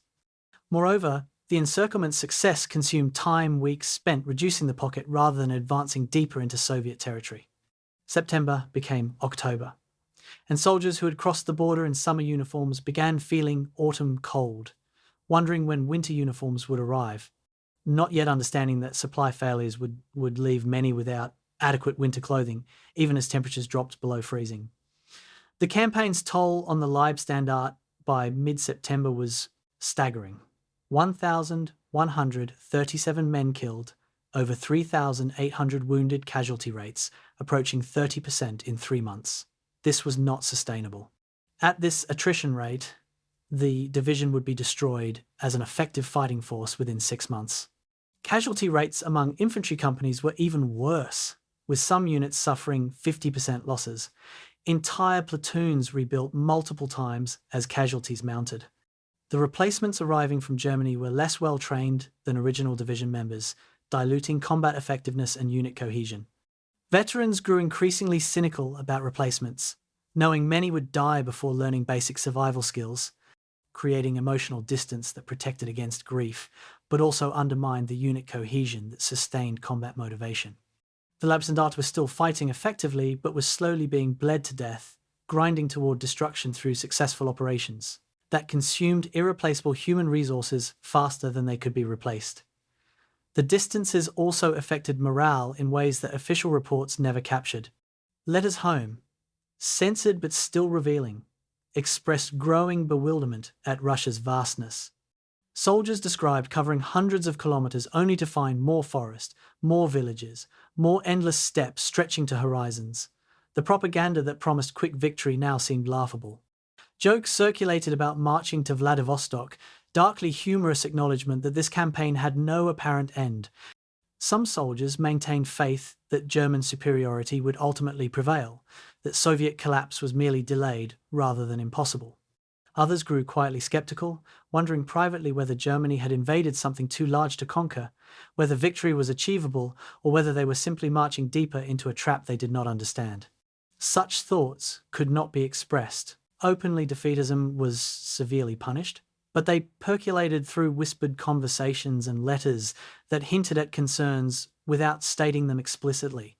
Moreover, the encirclement's success consumed time, weeks spent reducing the pocket rather than advancing deeper into Soviet territory. September became October, and soldiers who had crossed the border in summer uniforms began feeling autumn cold, wondering when winter uniforms would arrive, not yet understanding that supply failures would leave many without adequate winter clothing, even as temperatures dropped below freezing. The campaign's toll on the Leibstandarte by mid-September was staggering. 1,137 men killed, over 3,800 wounded, casualty rates approaching 30% in 3 months. This was not sustainable. At this attrition rate, the division would be destroyed as an effective fighting force within 6 months. Casualty rates among infantry companies were even worse, with some units suffering 50% losses. Entire platoons rebuilt multiple times as casualties mounted. The replacements arriving from Germany were less well trained than original division members, diluting combat effectiveness and unit cohesion. Veterans grew increasingly cynical about replacements, knowing many would die before learning basic survival skills, creating emotional distance that protected against grief, but also undermined the unit cohesion that sustained combat motivation. The Leibstandarte was still fighting effectively, but was slowly being bled to death, grinding toward destruction through successful operations that consumed irreplaceable human resources faster than they could be replaced. The distances also affected morale in ways that official reports never captured. Letters home, censored but still revealing, expressed growing bewilderment at Russia's vastness. Soldiers described covering hundreds of kilometers only to find more forest, more villages, more endless steppes stretching to horizons. The propaganda that promised quick victory now seemed laughable. Jokes circulated about marching to Vladivostok, darkly humorous acknowledgement that this campaign had no apparent end. Some soldiers maintained faith that German superiority would ultimately prevail, that Soviet collapse was merely delayed rather than impossible. Others grew quietly skeptical, wondering privately whether Germany had invaded something too large to conquer, whether victory was achievable, or whether they were simply marching deeper into a trap they did not understand. Such thoughts could not be expressed. Openly, defeatism was severely punished, but they percolated through whispered conversations and letters that hinted at concerns without stating them explicitly.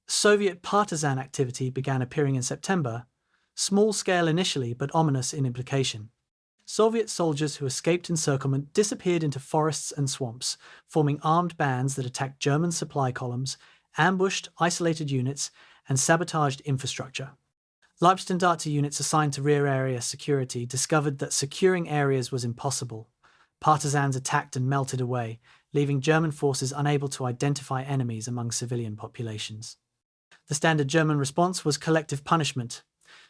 Soviet partisan activity began appearing in September, small-scale initially but ominous in implication. Soviet soldiers who escaped encirclement disappeared into forests and swamps, forming armed bands that attacked German supply columns, ambushed isolated units, and sabotaged infrastructure. Leibstandarte units assigned to rear area security discovered that securing areas was impossible. Partisans attacked and melted away, leaving German forces unable to identify enemies among civilian populations. The standard German response was collective punishment.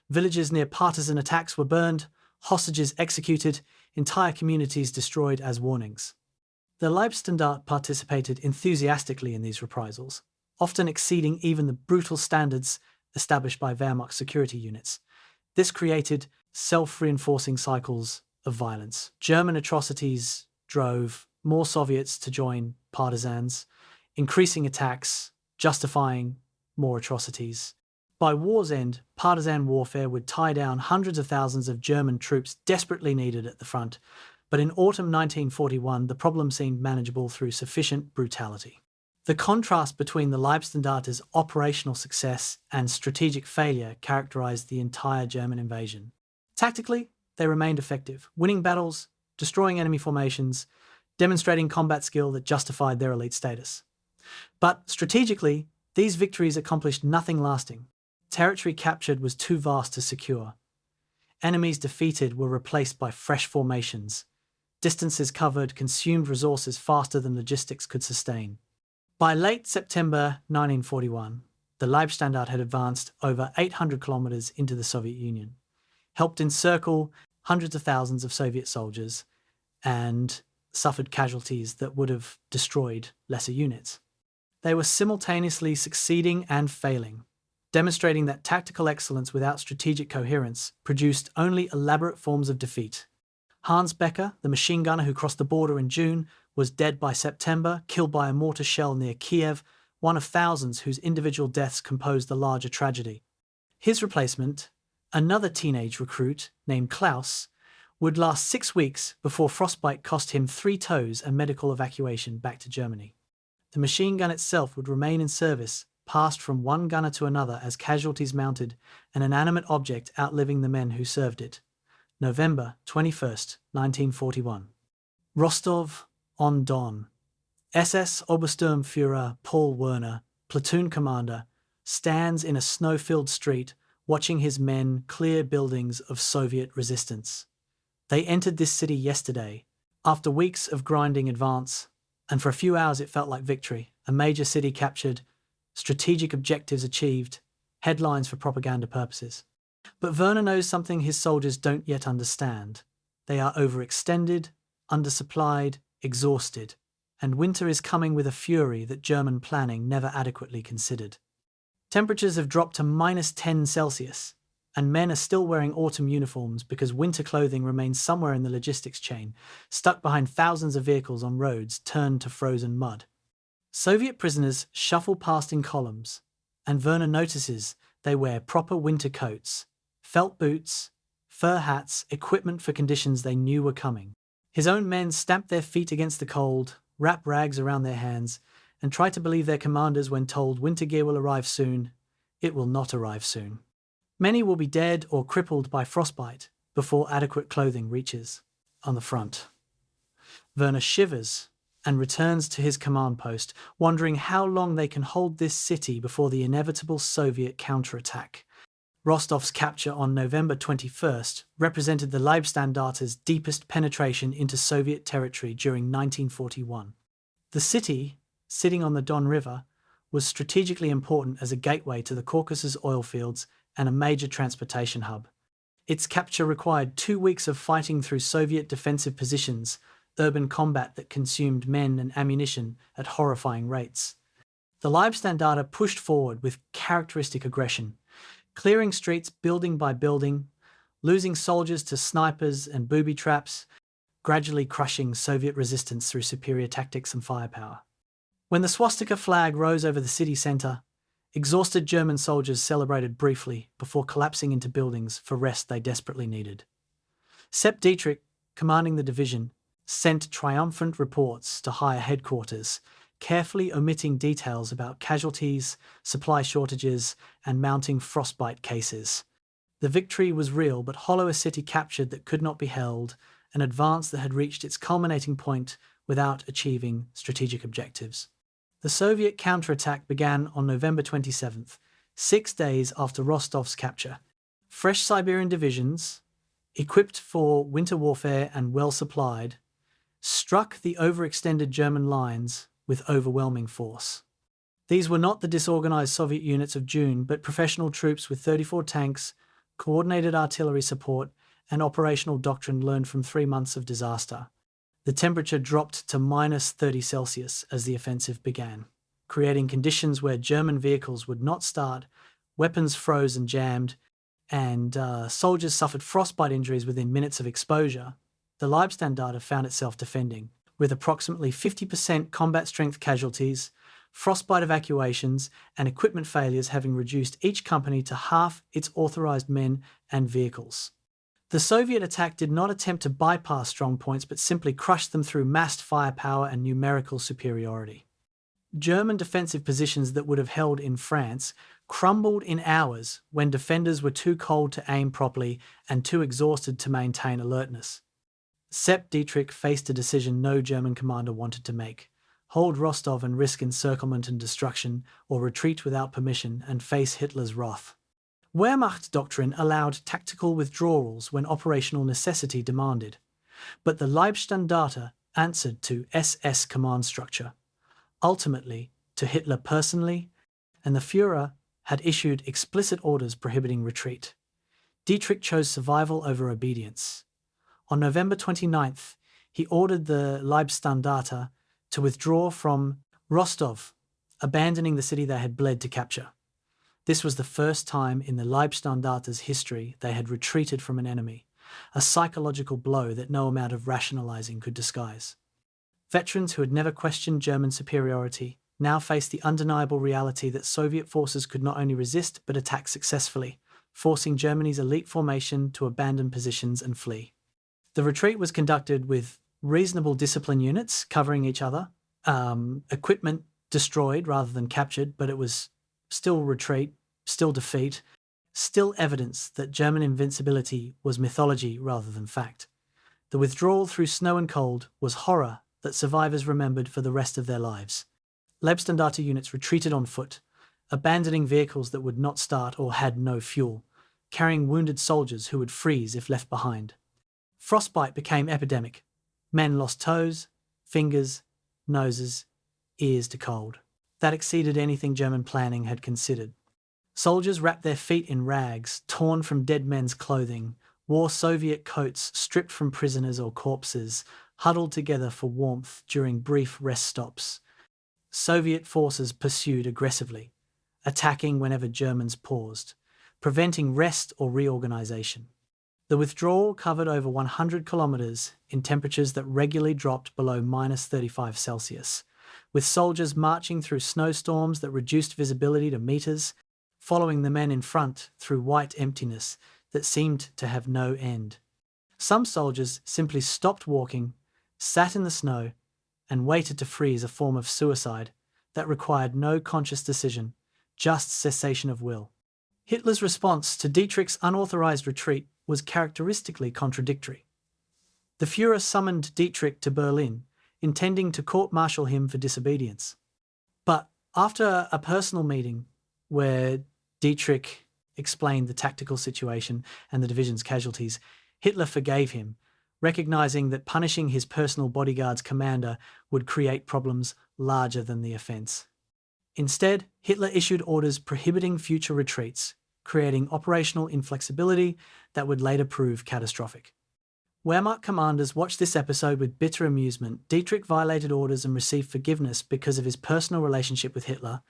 Villages near partisan attacks were burned, hostages executed, entire communities destroyed as warnings. The Leibstandarte participated enthusiastically in these reprisals, often exceeding even the brutal standards established by Wehrmacht security units. This created self-reinforcing cycles of violence. German atrocities drove more Soviets to join partisans, increasing attacks, justifying more atrocities. By war's end, partisan warfare would tie down hundreds of thousands of German troops desperately needed at the front, but in autumn 1941 the problem seemed manageable through sufficient brutality. The contrast between the Leibstandarte's operational success and strategic failure characterized the entire German invasion. Tactically, they remained effective, winning battles, destroying enemy formations, demonstrating combat skill that justified their elite status. But strategically, these victories accomplished nothing lasting. Territory captured was too vast to secure. Enemies defeated were replaced by fresh formations. Distances covered consumed resources faster than logistics could sustain. By late September 1941, the Leibstandarte had advanced over 800 kilometers into the Soviet Union, helped encircle hundreds of thousands of Soviet soldiers, and suffered casualties that would have destroyed lesser units. They were simultaneously succeeding and failing, demonstrating that tactical excellence without strategic coherence produced only elaborate forms of defeat. Hans Becker, the machine gunner who crossed the border in June, was dead by September, killed by a mortar shell near Kiev, one of thousands whose individual deaths composed the larger tragedy. His replacement, another teenage recruit named Klaus, would last 6 weeks before frostbite cost him 3 toes and medical evacuation back to Germany. The machine gun itself would remain in service, passed from one gunner to another as casualties mounted, an inanimate object outliving the men who served it. November 21st, 1941. Rostov-on-Don. SS Obersturmführer Paul Werner, platoon commander, stands in a snow-filled street watching his men clear buildings of Soviet resistance. They entered this city yesterday, after weeks of grinding advance, and for a few hours it felt like victory, a major city captured, strategic objectives achieved, headlines for propaganda purposes. But Werner knows something his soldiers don't yet understand. They are overextended, undersupplied, exhausted, and winter is coming with a fury that German planning never adequately considered. Temperatures have dropped to -10 Celsius, and men are still wearing autumn uniforms because winter clothing remains somewhere in the logistics chain, stuck behind thousands of vehicles on roads turned to frozen mud. Soviet prisoners shuffle past in columns, and Werner notices they wear proper winter coats, felt boots, fur hats, equipment for conditions they knew were coming. His own men stamp their feet against the cold, wrap rags around their hands, and try to believe their commanders when told winter gear will arrive soon. It will not arrive soon. Many will be dead or crippled by frostbite before adequate clothing reaches on the front. Werner shivers and returns to his command post, wondering how long they can hold this city before the inevitable Soviet counterattack. Rostov's capture on November 21st represented the Leibstandarte's deepest penetration into Soviet territory during 1941. The city, sitting on the Don River, was strategically important as a gateway to the Caucasus oil fields and a major transportation hub. Its capture required 2 weeks of fighting through Soviet defensive positions, urban combat that consumed men and ammunition at horrifying rates. The Leibstandarte pushed forward with characteristic aggression, clearing streets building by building, losing soldiers to snipers and booby traps, gradually crushing Soviet resistance through superior tactics and firepower. When the swastika flag rose over the city centre, exhausted German soldiers celebrated briefly before collapsing into buildings for rest they desperately needed. Sepp Dietrich, commanding the division, sent triumphant reports to higher headquarters, carefully omitting details about casualties, supply shortages, and mounting frostbite cases. The victory was real, but hollow, a city captured that could not be held, an advance that had reached its culminating point without achieving strategic objectives. The Soviet counterattack began on November 27th, 6 days after Rostov's capture. Fresh Siberian divisions, equipped for winter warfare and well supplied, struck the overextended German lines with overwhelming force. These were not the disorganized Soviet units of June, but professional troops with 34 tanks, coordinated artillery support, and operational doctrine learned from 3 months of disaster. The temperature dropped to -30°C as the offensive began, creating conditions where German vehicles would not start, weapons froze and jammed, and soldiers suffered frostbite injuries within minutes of exposure. The Leibstandarte found itself defending, with approximately 50% combat strength casualties, frostbite evacuations, and equipment failures having reduced each company to half its authorized men and vehicles. The Soviet attack did not attempt to bypass strong points, but simply crushed them through massed firepower and numerical superiority. German defensive positions that would have held in France crumbled in hours when defenders were too cold to aim properly and too exhausted to maintain alertness. Sepp Dietrich faced a decision no German commander wanted to make: hold Rostov and risk encirclement and destruction, or retreat without permission and face Hitler's wrath. Wehrmacht doctrine allowed tactical withdrawals when operational necessity demanded, but the Leibstandarte answered to SS command structure, ultimately to Hitler personally, and the Führer had issued explicit orders prohibiting retreat. Dietrich chose survival over obedience. On November 29th, he ordered the Leibstandarte to withdraw from Rostov, abandoning the city they had bled to capture. This was the first time in the Leibstandarte's history they had retreated from an enemy, a psychological blow that no amount of rationalizing could disguise. Veterans who had never questioned German superiority now faced the undeniable reality that Soviet forces could not only resist but attack successfully, forcing Germany's elite formation to abandon positions and flee. The retreat was conducted with reasonable discipline units covering each other, equipment destroyed rather than captured, but it was still retreat, still defeat, still evidence that German invincibility was mythology rather than fact. The withdrawal through snow and cold was horror that survivors remembered for the rest of their lives. Leibstandarte units retreated on foot, abandoning vehicles that would not start or had no fuel, carrying wounded soldiers who would freeze if left behind. Frostbite became epidemic. Men lost toes, fingers, noses, ears to cold. That exceeded anything German planning had considered. Soldiers wrapped their feet in rags, torn from dead men's clothing, wore Soviet coats stripped from prisoners or corpses, huddled together for warmth during brief rest stops. Soviet forces pursued aggressively, attacking whenever Germans paused, preventing rest or reorganization. The withdrawal covered over 100 kilometers in temperatures that regularly dropped below -35°C, with soldiers marching through snowstorms that reduced visibility to meters, following the men in front through white emptiness that seemed to have no end. Some soldiers simply stopped walking, sat in the snow, and waited to freeze, a form of suicide that required no conscious decision, just cessation of will. Hitler's response to Dietrich's unauthorized retreat was characteristically contradictory. The Führer summoned Dietrich to Berlin, intending to court-martial him for disobedience. But after a personal meeting where Dietrich explained the tactical situation and the division's casualties, Hitler forgave him, recognizing that punishing his personal bodyguard's commander would create problems larger than the offense. Instead, Hitler issued orders prohibiting future retreats, creating operational inflexibility that would later prove catastrophic. Wehrmacht commanders watched this episode with bitter amusement. Dietrich violated orders and received forgiveness because of his personal relationship with Hitler,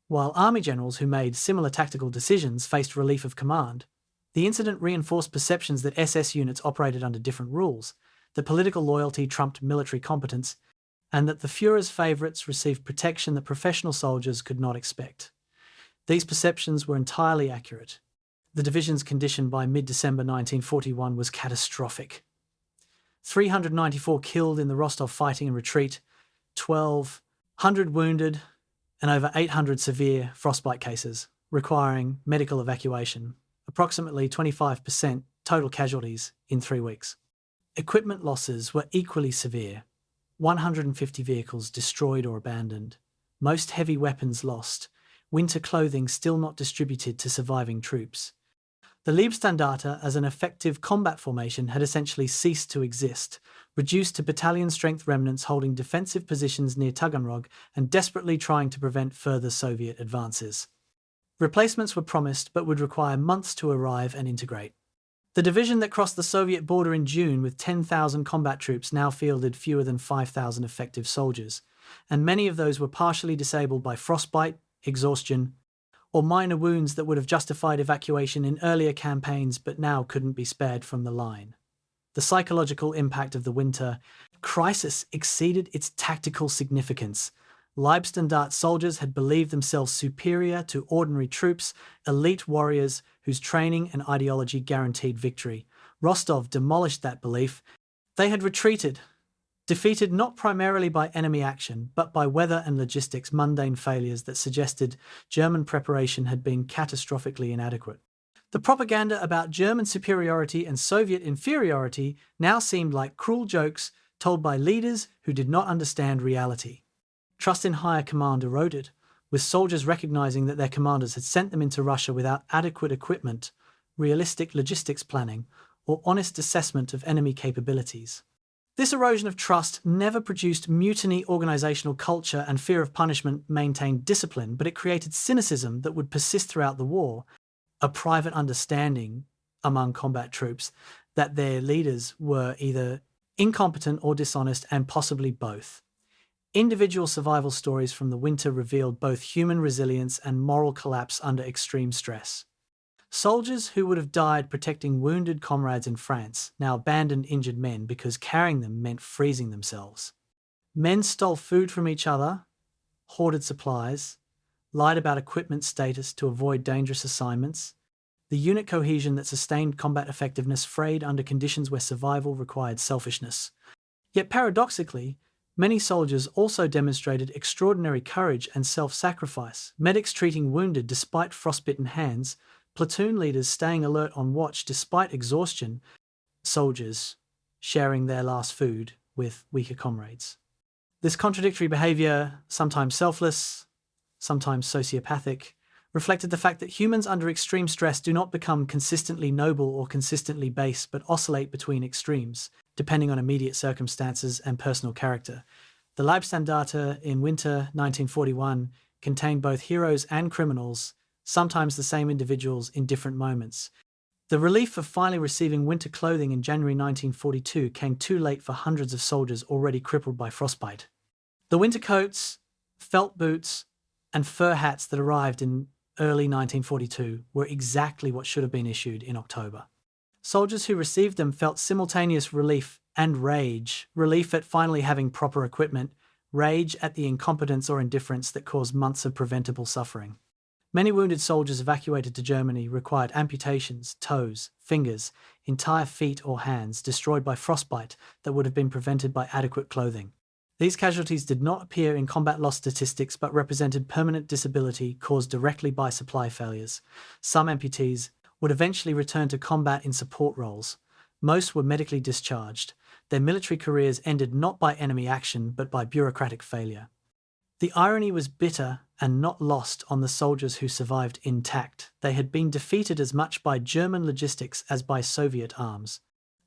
while army generals who made similar tactical decisions faced relief of command. The incident reinforced perceptions that SS units operated under different rules, that political loyalty trumped military competence, and that the Führer's favourites received protection that professional soldiers could not expect. These perceptions were entirely accurate. The division's condition by mid-December 1941 was catastrophic. 394 killed in the Rostov fighting and retreat, 1,200 wounded, and over 800 severe frostbite cases, requiring medical evacuation, approximately 25% total casualties in 3 weeks. Equipment losses were equally severe, 150 vehicles destroyed or abandoned, most heavy weapons lost, winter clothing still not distributed to surviving troops. The Leibstandarte as an effective combat formation had essentially ceased to exist, reduced to battalion-strength remnants holding defensive positions near Taganrog and desperately trying to prevent further Soviet advances. Replacements were promised but would require months to arrive and integrate. The division that crossed the Soviet border in June with 10,000 combat troops now fielded fewer than 5,000 effective soldiers, and many of those were partially disabled by frostbite, exhaustion, or minor wounds that would have justified evacuation in earlier campaigns but now couldn't be spared from the line. The psychological impact of the winter crisis exceeded its tactical significance. Leibstandarte soldiers had believed themselves superior to ordinary troops, elite warriors whose training and ideology guaranteed victory. Rostov demolished that belief. They had retreated, defeated not primarily by enemy action, but by weather and logistics mundane failures that suggested German preparation had been catastrophically inadequate. The propaganda about German superiority and Soviet inferiority now seemed like cruel jokes told by leaders who did not understand reality. Trust in higher command eroded, with soldiers recognizing that their commanders had sent them into Russia without adequate equipment, realistic logistics planning, or honest assessment of enemy capabilities. This erosion of trust never produced mutiny, organizational culture, and fear of punishment maintained discipline, but it created cynicism that would persist throughout the war, a private understanding among combat troops that their leaders were either incompetent or dishonest, and possibly both. Individual survival stories from the winter revealed both human resilience and moral collapse under extreme stress. Soldiers who would have died protecting wounded comrades in France now abandoned injured men because carrying them meant freezing themselves. Men stole food from each other, hoarded supplies, lied about equipment status to avoid dangerous assignments. The unit cohesion that sustained combat effectiveness frayed under conditions where survival required selfishness. Yet paradoxically, many soldiers also demonstrated extraordinary courage and self-sacrifice, medics treating wounded despite frostbitten hands, platoon leaders staying alert on watch despite exhaustion, soldiers sharing their last food with weaker comrades. This contradictory behaviour, sometimes selfless, sometimes sociopathic, reflected the fact that humans under extreme stress do not become consistently noble or consistently base, but oscillate between extremes, depending on immediate circumstances and personal character. The Leibstandarte in winter 1941 contained both heroes and criminals, sometimes the same individuals in different moments. The relief of finally receiving winter clothing in January 1942 came too late for hundreds of soldiers already crippled by frostbite. The winter coats, felt boots, and fur hats that arrived in early 1942 were exactly what should have been issued in October. Soldiers who received them felt simultaneous relief and rage. Relief at finally having proper equipment, rage at the incompetence or indifference that caused months of preventable suffering. Many wounded soldiers evacuated to Germany required amputations, toes, fingers, entire feet or hands destroyed by frostbite that would have been prevented by adequate clothing. These casualties did not appear in combat loss statistics but represented permanent disability caused directly by supply failures. Some amputees would eventually return to combat in support roles. Most were medically discharged. Their military careers ended not by enemy action but by bureaucratic failure. The irony was bitter and not lost on the soldiers who survived intact. They had been defeated as much by German logistics as by Soviet arms.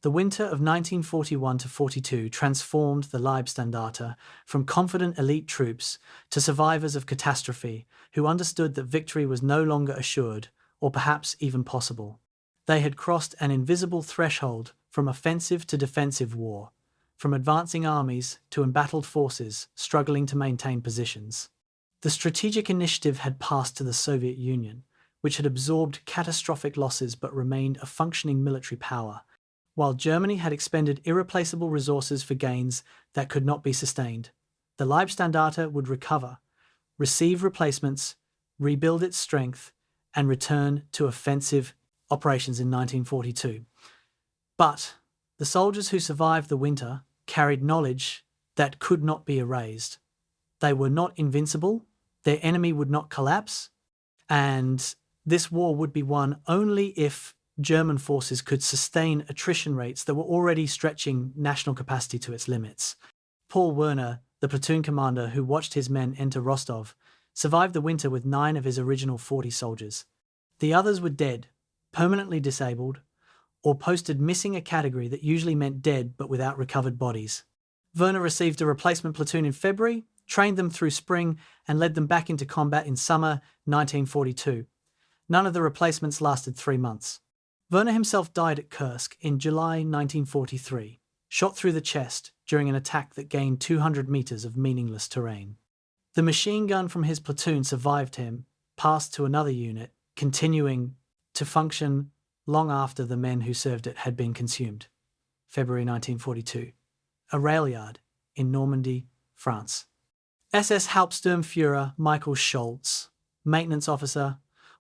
The winter of 1941-42 transformed the Leibstandarte from confident elite troops to survivors of catastrophe who understood that victory was no longer assured, or perhaps even possible. They had crossed an invisible threshold from offensive to defensive war, from advancing armies to embattled forces struggling to maintain positions. The strategic initiative had passed to the Soviet Union, which had absorbed catastrophic losses but remained a functioning military power, while Germany had expended irreplaceable resources for gains that could not be sustained. The Leibstandarte would recover, receive replacements, rebuild its strength, and return to offensive operations in 1942. But the soldiers who survived the winter carried knowledge that could not be erased. They were not invincible, their enemy would not collapse, and this war would be won only if German forces could sustain attrition rates that were already stretching national capacity to its limits. Paul Werner, the platoon commander who watched his men enter Rostov, survived the winter with 9 of his original 40 soldiers. The others were dead, permanently disabled, or posted missing, a category that usually meant dead but without recovered bodies. Werner received a replacement platoon in February, trained them through spring, and led them back into combat in summer 1942. None of the replacements lasted 3 months. Werner himself died at Kursk in July 1943, shot through the chest during an attack that gained 200 meters of meaningless terrain. The machine gun from his platoon survived him, passed to another unit, continuing to function long after the men who served it had been consumed. February 1942. A rail yard in Normandy, France. SS Hauptsturmführer Michael Scholz, maintenance officer,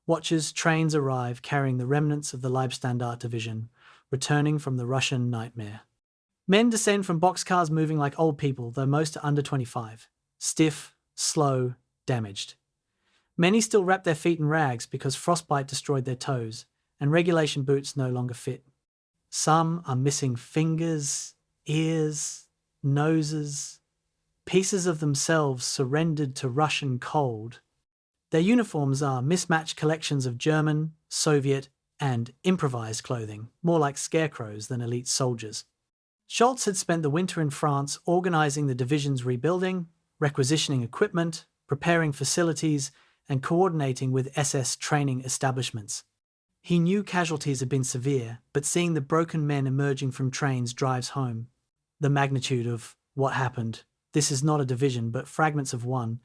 watches trains arrive carrying the remnants of the Leibstandarte division, returning from the Russian nightmare. Men descend from boxcars moving like old people, though most are under 25. Stiff, slow, damaged. Many still wrap their feet in rags because frostbite destroyed their toes, and regulation boots no longer fit. Some are missing fingers, ears, noses, pieces of themselves surrendered to Russian cold. Their uniforms are mismatched collections of German, Soviet, and improvised clothing, more like scarecrows than elite soldiers. Scholz had spent the winter in France organising the division's rebuilding, requisitioning equipment, preparing facilities, and coordinating with SS training establishments. He knew casualties had been severe, but seeing the broken men emerging from trains drives home the magnitude of what happened. This is not a division, but fragments of one.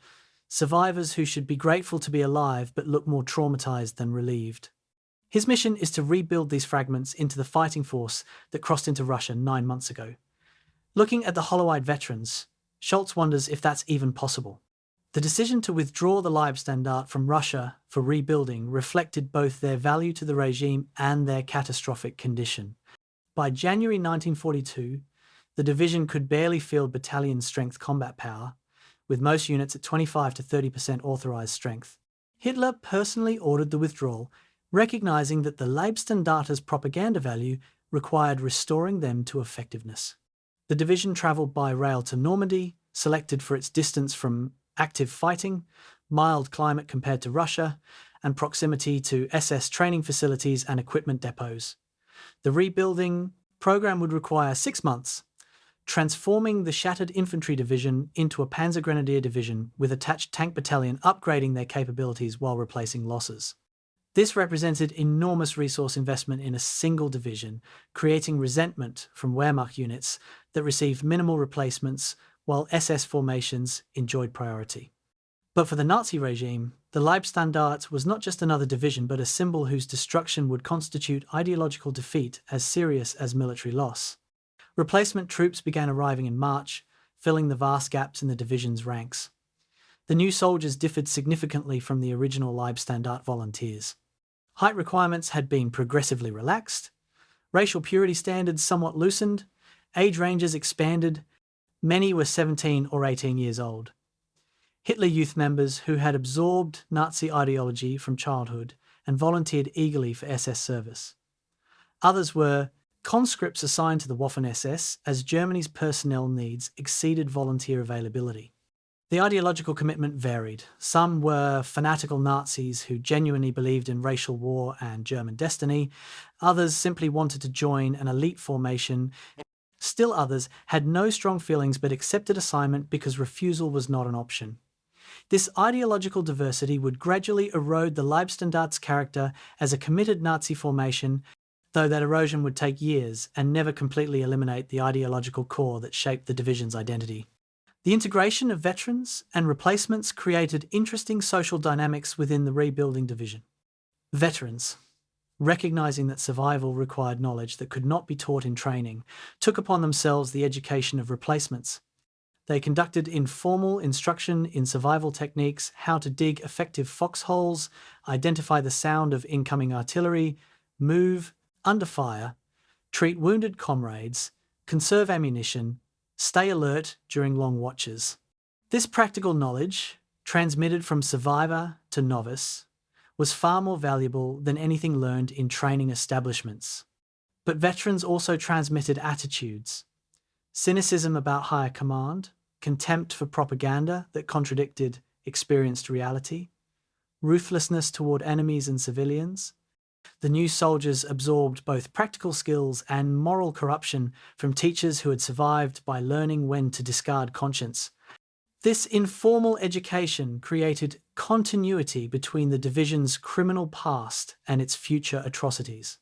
Survivors who should be grateful to be alive but look more traumatized than relieved. His mission is to rebuild these fragments into the fighting force that crossed into Russia 9 months ago. Looking at the hollow-eyed veterans, Scholz wonders if that's even possible. The decision to withdraw the Leibstandarte from Russia for rebuilding reflected both their value to the regime and their catastrophic condition. By January 1942, the division could barely field battalion-strength combat power, with most units at 25 to 30% authorised strength. Hitler personally ordered the withdrawal, recognising that the Leibstandarte's propaganda value required restoring them to effectiveness. The division travelled by rail to Normandy, selected for its distance from active fighting, mild climate compared to Russia, and proximity to SS training facilities and equipment depots. The rebuilding program would require 6 months, transforming the shattered infantry division into a Panzer Grenadier division with attached tank battalion, upgrading their capabilities while replacing losses. This represented enormous resource investment in a single division, creating resentment from Wehrmacht units that received minimal replacements while SS formations enjoyed priority. But for the Nazi regime, the Leibstandarte was not just another division but a symbol whose destruction would constitute ideological defeat as serious as military loss. Replacement troops began arriving in March, filling the vast gaps in the division's ranks. The new soldiers differed significantly from the original Leibstandarte volunteers. Height requirements had been progressively relaxed, racial purity standards somewhat loosened, age ranges expanded. Many were 17 or 18 years old. Hitler Youth members who had absorbed Nazi ideology from childhood and volunteered eagerly for SS service. Others were conscripts assigned to the Waffen-SS as Germany's personnel needs exceeded volunteer availability. The ideological commitment varied. Some were fanatical Nazis who genuinely believed in racial war and German destiny. Others simply wanted to join an elite formation. Still others had no strong feelings but accepted assignment because refusal was not an option. This ideological diversity would gradually erode the Leibstandarte's character as a committed Nazi formation though that erosion would take years and never completely eliminate the ideological core that shaped the division's identity. The integration of veterans and replacements created interesting social dynamics within the rebuilding division. Veterans, recognizing that survival required knowledge that could not be taught in training, took upon themselves the education of replacements. They conducted informal instruction in survival techniques, how to dig effective foxholes, identify the sound of incoming artillery, move under fire, treat wounded comrades, conserve ammunition, stay alert during long watches. This practical knowledge, transmitted from survivor to novice, was far more valuable than anything learned in training establishments. But veterans also transmitted attitudes: cynicism about higher command, contempt for propaganda that contradicted experienced reality, ruthlessness toward enemies and civilians. The new soldiers absorbed both practical skills and moral corruption from teachers who had survived by learning when to discard conscience. This informal education created continuity between the division's criminal past and its future atrocities.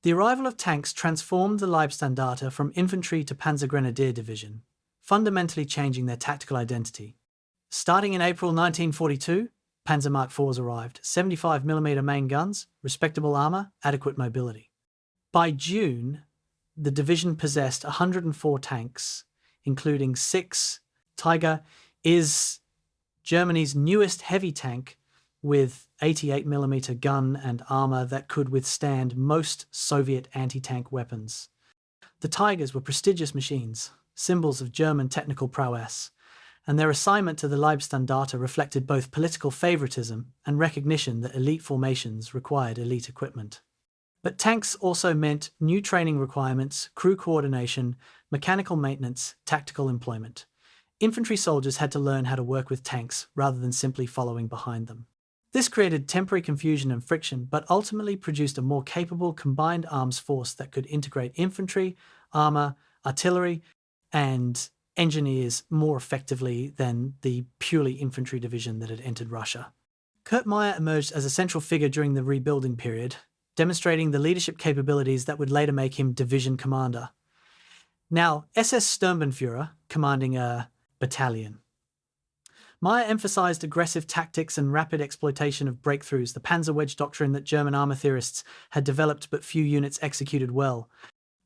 The arrival of tanks transformed the Leibstandarte from infantry to Panzer Grenadier Division, fundamentally changing their tactical identity. Starting in April 1942, Panzer Mark IVs arrived, 75mm main guns, respectable armour, adequate mobility. By June, the division possessed 104 tanks, including 6. Tiger is Germany's newest heavy tank with 88mm gun and armour that could withstand most Soviet anti-tank weapons. The Tigers were prestigious machines, symbols of German technical prowess, and their assignment to the Leibstandarte reflected both political favouritism and recognition that elite formations required elite equipment. But tanks also meant new training requirements, crew coordination, mechanical maintenance, tactical employment. Infantry soldiers had to learn how to work with tanks rather than simply following behind them. This created temporary confusion and friction, but ultimately produced a more capable combined arms force that could integrate infantry, armour, artillery, and engineers more effectively than the purely infantry division that had entered Russia. Kurt Meyer emerged as a central figure during the rebuilding period, demonstrating the leadership capabilities that would later make him division commander. Now, SS Sturmbannführer, commanding a battalion. Meyer emphasized aggressive tactics and rapid exploitation of breakthroughs, the Panzer wedge doctrine that German armor theorists had developed but few units executed well.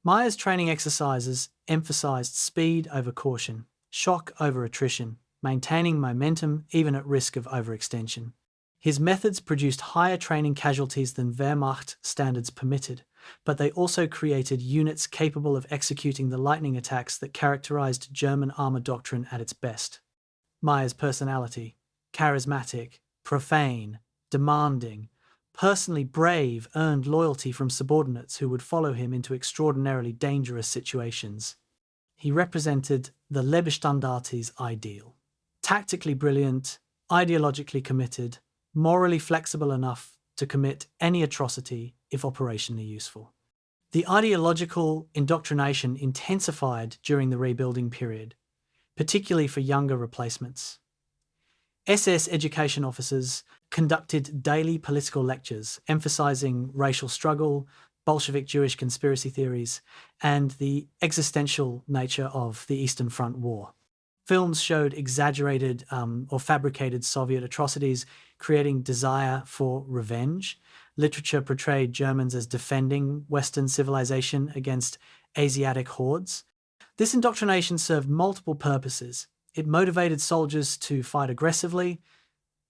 Meyer's training exercises emphasized speed over caution, shock over attrition, maintaining momentum even at risk of overextension. His methods produced higher training casualties than Wehrmacht standards permitted, but they also created units capable of executing the lightning attacks that characterized German armor doctrine at its best. Meyer's personality, charismatic, profane, demanding, personally brave, earned loyalty from subordinates who would follow him into extraordinarily dangerous situations. He represented the Leibstandarte's ideal. Tactically brilliant, ideologically committed, morally flexible enough to commit any atrocity if operationally useful. The ideological indoctrination intensified during the rebuilding period, particularly for younger replacements. SS education officers conducted daily political lectures emphasizing racial struggle, Bolshevik Jewish conspiracy theories, and the existential nature of the Eastern Front War. Films showed exaggerated or fabricated Soviet atrocities, creating desire for revenge. Literature portrayed Germans as defending Western civilization against Asiatic hordes. This indoctrination served multiple purposes. It motivated soldiers to fight aggressively,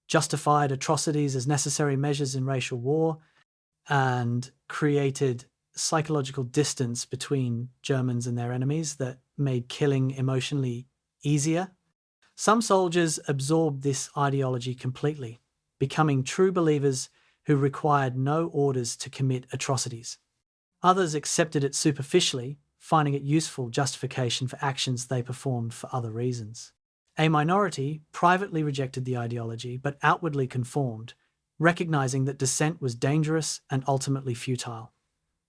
justified atrocities as necessary measures in racial war, and created psychological distance between Germans and their enemies that made killing emotionally easier. Some soldiers absorbed this ideology completely, becoming true believers who required no orders to commit atrocities. Others accepted it superficially, finding it useful justification for actions they performed for other reasons. A minority privately rejected the ideology but outwardly conformed, recognizing that dissent was dangerous and ultimately futile.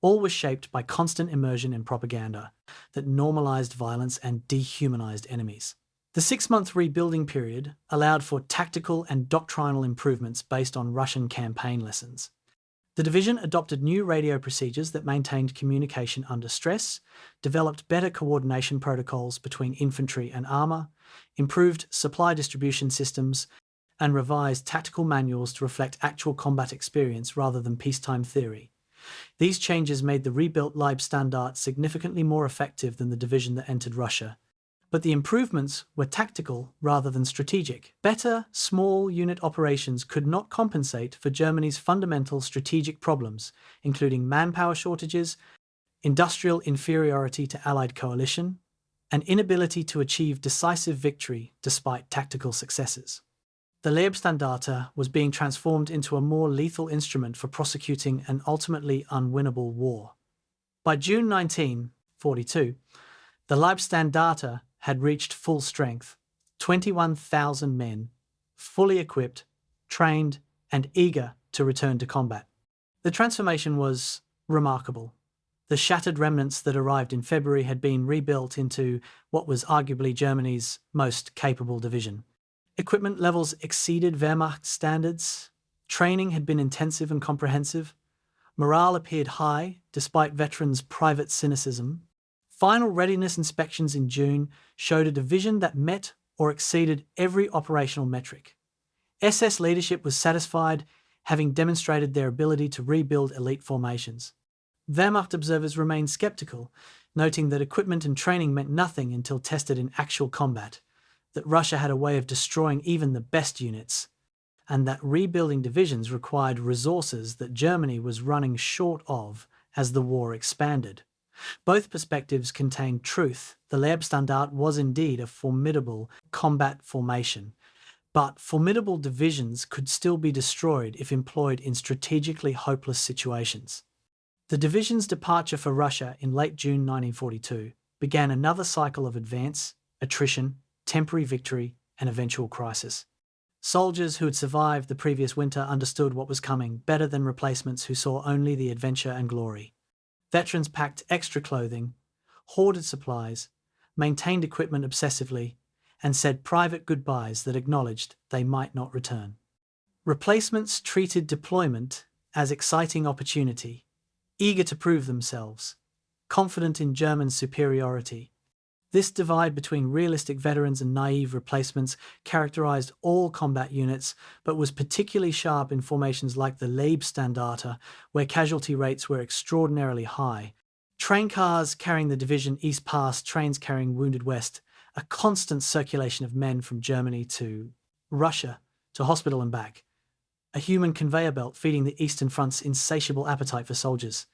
All was shaped by constant immersion in propaganda that normalized violence and dehumanized enemies. The 6-month rebuilding period allowed for tactical and doctrinal improvements based on Russian campaign lessons. The division adopted new radio procedures that maintained communication under stress, developed better coordination protocols between infantry and armour, improved supply distribution systems, and revised tactical manuals to reflect actual combat experience rather than peacetime theory. These changes made the rebuilt Leibstandarte significantly more effective than the division that entered Russia. But the improvements were tactical rather than strategic. Better, small unit operations could not compensate for Germany's fundamental strategic problems, including manpower shortages, industrial inferiority to Allied coalition, and inability to achieve decisive victory despite tactical successes. The Leibstandarte was being transformed into a more lethal instrument for prosecuting an ultimately unwinnable war. By June 1942, the Leibstandarte had reached full strength, 21,000 men, fully equipped, trained, and eager to return to combat. The transformation was remarkable. The shattered remnants that arrived in February had been rebuilt into what was arguably Germany's most capable division. Equipment levels exceeded Wehrmacht standards, training had been intensive and comprehensive, morale appeared high despite veterans' private cynicism. Final readiness inspections in June showed a division that met or exceeded every operational metric. SS leadership was satisfied, having demonstrated their ability to rebuild elite formations. Wehrmacht observers remained skeptical, noting that equipment and training meant nothing until tested in actual combat, that Russia had a way of destroying even the best units, and that rebuilding divisions required resources that Germany was running short of as the war expanded. Both perspectives contained truth. The Leibstandarte was indeed a formidable combat formation, but formidable divisions could still be destroyed if employed in strategically hopeless situations. The division's departure for Russia in late June 1942 began another cycle of advance, attrition, temporary victory, and eventual crisis. Soldiers who had survived the previous winter understood what was coming better than replacements who saw only the adventure and glory. Veterans packed extra clothing, hoarded supplies, maintained equipment obsessively, and said private goodbyes that acknowledged they might not return. Replacements treated deployment as exciting opportunity, eager to prove themselves, confident in German superiority. This divide between realistic veterans and naive replacements characterized all combat units, but was particularly sharp in formations like the Leibstandarte, where casualty rates were extraordinarily high. Train cars carrying the division east past trains carrying wounded west, a constant circulation of men from Germany to Russia, to hospital and back, a human conveyor belt feeding the Eastern Front's insatiable appetite for soldiers.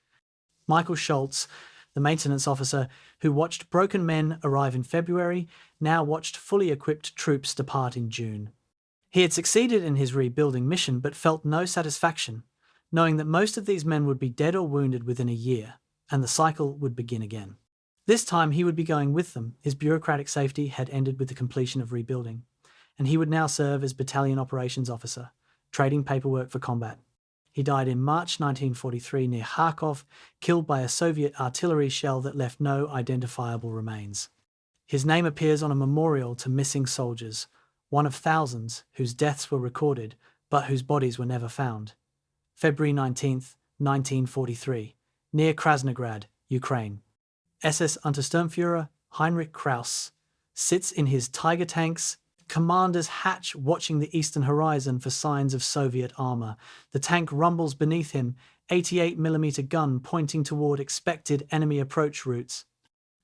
Michael Schultz, the maintenance officer who watched broken men arrive in February, now watched fully equipped troops depart in June. He had succeeded in his rebuilding mission but felt no satisfaction, knowing that most of these men would be dead or wounded within a year, and the cycle would begin again. This time he would be going with them. His bureaucratic safety had ended with the completion of rebuilding, and he would now serve as battalion operations officer, trading paperwork for combat. He died in March 1943 near Kharkov, killed by a Soviet artillery shell that left no identifiable remains. His name appears on a memorial to missing soldiers, one of thousands whose deaths were recorded but whose bodies were never found. February 19, 1943, near Krasnograd, Ukraine. SS Untersturmführer Heinrich Krauss sits in his Tiger tanks, commander's hatch watching the eastern horizon for signs of Soviet armor. The tank rumbles beneath him, 88mm gun pointing toward expected enemy approach routes.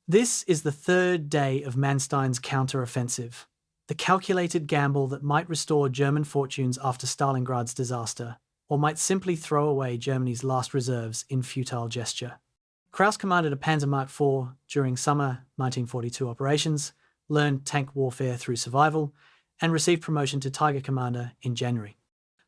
This is the third day of Manstein's counter-offensive, the calculated gamble that might restore German fortunes after Stalingrad's disaster, or might simply throw away Germany's last reserves in futile gesture. Krauss commanded a Panzer Mark IV during summer 1942 operations, learned tank warfare through survival, and received promotion to Tiger Commander in January.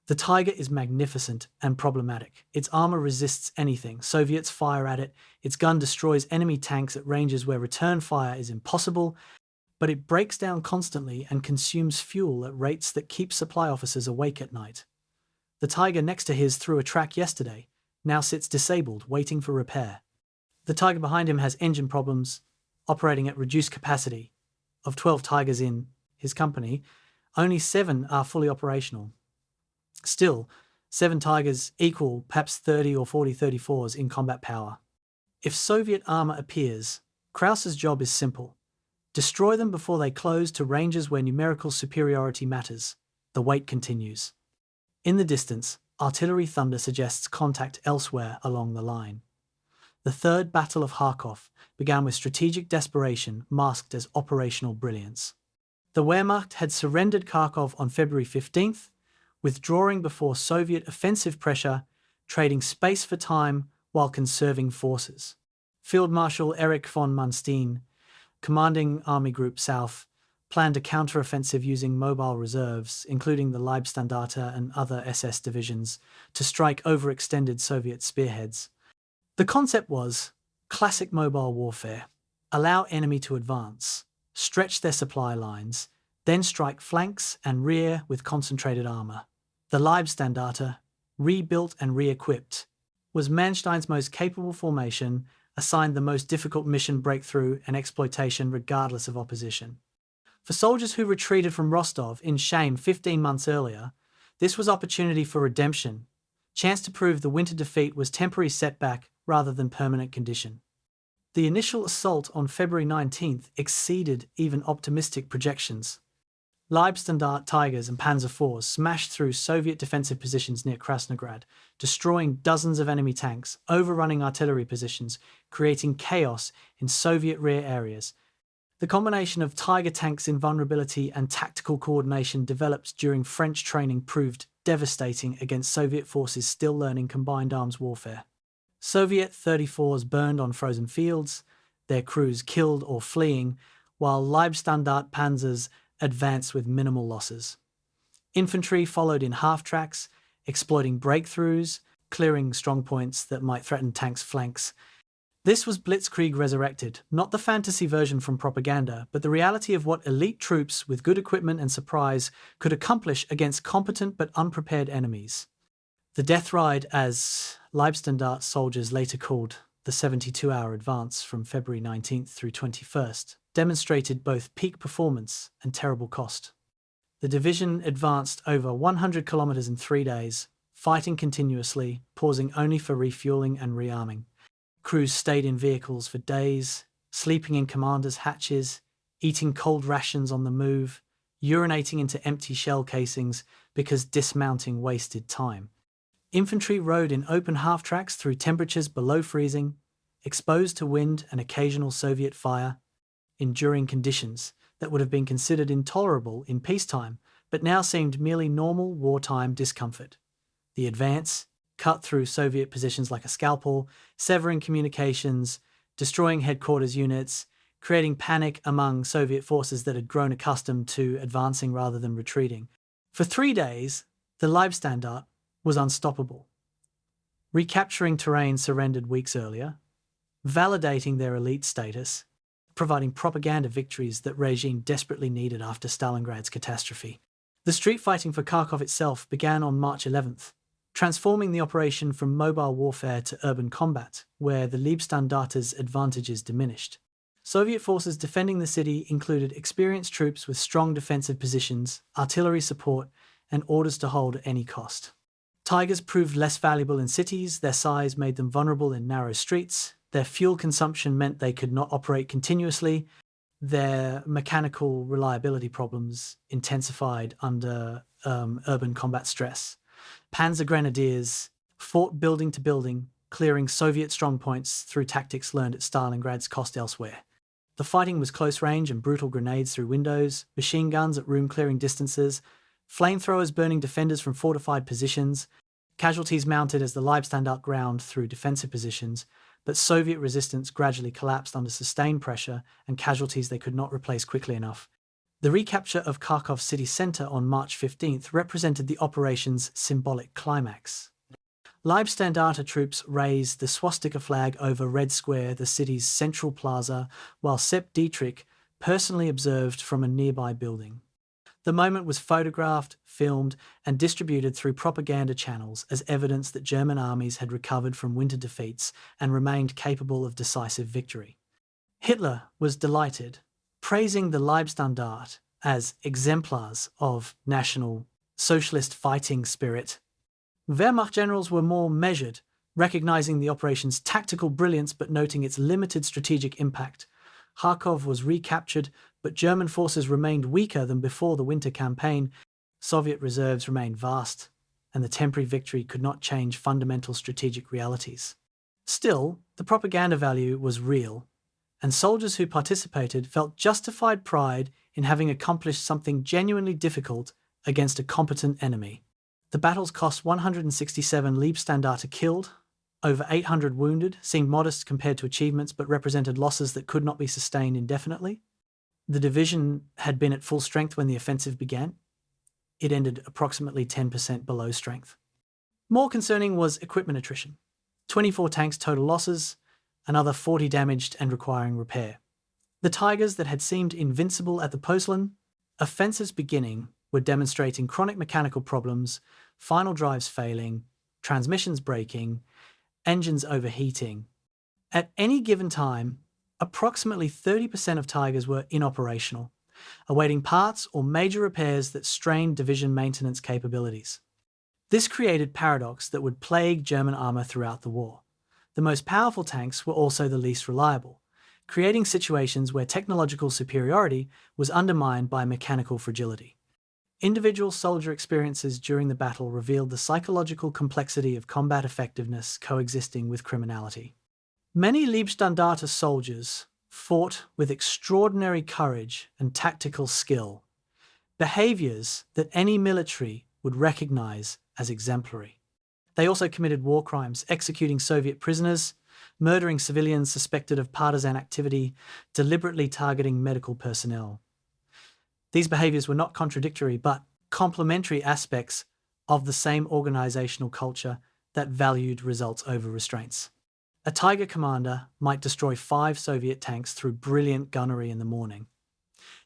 The Tiger is magnificent and problematic. Its armor resists anything. Soviets fire at it. Its gun destroys enemy tanks at ranges where return fire is impossible, but it breaks down constantly and consumes fuel at rates that keep supply officers awake at night. The Tiger next to his threw a track yesterday, now sits disabled, waiting for repair. The Tiger behind him has engine problems, operating at reduced capacity. Of 12 Tigers in his company, only 7 are fully operational. Still, 7 Tigers equal perhaps 30 or 40 34s in combat power. If Soviet armor appears, Krause's job is simple. Destroy them before they close to ranges where numerical superiority matters. The wait continues. In the distance, artillery thunder suggests contact elsewhere along the line. The Third Battle of Kharkov began with strategic desperation masked as operational brilliance. The Wehrmacht had surrendered Kharkov on February 15th, withdrawing before Soviet offensive pressure, trading space for time while conserving forces. Field Marshal Erich von Manstein, commanding Army Group South, planned a counteroffensive using mobile reserves, including the Leibstandarte and other SS divisions, to strike overextended Soviet spearheads. The concept was classic mobile warfare: allow enemy to advance, stretch their supply lines, then strike flanks and rear with concentrated armor. The Leibstandarte, rebuilt and re-equipped, was Manstein's most capable formation, assigned the most difficult mission breakthrough and exploitation regardless of opposition. For soldiers who retreated from Rostov in shame 15 months earlier, this was opportunity for redemption, chance to prove the winter defeat was temporary setback rather than permanent condition. The initial assault on February 19th exceeded even optimistic projections. Leibstandarte Tigers and Panzer IVs smashed through Soviet defensive positions near Krasnograd, destroying dozens of enemy tanks, overrunning artillery positions, creating chaos in Soviet rear areas. The combination of Tiger tanks' invulnerability and tactical coordination developed during French training proved devastating against Soviet forces still learning combined arms warfare. Soviet 34s burned on frozen fields, their crews killed or fleeing, while Leibstandarte panzers advanced with minimal losses. Infantry followed in half-tracks, exploiting breakthroughs, clearing strongpoints that might threaten tanks' flanks. This was Blitzkrieg resurrected, not the fantasy version from propaganda, but the reality of what elite troops with good equipment and surprise could accomplish against competent but unprepared enemies. The death ride, as Leibstandarte soldiers later called the 72-hour advance from February 19th through 21st, demonstrated both peak performance and terrible cost. The division advanced over 100 kilometers in 3 days, fighting continuously, pausing only for refueling and rearming. Crews stayed in vehicles for days, sleeping in commanders' hatches, eating cold rations on the move, urinating into empty shell casings because dismounting wasted time. Infantry rode in open half-tracks through temperatures below freezing, exposed to wind and occasional Soviet fire, enduring conditions that would have been considered intolerable in peacetime, but now seemed merely normal wartime discomfort. The advance cut through Soviet positions like a scalpel, severing communications, destroying headquarters units, creating panic among Soviet forces that had grown accustomed to advancing rather than retreating. For 3 days, the Leibstandarte was unstoppable, recapturing terrain surrendered weeks earlier, validating their elite status, providing propaganda victories that regime desperately needed after Stalingrad's catastrophe. The street fighting for Kharkov itself began on March 11th, transforming the operation from mobile warfare to urban combat, where the Leibstandarte's advantages diminished. Soviet forces defending the city included experienced troops with strong defensive positions, artillery support, and orders to hold at any cost. Tigers proved less valuable in cities, their size made them vulnerable in narrow streets, their fuel consumption meant they could not operate continuously, their mechanical reliability problems intensified under urban combat stress. Panzer Grenadiers fought building to building, clearing Soviet strongpoints through tactics learned at Stalingrad's cost elsewhere. The fighting was close range and brutal grenades through windows, machine guns at room-clearing distances, flamethrowers burning defenders from fortified positions, casualties mounted as the Leibstandarte ground through defensive positions, but Soviet resistance gradually collapsed under sustained pressure and casualties they could not replace quickly enough. The recapture of Kharkov city centre on March 15th represented the operation's symbolic climax. Leibstandarte troops raised the swastika flag over Red Square, the city's central plaza, while Sepp Dietrich personally observed from a nearby building. The moment was photographed, filmed, and distributed through propaganda channels as evidence that German armies had recovered from winter defeats and remained capable of decisive victory. Hitler was delighted, praising the Leibstandarte as exemplars of National Socialist fighting spirit. Wehrmacht generals were more measured, recognizing the operation's tactical brilliance but noting its limited strategic impact. Kharkov was recaptured, but German forces remained weaker than before the winter campaign. Soviet reserves remained vast, and the temporary victory could not change fundamental strategic realities. Still, the propaganda value was real, and soldiers who participated felt justified pride in having accomplished something genuinely difficult against a competent enemy. The battles cost 167 Leibstandarte killed, over 800 wounded, seemed modest compared to achievements but represented losses that could not be sustained indefinitely. The division had been at full strength when the offensive began. It ended approximately 10% below strength. More concerning was equipment attrition. 24 tanks total losses, another 40 damaged and requiring repair. The Tigers that had seemed invincible at the Postland offensive's beginning were demonstrating chronic mechanical problems, final drives failing, transmissions breaking, engines overheating. At any given time, approximately 30% of Tigers were inoperational, awaiting parts or major repairs that strained division maintenance capabilities. This created paradox that would plague German armour throughout the war. The most powerful tanks were also the least reliable, creating situations where technological superiority was undermined by mechanical fragility. Individual soldier experiences during the battle revealed the psychological complexity of combat effectiveness coexisting with criminality. Many Leibstandarte soldiers fought with extraordinary courage and tactical skill, behaviours that any military would recognise as exemplary. They also committed war crimes, executing Soviet prisoners, murdering civilians suspected of partisan activity, deliberately targeting medical personnel. These behaviours were not contradictory but complementary aspects of the same organisational culture that valued results over restraints. A Tiger commander might destroy 5 Soviet tanks through brilliant gunnery in the morning.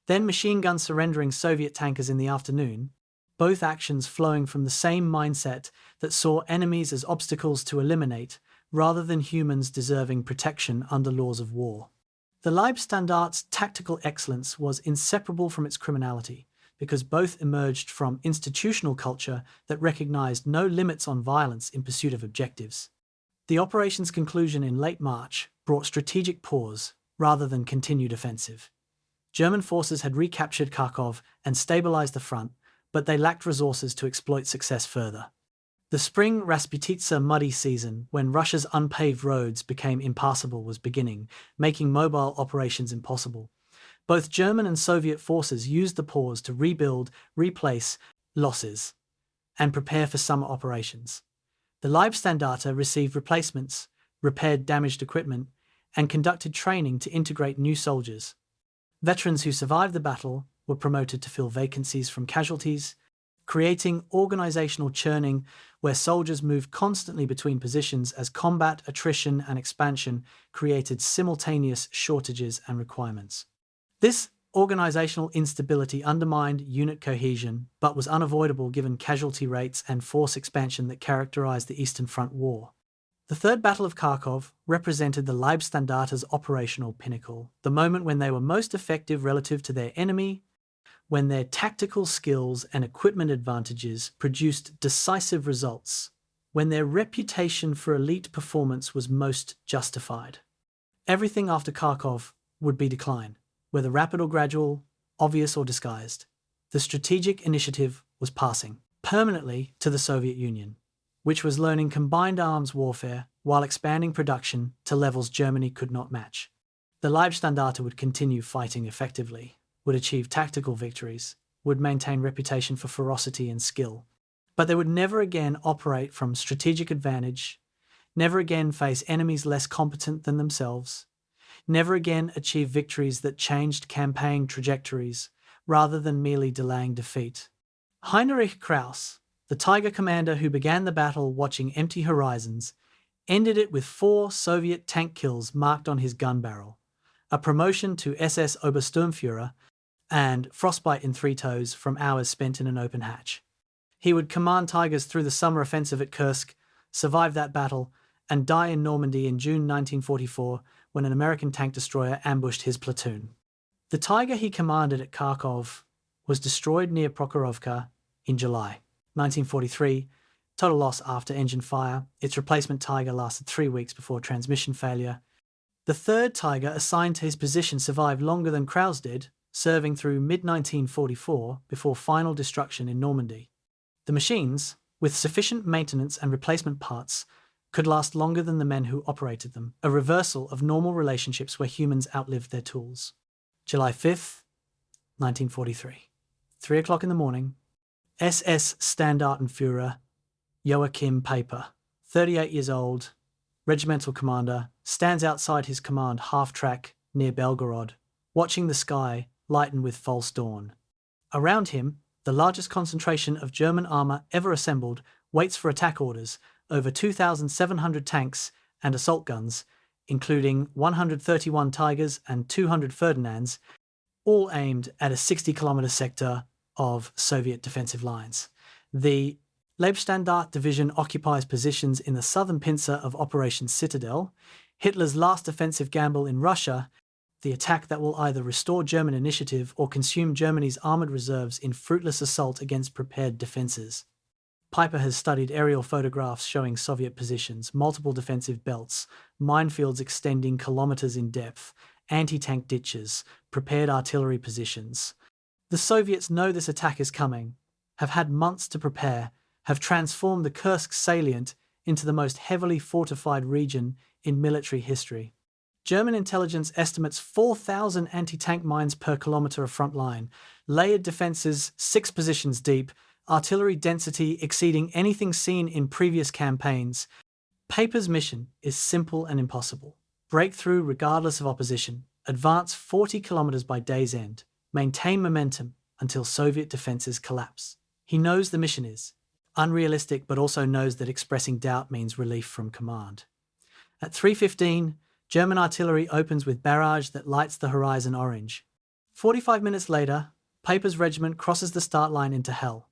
Then machine guns surrendering Soviet tankers in the afternoon, both actions flowing from the same mindset that saw enemies as obstacles to eliminate rather than humans deserving protection under laws of war. The Leibstandarte's tactical excellence was inseparable from its criminality, because both emerged from institutional culture that recognised no limits on violence in pursuit of objectives. The operation's conclusion in late March brought strategic pause rather than continued offensive. German forces had recaptured Kharkov and stabilised the front, but they lacked resources to exploit success further. The spring Rasputitsa muddy season, when Russia's unpaved roads became impassable, was beginning, making mobile operations impossible. Both German and Soviet forces used the pause to rebuild, replace losses, and prepare for summer operations. The Leibstandarte received replacements, repaired damaged equipment, and conducted training to integrate new soldiers. Veterans who survived the battle were promoted to fill vacancies from casualties, creating organisational churning where soldiers moved constantly between positions as combat, attrition, and expansion created simultaneous shortages and requirements. This organisational instability undermined unit cohesion, but was unavoidable given casualty rates and force expansion that characterised the Eastern Front War. The Third Battle of Kharkov represented the Leibstandarte's operational pinnacle, the moment when they were most effective relative to their enemy, when their tactical skills and equipment advantages produced decisive results, when their reputation for elite performance was most justified. Everything after Kharkov would be decline, whether rapid or gradual, obvious or disguised. The strategic initiative was passing permanently to the Soviet Union, which was learning combined arms warfare while expanding production to levels Germany could not match. The Leibstandarte would continue fighting effectively, would achieve tactical victories, would maintain reputation for ferocity and skill. But they would never again operate from strategic advantage, never again face enemies less competent than themselves, never again achieve victories that changed campaign trajectories rather than merely delaying defeat. Heinrich Kraus, the Tiger commander who began the battle watching empty horizons, ended it with 4 Soviet tank kills marked on his gun barrel, a promotion to SS Obersturmführer, and frostbite in 3 toes from hours spent in an open hatch. He would command Tigers through the summer offensive at Kursk, survive that battle, and die in Normandy in June 1944 when an American tank destroyer ambushed his platoon. The Tiger he commanded at Kharkov was destroyed near Prokhorovka in July 1943, Total loss after engine fire. Its replacement Tiger lasted 3 weeks before transmission failure. The third Tiger assigned to his position survived longer than Krauss did, serving through mid-1944 before final destruction in Normandy. The machines, with sufficient maintenance and replacement parts, could last longer than the men who operated them, a reversal of normal relationships where humans outlived their tools. July 5th, 1943. 3 o'clock in the morning. SS Standartenführer Joachim Paper, 38 years old, regimental commander, stands outside his command half-track near Belgorod, watching the sky lighten with false dawn. Around him, the largest concentration of German armour ever assembled waits for attack orders, over 2,700 tanks and assault guns, including 131 Tigers and 200 Ferdinands, all aimed at a 60-kilometre sector of Soviet defensive lines. The Leibstandarte division occupies positions in the southern pincer of Operation Citadel, Hitler's last offensive gamble in Russia, the attack that will either restore German initiative or consume Germany's armoured reserves in fruitless assault against prepared defences. Piper has studied aerial photographs showing Soviet positions, multiple defensive belts, minefields extending kilometres in depth, anti-tank ditches, prepared artillery positions. The Soviets know this attack is coming, have had months to prepare, have transformed the Kursk salient into the most heavily fortified region in military history. German intelligence estimates 4,000 anti-tank mines per kilometre of front line, layered defences 6 positions deep, artillery density exceeding anything seen in previous campaigns. Paper's mission is simple and impossible. Break through regardless of opposition, advance 40 kilometres by day's end, maintain momentum until Soviet defences collapse. He knows the mission is unrealistic, but also knows that expressing doubt means relief from command. At 3:15, German artillery opens with barrage that lights the horizon orange. 45 minutes later, Paper's regiment crosses the start line into hell.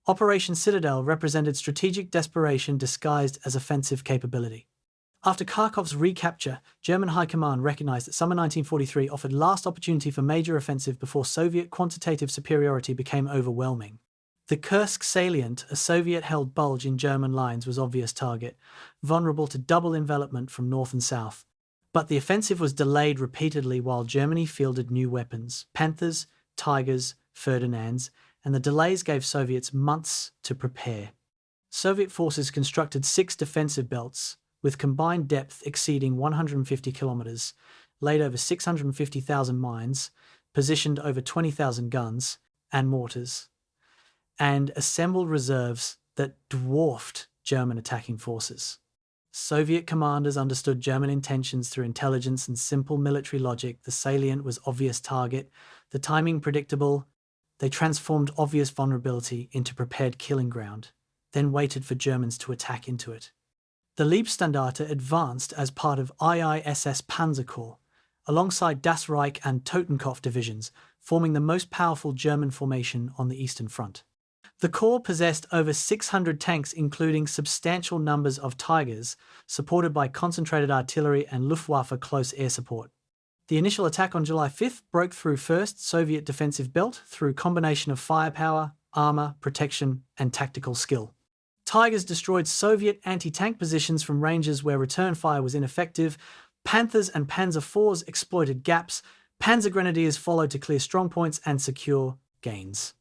Operation Citadel represented strategic desperation disguised as offensive capability. After Kharkov's recapture, German High Command recognized that summer 1943 offered last opportunity for major offensive before Soviet quantitative superiority became overwhelming. The Kursk salient, a Soviet-held bulge in German lines, was obvious target, vulnerable to double envelopment from north and south. But the offensive was delayed repeatedly while Germany fielded new weapons, Panthers, Tigers, Ferdinands, and the delays gave Soviets months to prepare. Soviet forces constructed 6 defensive belts, with combined depth exceeding 150 kilometres, laid over 650,000 mines, positioned over 20,000 guns and mortars, and assembled reserves that dwarfed German attacking forces. Soviet commanders understood German intentions through intelligence and simple military logic. The salient was obvious target, the timing predictable. They transformed obvious vulnerability into prepared killing ground, then waited for Germans to attack into it. The Leibstandarte advanced as part of IISS Panzer Corps, alongside Das Reich and Totenkopf divisions, forming the most powerful German formation on the Eastern Front. The Corps possessed over 600 tanks, including substantial numbers of Tigers, supported by concentrated artillery and Luftwaffe close air support. The initial attack on July 5th broke through 1st Soviet defensive belt through combination of firepower, armour, protection, and tactical skill. Tigers destroyed Soviet anti-tank positions from ranges where return fire was ineffective. Panthers and Panzer IVs exploited gaps. Panzer Grenadiers followed to clear strongpoints and secure gains.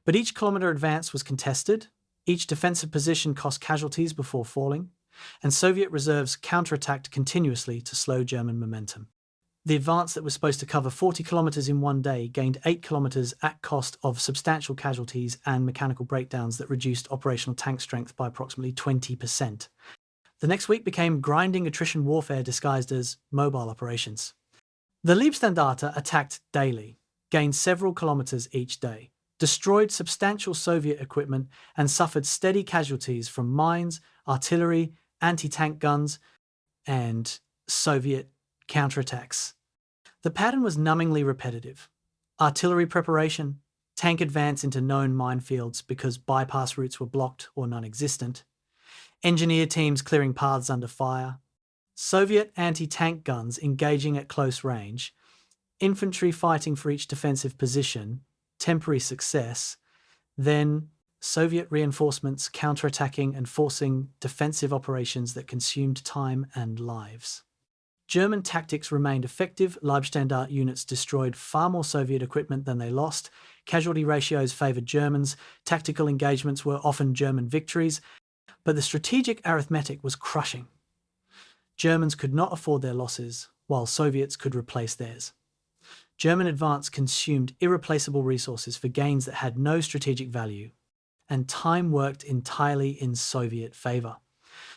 But each kilometre advance was contested, each defensive position cost casualties before falling, and Soviet reserves counterattacked continuously to slow German momentum. The advance that was supposed to cover 40 kilometres in one day gained 8 kilometres at cost of substantial casualties and mechanical breakdowns that reduced operational tank strength by approximately 20%. The next week became grinding attrition warfare disguised as mobile operations. The Leibstandarte attacked daily, gained several kilometres each day, destroyed substantial Soviet equipment, and suffered steady casualties from mines, artillery, anti-tank guns, and Soviet counterattacks. The pattern was numbingly repetitive. Artillery preparation, tank advance into known minefields because bypass routes were blocked or non-existent, engineer teams clearing paths under fire, Soviet anti-tank guns engaging at close range, infantry fighting for each defensive position, temporary success, then Soviet reinforcements counterattacking and forcing defensive operations that consumed time and lives. German tactics remained effective. Leibstandarte units destroyed far more Soviet equipment than they lost. Casualty ratios favoured Germans. Tactical engagements were often German victories, but the strategic arithmetic was crushing. Germans could not afford their losses, while Soviets could replace theirs. German advance consumed irreplaceable resources for gains that had no strategic value, and time worked entirely in Soviet favour.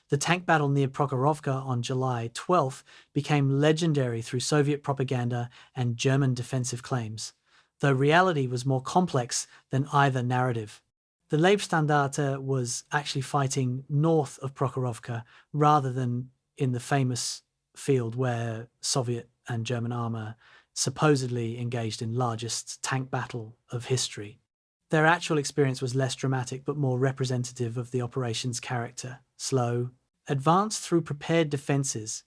The tank battle near Prokhorovka on July 12th became legendary through Soviet propaganda and German defensive claims, though reality was more complex than either narrative. The Leibstandarte was actually fighting north of Prokhorovka rather than in the famous field where Soviet and German armour supposedly engaged in largest tank battle of history. Their actual experience was less dramatic but more representative of the operation's character. Slow, advanced through prepared defences,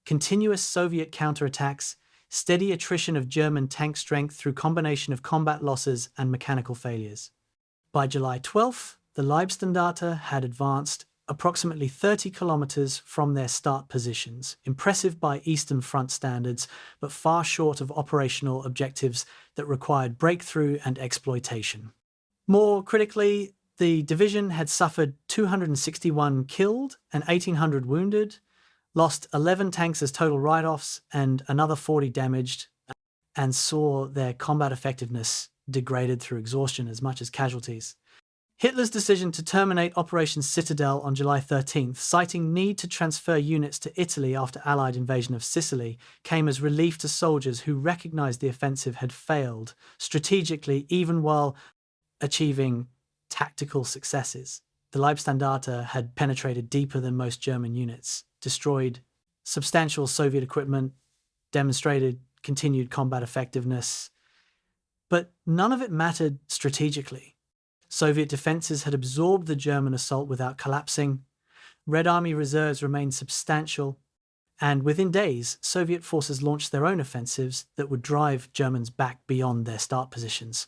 continuous Soviet counterattacks, steady attrition of German tank strength through combination of combat losses and mechanical failures. By July 12th, the Leibstandarte had advanced approximately 30 kilometres from their start positions, impressive by Eastern Front standards, but far short of operational objectives that required breakthrough and exploitation. More critically, the division had suffered 261 killed and 1,800 wounded, lost 11 tanks as total write-offs and another 40 damaged, and saw their combat effectiveness degraded through exhaustion as much as casualties. Hitler's decision to terminate Operation Citadel on July 13th, citing need to transfer units to Italy after Allied invasion of Sicily, came as relief to soldiers who recognized the offensive had failed strategically even while achieving tactical successes. The Leibstandarte had penetrated deeper than most German units, destroyed substantial Soviet equipment, demonstrated continued combat effectiveness, but none of it mattered strategically. Soviet defences had absorbed the German assault without collapsing. Red Army reserves remained substantial, and within days, Soviet forces launched their own offensives that would drive Germans back beyond their start positions.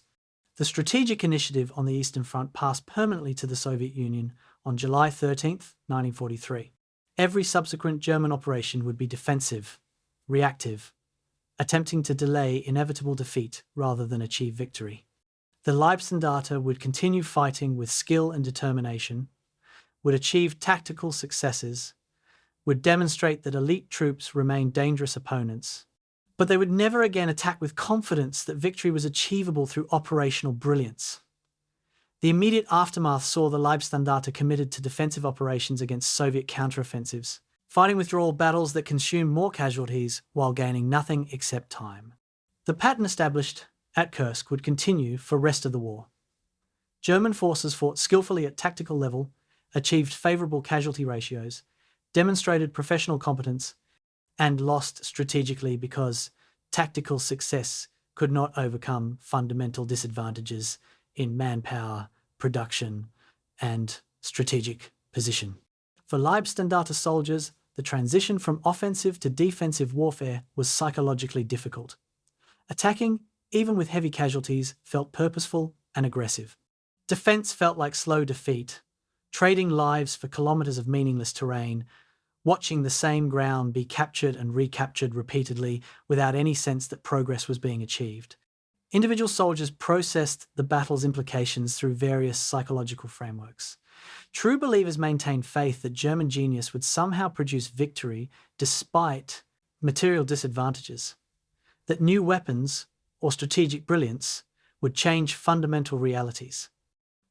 The strategic initiative on the Eastern Front passed permanently to the Soviet Union on July 13th, 1943. Every subsequent German operation would be defensive, reactive, attempting to delay inevitable defeat rather than achieve victory. The Leibstandarte would continue fighting with skill and determination, would achieve tactical successes, would demonstrate that elite troops remained dangerous opponents, but they would never again attack with confidence that victory was achievable through operational brilliance. The immediate aftermath saw the Leibstandarte committed to defensive operations against Soviet counteroffensives, fighting withdrawal battles that consumed more casualties while gaining nothing except time. The pattern established at Kursk would continue for the rest of the war. German forces fought skillfully at tactical level, achieved favourable casualty ratios, demonstrated professional competence, and lost strategically because tactical success could not overcome fundamental disadvantages in manpower, production, and strategic position. For Leibstandarte soldiers, the transition from offensive to defensive warfare was psychologically difficult. Attacking, even with heavy casualties, felt purposeful and aggressive. Defense felt like slow defeat, trading lives for kilometers of meaningless terrain, watching the same ground be captured and recaptured repeatedly without any sense that progress was being achieved. Individual soldiers processed the battle's implications through various psychological frameworks. True believers maintained faith that German genius would somehow produce victory despite material disadvantages, that new weapons or strategic brilliance would change fundamental realities.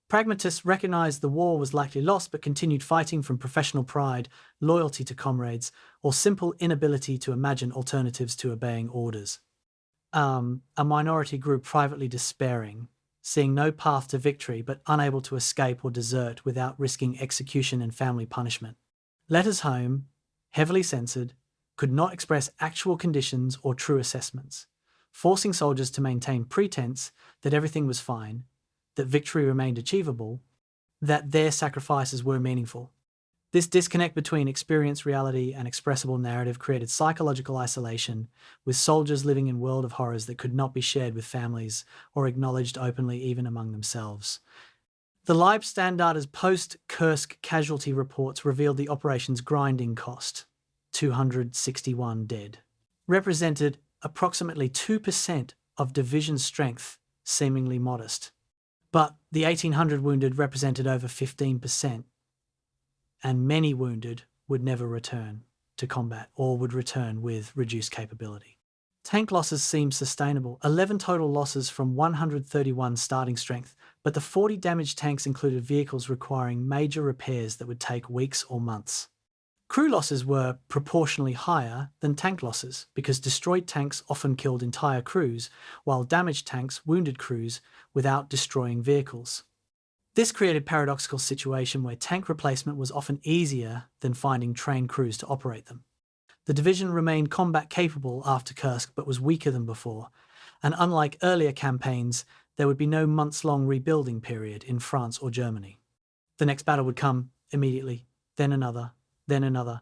Pragmatists recognized the war was likely lost but continued fighting from professional pride, loyalty to comrades, or simple inability to imagine alternatives to obeying orders. A minority grew privately despairing, seeing no path to victory but unable to escape or desert without risking execution and family punishment. Letters home, heavily censored, could not express actual conditions or true assessments, forcing soldiers to maintain pretense that everything was fine, that victory remained achievable, that their sacrifices were meaningful. This disconnect between experienced reality and expressible narrative created psychological isolation, with soldiers living in a world of horrors that could not be shared with families or acknowledged openly even among themselves. The Leibstandarte's post-Kursk casualty reports revealed the operation's grinding cost, 261 dead, represented approximately 2% of division strength, seemingly modest. But the 1,800 wounded represented over 15%, and many wounded would never return to combat or would return with reduced capability. Tank losses seemed sustainable, 11 total losses from 131 starting strength, but the 40 damaged tanks included vehicles requiring major repairs that would take weeks or months. Crew losses were proportionally higher than tank losses because destroyed tanks often killed entire crews, while damaged tanks wounded crews without destroying vehicles. This created a paradoxical situation where tank replacement was often easier than finding trained crews to operate them. The division remained combat capable after Kursk but was weaker than before, and unlike earlier campaigns, there would be no months-long rebuilding period in France or Germany. The next battle would come immediately, then another,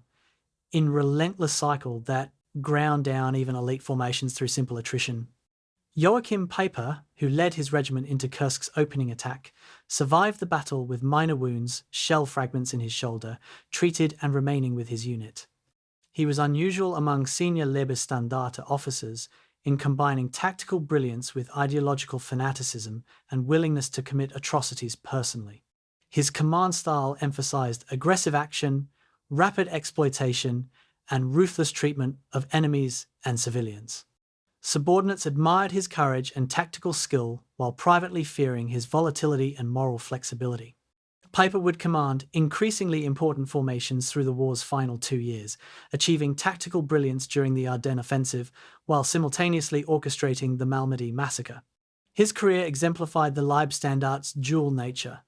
in relentless cycle that ground down even elite formations through simple attrition. Joachim Peiper, who led his regiment into Kursk's opening attack, survived the battle with minor wounds, shell fragments in his shoulder, treated and remaining with his unit. He was unusual among senior Leibstandarte officers in combining tactical brilliance with ideological fanaticism and willingness to commit atrocities personally. His command style emphasized aggressive action, rapid exploitation, and ruthless treatment of enemies and civilians. Subordinates admired his courage and tactical skill while privately fearing his volatility and moral flexibility. Peiper would command increasingly important formations through the war's final 2 years, achieving tactical brilliance during the Ardennes Offensive while simultaneously orchestrating the Malmedy Massacre. His career exemplified the Leibstandarte's dual nature,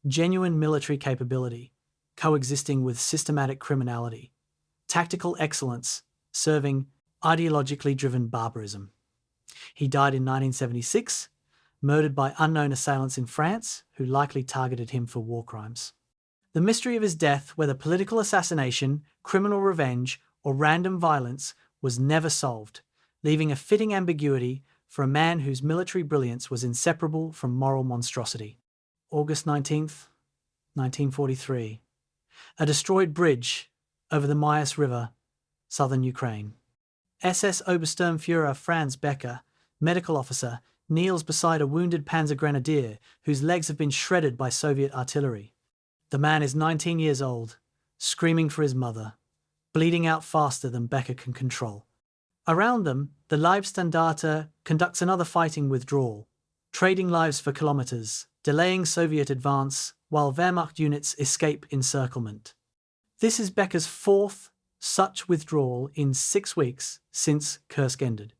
genuine military capability, coexisting with systematic criminality, tactical excellence, serving ideologically driven barbarism. He died in 1976, murdered by unknown assailants in France who likely targeted him for war crimes. The mystery of his death, whether political assassination, criminal revenge, or random violence, was never solved, leaving a fitting ambiguity for a man whose military brilliance was inseparable from moral monstrosity. August 19th, 1943. A destroyed bridge over the Mias River, southern Ukraine. SS Obersturmführer Franz Becker, medical officer, kneels beside a wounded Panzer grenadier whose legs have been shredded by Soviet artillery. The man is 19 years old, screaming for his mother, bleeding out faster than Becker can control. Around them, the Leibstandarte conducts another fighting withdrawal, trading lives for kilometers, delaying Soviet advance while Wehrmacht units escape encirclement. This is Becker's fourth such withdrawal in 6 weeks since Kursk ended.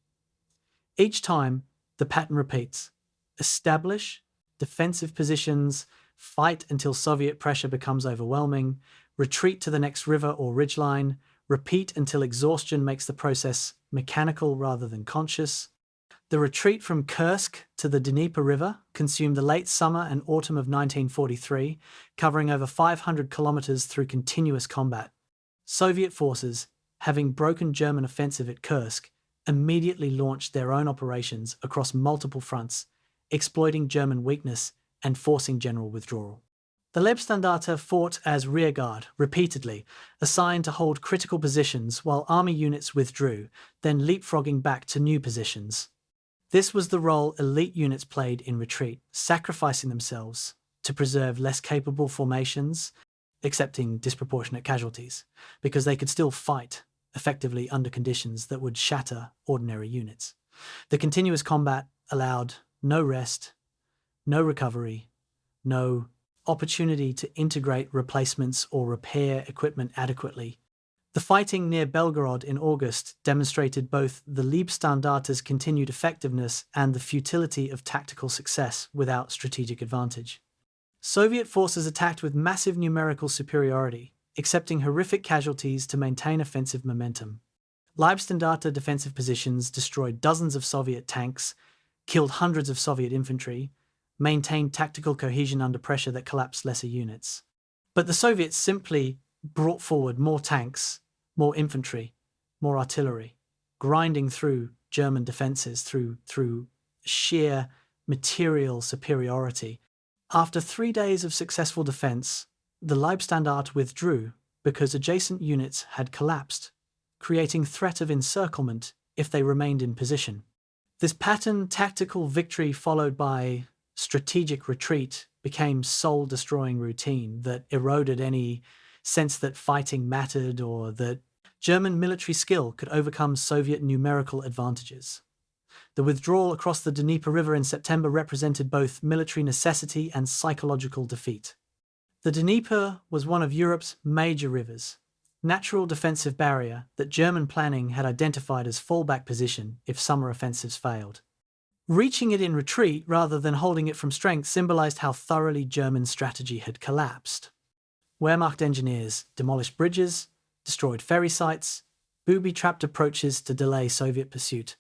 Each time, the pattern repeats. Establish defensive positions, fight until Soviet pressure becomes overwhelming, retreat to the next river or ridgeline, repeat until exhaustion makes the process mechanical rather than conscious. The retreat from Kursk to the Dnieper River consumed the late summer and autumn of 1943, covering over 500 kilometers through continuous combat. Soviet forces, having broken German offensive at Kursk, immediately launched their own operations across multiple fronts, exploiting German weakness and forcing general withdrawal. The Leibstandarte fought as rearguard repeatedly, assigned to hold critical positions while army units withdrew, then leapfrogging back to new positions. This was the role elite units played in retreat, sacrificing themselves to preserve less capable formations, accepting disproportionate casualties, because they could still fight effectively under conditions that would shatter ordinary units. The continuous combat allowed no rest, no recovery, no opportunity to integrate replacements or repair equipment adequately. The fighting near Belgorod in August demonstrated both the Leibstandarte's continued effectiveness and the futility of tactical success without strategic advantage. Soviet forces attacked with massive numerical superiority, accepting horrific casualties to maintain offensive momentum. Leibstandarte defensive positions destroyed dozens of Soviet tanks, killed hundreds of Soviet infantry, maintained tactical cohesion under pressure that collapsed lesser units. But the Soviets simply brought forward more tanks, more infantry, more artillery, grinding through German defences through sheer material superiority. After 3 days of successful defense, the Leibstandarte withdrew because adjacent units had collapsed, creating threat of encirclement if they remained in position. This patterned tactical victory followed by strategic retreat became soul-destroying routine that eroded any sense that fighting mattered or that German military skill could overcome Soviet numerical advantages. The withdrawal across the Dnieper River in September represented both military necessity and psychological defeat. The Dnieper was one of Europe's major rivers, natural defensive barrier that German planning had identified as fallback position if summer offensives failed. Reaching it in retreat rather than holding it from strength symbolized how thoroughly German strategy had collapsed. Wehrmacht engineers demolished bridges, destroyed ferry sites, booby-trapped approaches to delay Soviet pursuit.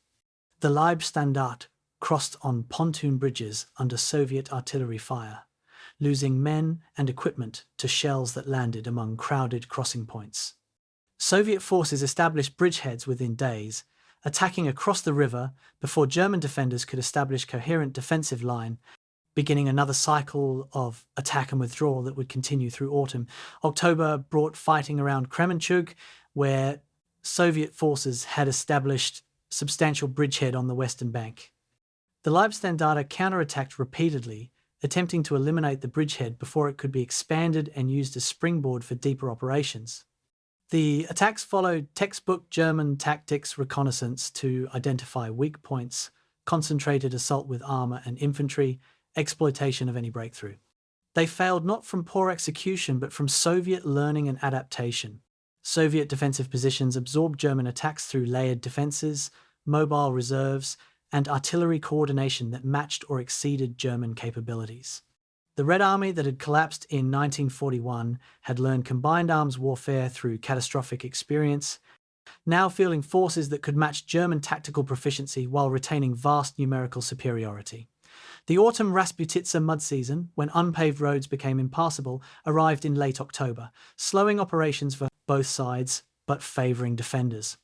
The Leibstandarte crossed on pontoon bridges under Soviet artillery fire, losing men and equipment to shells that landed among crowded crossing points. Soviet forces established bridgeheads within days, attacking across the river before German defenders could establish coherent defensive line, beginning another cycle of attack and withdrawal that would continue through autumn. October brought fighting around Kremenchug, where Soviet forces had established substantial bridgehead on the western bank. The Leibstandarte counterattacked repeatedly, attempting to eliminate the bridgehead before it could be expanded and used as springboard for deeper operations. The attacks followed textbook German tactics reconnaissance to identify weak points, concentrated assault with armour and infantry, exploitation of any breakthrough. They failed not from poor execution but from Soviet learning and adaptation. Soviet defensive positions absorbed German attacks through layered defences, mobile reserves, and artillery coordination that matched or exceeded German capabilities. The Red Army that had collapsed in 1941 had learned combined arms warfare through catastrophic experience, now fielding forces that could match German tactical proficiency while retaining vast numerical superiority. The autumn Rasputitsa mud season, when unpaved roads became impassable, arrived in late October, slowing operations for both sides but favouring defenders.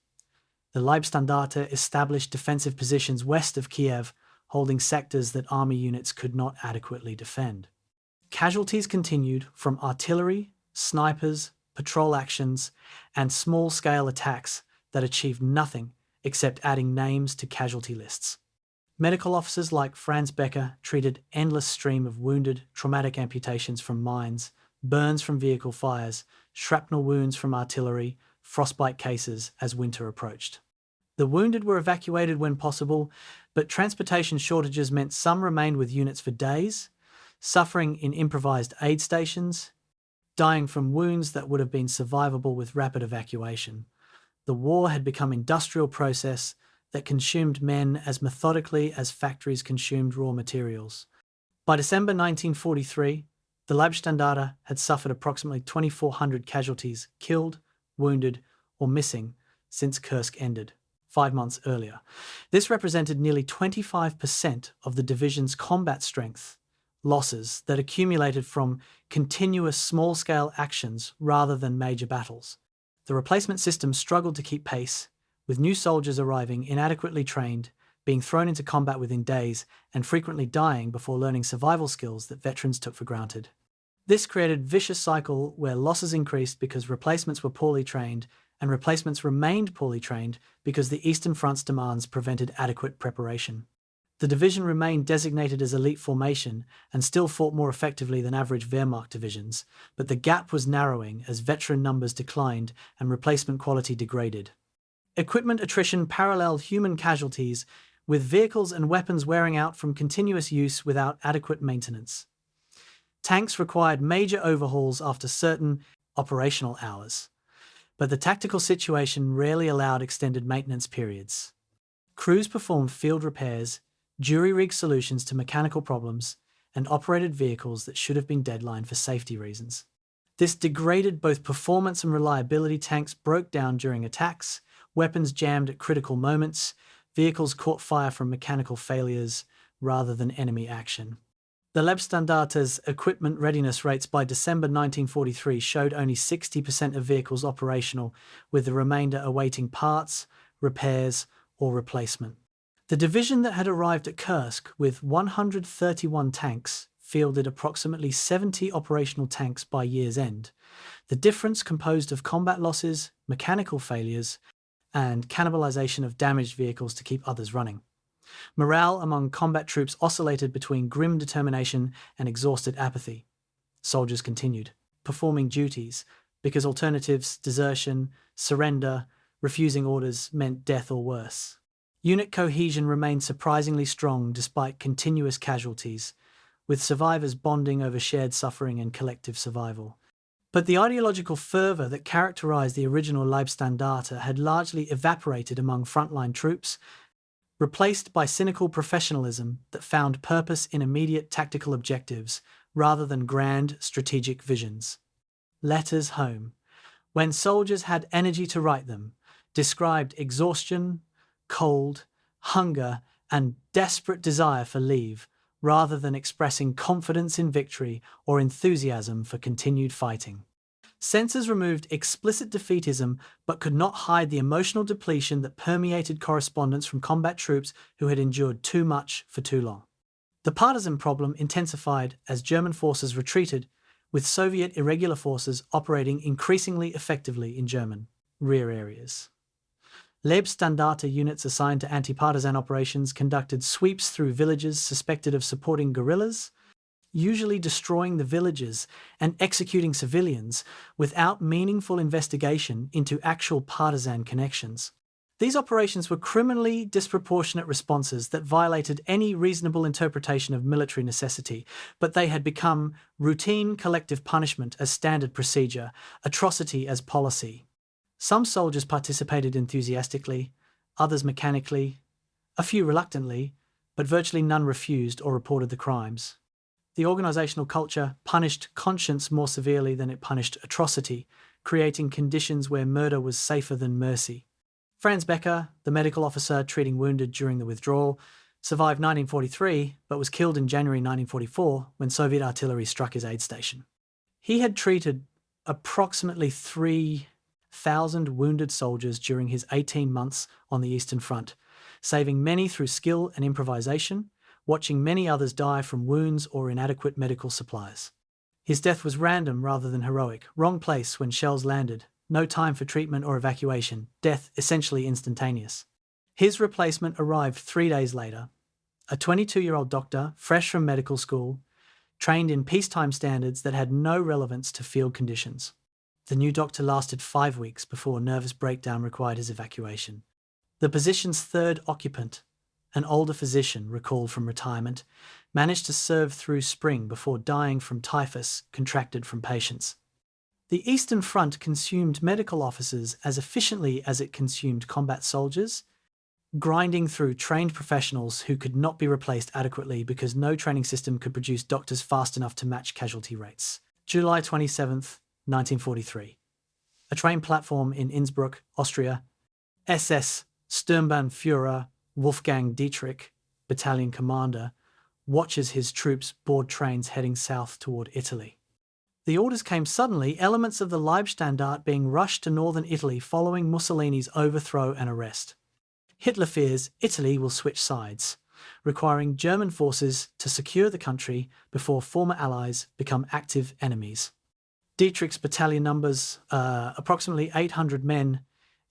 The Leibstandarte established defensive positions west of Kiev, holding sectors that army units could not adequately defend. Casualties continued from artillery, snipers, patrol actions, and small-scale attacks that achieved nothing except adding names to casualty lists. Medical officers like Franz Becker treated endless stream of wounded, traumatic amputations from mines, burns from vehicle fires, shrapnel wounds from artillery, frostbite cases as winter approached. The wounded were evacuated when possible, but transportation shortages meant some remained with units for days, suffering in improvised aid stations, dying from wounds that would have been survivable with rapid evacuation. The war had become an industrial process that consumed men as methodically as factories consumed raw materials. By December 1943, the Leibstandarte had suffered approximately 2,400 casualties, killed, wounded, or missing since Kursk ended 5 months earlier. This represented nearly 25% of the division's combat strength losses that accumulated from continuous small-scale actions rather than major battles. The replacement system struggled to keep pace, with new soldiers arriving inadequately trained, being thrown into combat within days, and frequently dying before learning survival skills that veterans took for granted. This created a vicious cycle where losses increased because replacements were poorly trained, and replacements remained poorly trained because the Eastern Front's demands prevented adequate preparation. The division remained designated as elite formation and still fought more effectively than average Wehrmacht divisions, but the gap was narrowing as veteran numbers declined and replacement quality degraded. Equipment attrition paralleled human casualties, with vehicles and weapons wearing out from continuous use without adequate maintenance. Tanks required major overhauls after certain operational hours, but the tactical situation rarely allowed extended maintenance periods. Crews performed field repairs, jury-rig solutions to mechanical problems, and operated vehicles that should have been deadlined for safety reasons. This degraded both performance and reliability. Tanks broke down during attacks, weapons jammed at critical moments, vehicles caught fire from mechanical failures rather than enemy action. The Leibstandarte's equipment readiness rates by December 1943 showed only 60% of vehicles operational, with the remainder awaiting parts, repairs, or replacement. The division that had arrived at Kursk with 131 tanks, fielded approximately 70 operational tanks by year's end. The difference composed of combat losses, mechanical failures, and cannibalization of damaged vehicles to keep others running. Morale among combat troops oscillated between grim determination and exhausted apathy. Soldiers continued, performing duties, because alternatives, desertion, surrender, refusing orders meant death or worse. Unit cohesion remained surprisingly strong despite continuous casualties, with survivors bonding over shared suffering and collective survival. But the ideological fervour that characterised the original Leibstandarte had largely evaporated among frontline troops, replaced by cynical professionalism that found purpose in immediate tactical objectives rather than grand strategic visions. Letters home, when soldiers had energy to write them, described exhaustion, cold, hunger, and desperate desire for leave, rather than expressing confidence in victory or enthusiasm for continued fighting. Censors removed explicit defeatism but could not hide the emotional depletion that permeated correspondence from combat troops who had endured too much for too long. The partisan problem intensified as German forces retreated, with Soviet irregular forces operating increasingly effectively in German rear areas. Leibstandarte units assigned to anti-partisan operations conducted sweeps through villages suspected of supporting guerrillas, usually destroying the villages and executing civilians without meaningful investigation into actual partisan connections. These operations were criminally disproportionate responses that violated any reasonable interpretation of military necessity, but they had become routine collective punishment as standard procedure, atrocity as policy. Some soldiers participated enthusiastically, others mechanically, a few reluctantly, but virtually none refused or reported the crimes. The organisational culture punished conscience more severely than it punished atrocity, creating conditions where murder was safer than mercy. Franz Becker, the medical officer treating wounded during the withdrawal, survived 1943 but was killed in January 1944 when Soviet artillery struck his aid station. He had treated approximately 3,000 wounded soldiers during his 18 months on the Eastern Front, saving many through skill and improvisation, watching many others die from wounds or inadequate medical supplies. His death was random rather than heroic, wrong place when shells landed, no time for treatment or evacuation, death essentially instantaneous. His replacement arrived 3 days later, a 22-year-old doctor, fresh from medical school, trained in peacetime standards that had no relevance to field conditions. The new doctor lasted 5 weeks before nervous breakdown required his evacuation. The position's third occupant, an older physician recalled from retirement, managed to serve through spring before dying from typhus contracted from patients. The Eastern Front consumed medical officers as efficiently as it consumed combat soldiers, grinding through trained professionals who could not be replaced adequately because no training system could produce doctors fast enough to match casualty rates. July 27th, 1943. A train platform in Innsbruck, Austria. SS Sturmbannführer Wolfgang Dietrich, battalion commander, watches his troops board trains heading south toward Italy. The orders came suddenly, elements of the Leibstandarte being rushed to northern Italy following Mussolini's overthrow and arrest. Hitler fears Italy will switch sides, requiring German forces to secure the country before former allies become active enemies. Dietrich's battalion numbers approximately 800 men,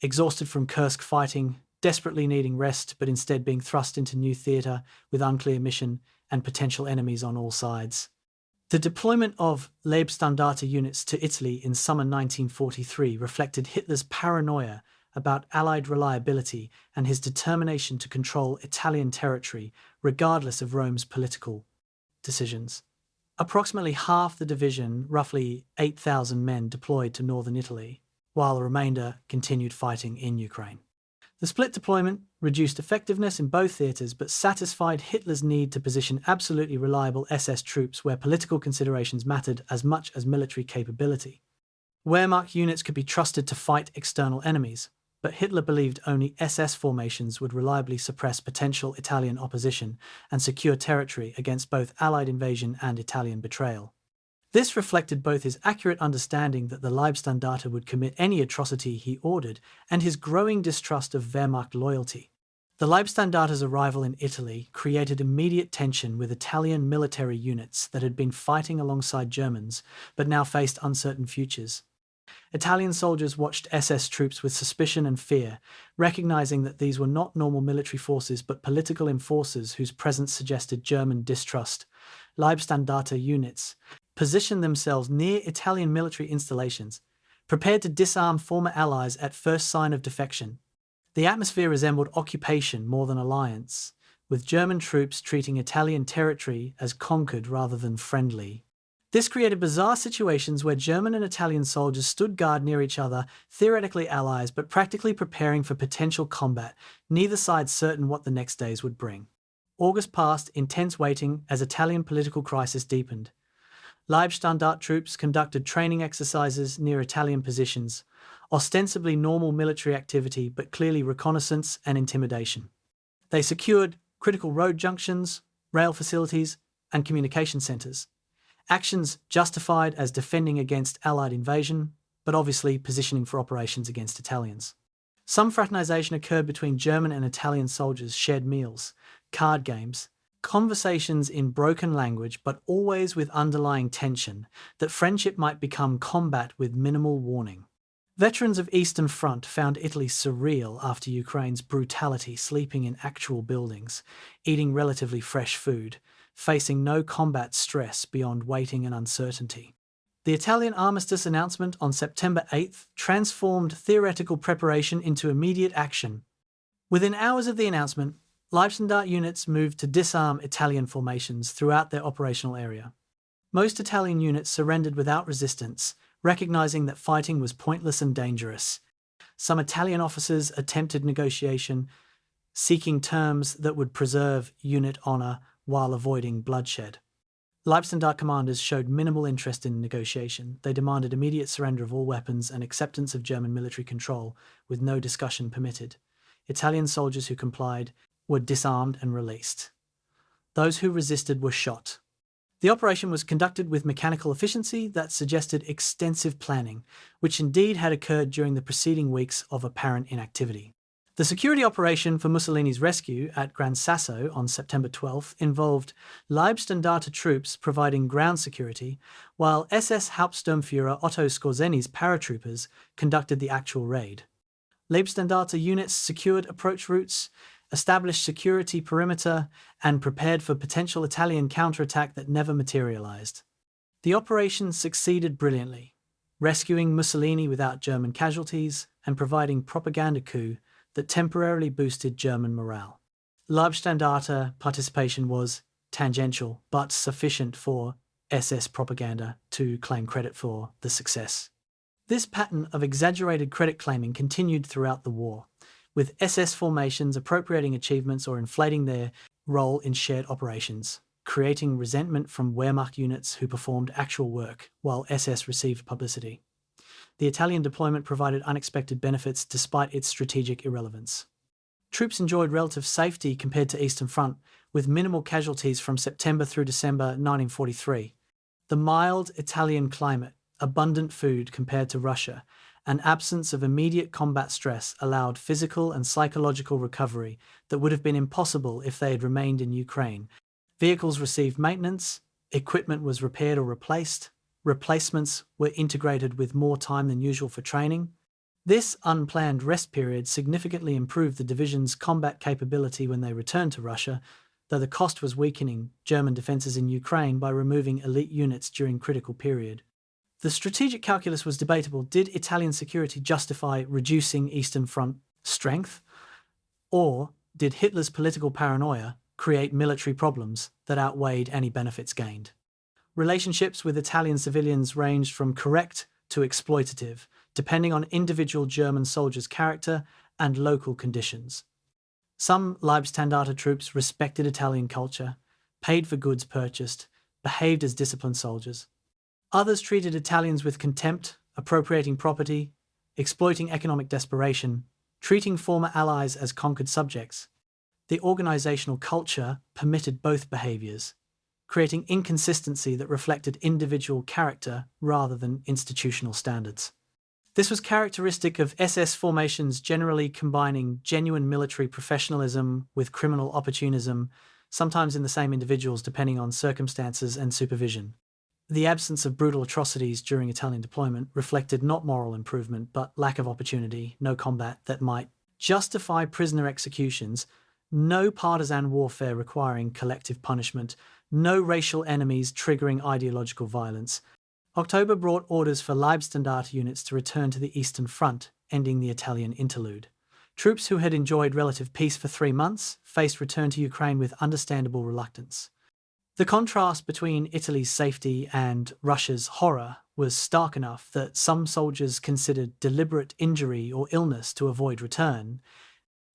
exhausted from Kursk fighting, desperately needing rest but instead being thrust into new theatre with unclear mission and potential enemies on all sides. The deployment of Leibstandarte units to Italy in summer 1943 reflected Hitler's paranoia about Allied reliability and his determination to control Italian territory regardless of Rome's political decisions. Approximately half the division, roughly 8,000 men, deployed to northern Italy, while the remainder continued fighting in Ukraine. The split deployment reduced effectiveness in both theatres but satisfied Hitler's need to position absolutely reliable SS troops where political considerations mattered as much as military capability. Wehrmacht units could be trusted to fight external enemies, but Hitler believed only SS formations would reliably suppress potential Italian opposition and secure territory against both Allied invasion and Italian betrayal. This reflected both his accurate understanding that the Leibstandarte would commit any atrocity he ordered and his growing distrust of Wehrmacht loyalty. The Leibstandarte's arrival in Italy created immediate tension with Italian military units that had been fighting alongside Germans but now faced uncertain futures. Italian soldiers watched SS troops with suspicion and fear, recognizing that these were not normal military forces but political enforcers whose presence suggested German distrust. Leibstandarte units positioned themselves near Italian military installations, prepared to disarm former allies at first sign of defection. The atmosphere resembled occupation more than alliance, with German troops treating Italian territory as conquered rather than friendly. This created bizarre situations where German and Italian soldiers stood guard near each other, theoretically allies but practically preparing for potential combat, neither side certain what the next days would bring. August passed in tense waiting as Italian political crisis deepened. Leibstandarte troops conducted training exercises near Italian positions, ostensibly normal military activity but clearly reconnaissance and intimidation. They secured critical road junctions, rail facilities, and communication centres. Actions justified as defending against Allied invasion, but obviously positioning for operations against Italians. Some fraternisation occurred between German and Italian soldiers, shared meals, card games, conversations in broken language but always with underlying tension that friendship might become combat with minimal warning. Veterans of Eastern Front found Italy surreal after Ukraine's brutality, sleeping in actual buildings, eating relatively fresh food, facing no combat stress beyond waiting and uncertainty. The Italian armistice announcement on September 8th transformed theoretical preparation into immediate action. Within hours of the announcement, Leibstandarte units moved to disarm Italian formations throughout their operational area. Most Italian units surrendered without resistance, recognizing that fighting was pointless and dangerous. Some Italian officers attempted negotiation, seeking terms that would preserve unit honor while avoiding bloodshed. Leibstandarte commanders showed minimal interest in negotiation. They demanded immediate surrender of all weapons and acceptance of German military control, with no discussion permitted. Italian soldiers who complied were disarmed and released. Those who resisted were shot. The operation was conducted with mechanical efficiency that suggested extensive planning, which indeed had occurred during the preceding weeks of apparent inactivity. The security operation for Mussolini's rescue at Gran Sasso on September 12th involved Leibstandarte troops providing ground security, while SS Hauptsturmführer Otto Skorzeny's paratroopers conducted the actual raid. Leibstandarte units secured approach routes, established security perimeter, and prepared for potential Italian counterattack that never materialized. The operation succeeded brilliantly, rescuing Mussolini without German casualties and providing propaganda coup that temporarily boosted German morale. Leibstandarte participation was tangential but sufficient for SS propaganda to claim credit for the success. This pattern of exaggerated credit claiming continued throughout the war, with SS formations appropriating achievements or inflating their role in shared operations, creating resentment from Wehrmacht units who performed actual work while SS received publicity. The Italian deployment provided unexpected benefits despite its strategic irrelevance. Troops enjoyed relative safety compared to Eastern Front, with minimal casualties from September through December 1943. The mild Italian climate, abundant food compared to Russia, and absence of immediate combat stress allowed physical and psychological recovery that would have been impossible if they had remained in Ukraine. Vehicles received maintenance, equipment was repaired or replaced, replacements were integrated with more time than usual for training. This unplanned rest period significantly improved the division's combat capability when they returned to Russia, though the cost was weakening German defences in Ukraine by removing elite units during critical period. The strategic calculus was debatable. Did Italian security justify reducing Eastern Front strength? Or did Hitler's political paranoia create military problems that outweighed any benefits gained? Relationships with Italian civilians ranged from correct to exploitative, depending on individual German soldiers' character and local conditions. Some Leibstandarte troops respected Italian culture, paid for goods purchased, behaved as disciplined soldiers. Others treated Italians with contempt, appropriating property, exploiting economic desperation, treating former allies as conquered subjects. The organizational culture permitted both behaviors, creating inconsistency that reflected individual character rather than institutional standards. This was characteristic of SS formations generally combining genuine military professionalism with criminal opportunism, sometimes in the same individuals depending on circumstances and supervision. The absence of brutal atrocities during Italian deployment reflected not moral improvement, but lack of opportunity, no combat that might justify prisoner executions, no partisan warfare requiring collective punishment, no racial enemies triggering ideological violence. October brought orders for Leibstandarte units to return to the Eastern Front, ending the Italian interlude. Troops who had enjoyed relative peace for 3 months faced return to Ukraine with understandable reluctance. The contrast between Italy's safety and Russia's horror was stark enough that some soldiers considered deliberate injury or illness to avoid return,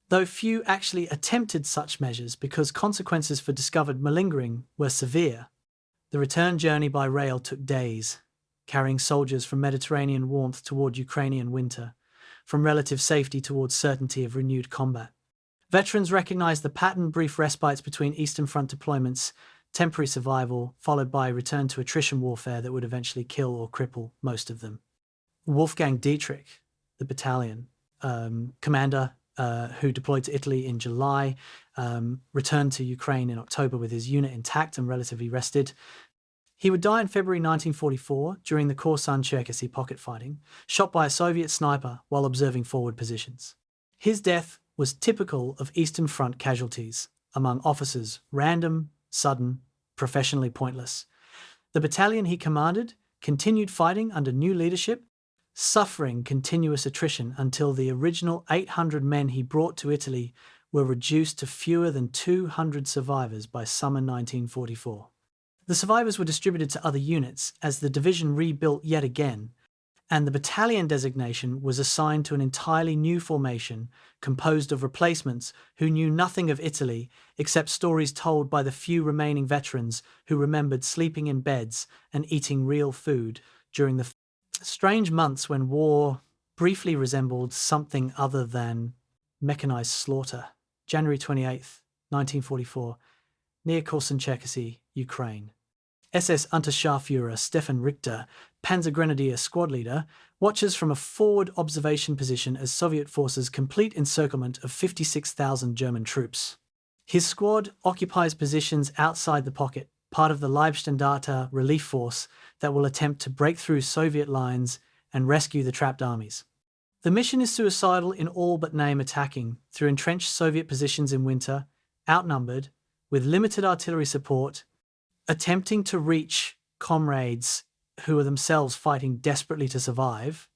though few actually attempted such measures because consequences for discovered malingering were severe. The return journey by rail took days, carrying soldiers from Mediterranean warmth toward Ukrainian winter, from relative safety towards certainty of renewed combat. Veterans recognized the patterned brief respites between Eastern Front deployments, temporary survival, followed by return to attrition warfare that would eventually kill or cripple most of them. Wolfgang Dietrich, the battalion commander who deployed to Italy in July, returned to Ukraine in October with his unit intact and relatively rested. He would die in February 1944 during the Korsun-Cherkasy pocket fighting, shot by a Soviet sniper while observing forward positions. His death was typical of Eastern Front casualties among officers, random, sudden, professionally pointless. The battalion he commanded continued fighting under new leadership, suffering continuous attrition until the original 800 men he brought to Italy were reduced to fewer than 200 survivors by summer 1944. The survivors were distributed to other units as the division rebuilt yet again, and the battalion designation was assigned to an entirely new formation composed of replacements who knew nothing of Italy except stories told by the few remaining veterans who remembered sleeping in beds and eating real food during the strange months when war briefly resembled something other than mechanized slaughter. January 28th, 1944, near Korsun-Cherkasy, Ukraine. SS Unterscharführer Stefan Richter, Panzer Grenadier squad leader, watches from a forward observation position as Soviet forces complete encirclement of 56,000 German troops. His squad occupies positions outside the pocket, part of the Leibstandarte relief force that will attempt to break through Soviet lines and rescue the trapped armies. The mission is suicidal in all but name, attacking through entrenched Soviet positions in winter, outnumbered, with limited artillery support, attempting to reach comrades who are themselves fighting desperately to survive.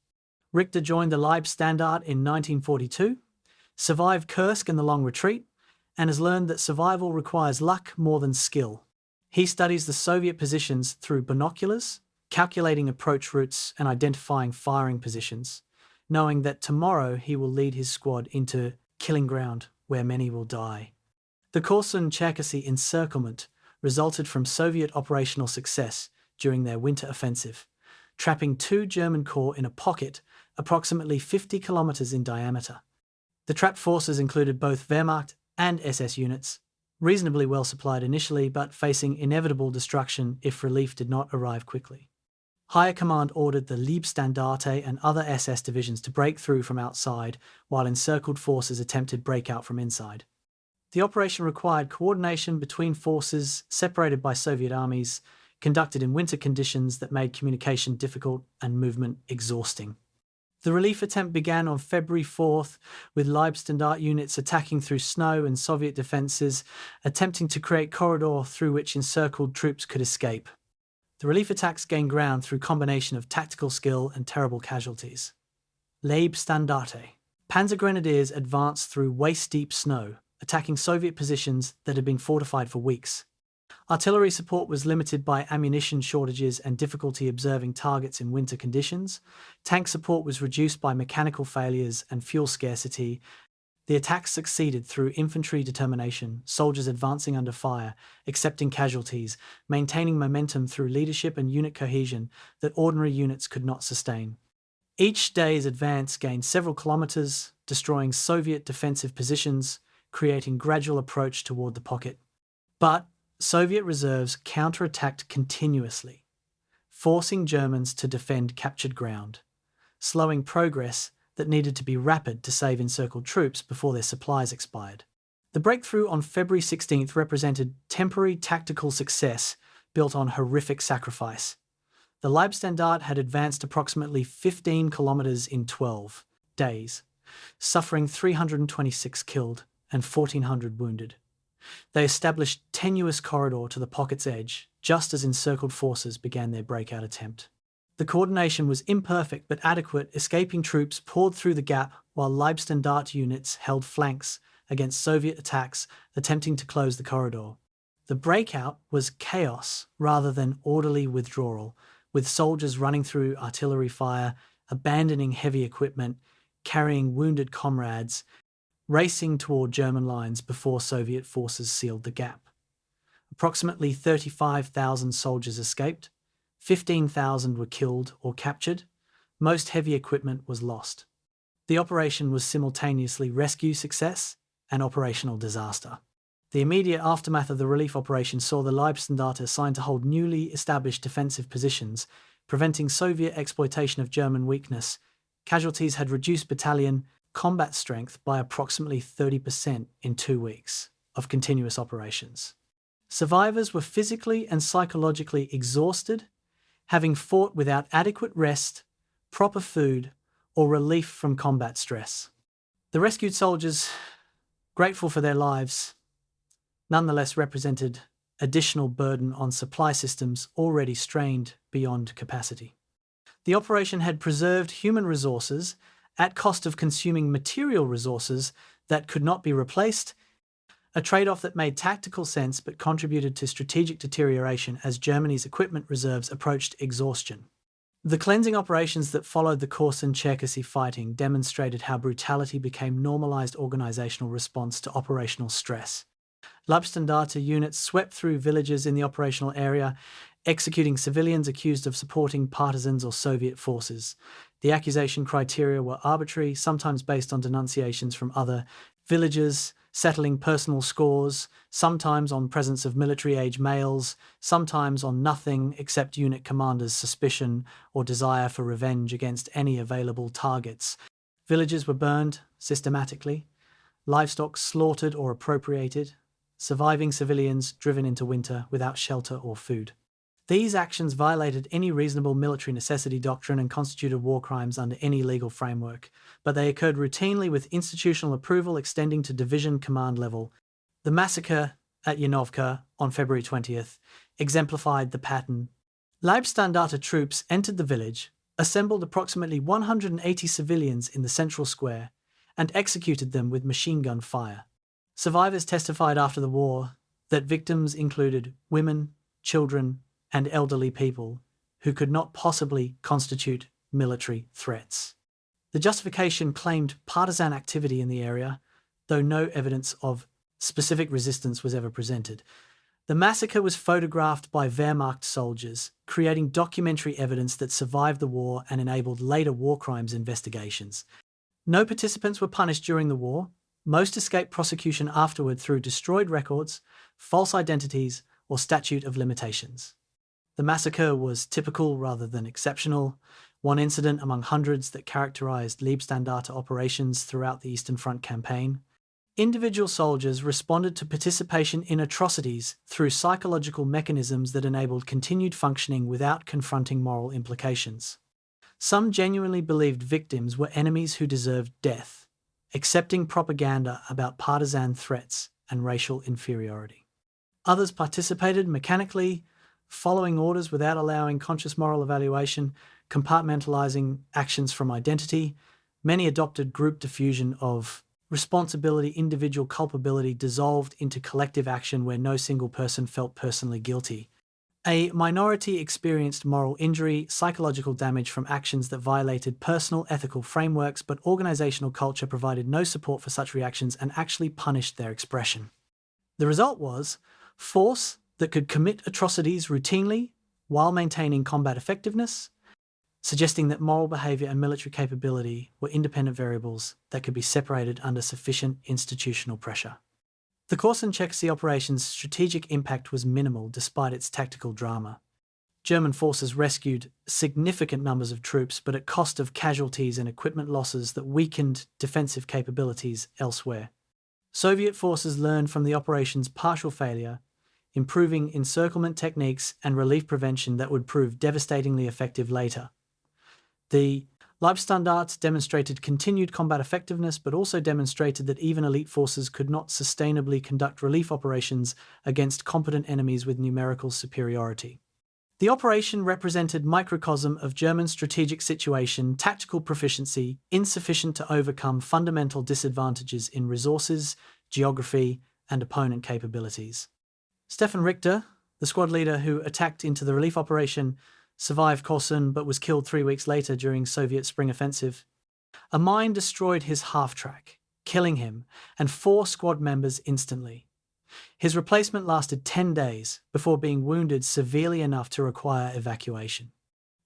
Richter joined the Leibstandarte in 1942, survived Kursk and the long retreat, and has learned that survival requires luck more than skill. He studies the Soviet positions through binoculars, calculating approach routes and identifying firing positions, knowing that tomorrow he will lead his squad into killing ground where many will die. The Korsun-Cherkasy encirclement resulted from Soviet operational success during their winter offensive, trapping 2 German corps in a pocket approximately 50 kilometers in diameter. The trapped forces included both Wehrmacht and SS units, reasonably well supplied initially but facing inevitable destruction if relief did not arrive quickly. Higher command ordered the Leibstandarte and other SS divisions to break through from outside while encircled forces attempted breakout from inside. The operation required coordination between forces separated by Soviet armies, conducted in winter conditions that made communication difficult and movement exhausting. The relief attempt began on February 4th, with Leibstandarte units attacking through snow and Soviet defences, attempting to create corridor through which encircled troops could escape. The relief attacks gained ground through combination of tactical skill and terrible casualties. Leibstandarte. Panzer Grenadiers advanced through waist-deep snow, attacking Soviet positions that had been fortified for weeks. Artillery support was limited by ammunition shortages and difficulty observing targets in winter conditions. Tank support was reduced by mechanical failures and fuel scarcity. The attacks succeeded through infantry determination, soldiers advancing under fire, accepting casualties, maintaining momentum through leadership and unit cohesion that ordinary units could not sustain. Each day's advance gained several kilometers, destroying Soviet defensive positions, creating gradual approach toward the pocket. But Soviet reserves counterattacked continuously, forcing Germans to defend captured ground. slowing progress that needed to be rapid to save encircled troops before their supplies expired. The breakthrough on February 16th represented temporary tactical success built on horrific sacrifice. The Leibstandarte had advanced approximately 15 kilometers in 12 days, suffering 326 killed and 1,400 wounded. They established a tenuous corridor to the pocket's edge, just as encircled forces began their breakout attempt. The coordination was imperfect but adequate. Escaping troops poured through the gap while Leibstandarte units held flanks against Soviet attacks attempting to close the corridor. The breakout was chaos rather than orderly withdrawal, with soldiers running through artillery fire, abandoning heavy equipment, carrying wounded comrades, racing toward German lines before Soviet forces sealed the gap. Approximately 35,000 soldiers escaped, 15,000 were killed or captured, most heavy equipment was lost. The operation was simultaneously rescue success and operational disaster. The immediate aftermath of the relief operation saw the Leibstandarte assigned to hold newly established defensive positions, preventing Soviet exploitation of German weakness. Casualties had reduced battalion combat strength by approximately 30% in 2 weeks of continuous operations. Survivors were physically and psychologically exhausted, having fought without adequate rest, proper food, or relief from combat stress. The rescued soldiers, grateful for their lives, nonetheless represented additional burden on supply systems already strained beyond capacity. The operation had preserved human resources at cost of consuming material resources that could not be replaced, a trade-off that made tactical sense but contributed to strategic deterioration as Germany's equipment reserves approached exhaustion. The cleansing operations that followed the Kursk and Cherkasy fighting demonstrated how brutality became normalized organizational response to operational stress. Leibstandarte units swept through villages in the operational area, executing civilians accused of supporting partisans or Soviet forces. The accusation criteria were arbitrary, sometimes based on denunciations from other villagers, settling personal scores, sometimes on presence of military-age males, sometimes on nothing except unit commanders' suspicion or desire for revenge against any available targets. Villages were burned systematically, livestock slaughtered or appropriated, surviving civilians driven into winter without shelter or food. These actions violated any reasonable military necessity doctrine and constituted war crimes under any legal framework, but they occurred routinely with institutional approval extending to division command level. The massacre at Yanovka on February 20th exemplified the pattern. Leibstandarte troops entered the village, assembled approximately 180 civilians in the central square, and executed them with machine gun fire. Survivors testified after the war that victims included women, children, and elderly people who could not possibly constitute military threats. The justification claimed partisan activity in the area, though no evidence of specific resistance was ever presented. The massacre was photographed by Wehrmacht soldiers, creating documentary evidence that survived the war and enabled later war crimes investigations. No participants were punished during the war. Most escaped prosecution afterward through destroyed records, false identities, or statute of limitations. The massacre was typical rather than exceptional, one incident among hundreds that characterized Leibstandarte operations throughout the Eastern Front campaign. Individual soldiers responded to participation in atrocities through psychological mechanisms that enabled continued functioning without confronting moral implications. Some genuinely believed victims were enemies who deserved death, accepting propaganda about partisan threats and racial inferiority. Others participated mechanically, following orders without allowing conscious moral evaluation, compartmentalizing actions from identity. Many adopted group diffusion of responsibility, individual culpability dissolved into collective action where no single person felt personally guilty. A minority experienced moral injury, psychological damage from actions that violated personal ethical frameworks, but organizational culture provided no support for such reactions and actually punished their expression. The result was force that could commit atrocities routinely while maintaining combat effectiveness, suggesting that moral behavior and military capability were independent variables that could be separated under sufficient institutional pressure. The Kursk and Cherkasy operation's strategic impact was minimal despite its tactical drama. German forces rescued significant numbers of troops, but at cost of casualties and equipment losses that weakened defensive capabilities elsewhere. Soviet forces learned from the operation's partial failure, improving encirclement techniques and relief prevention that would prove devastatingly effective later. The Leibstandarte demonstrated continued combat effectiveness, but also demonstrated that even elite forces could not sustainably conduct relief operations against competent enemies with numerical superiority. The operation represented microcosm of German strategic situation, tactical proficiency, insufficient to overcome fundamental disadvantages in resources, geography, and opponent capabilities. Stefan Richter, the squad leader who attacked into the relief operation, survived Korsun but was killed 3 weeks later during Soviet spring offensive. A mine destroyed his half-track, killing him and 4 squad members instantly. His replacement lasted 10 days before being wounded severely enough to require evacuation.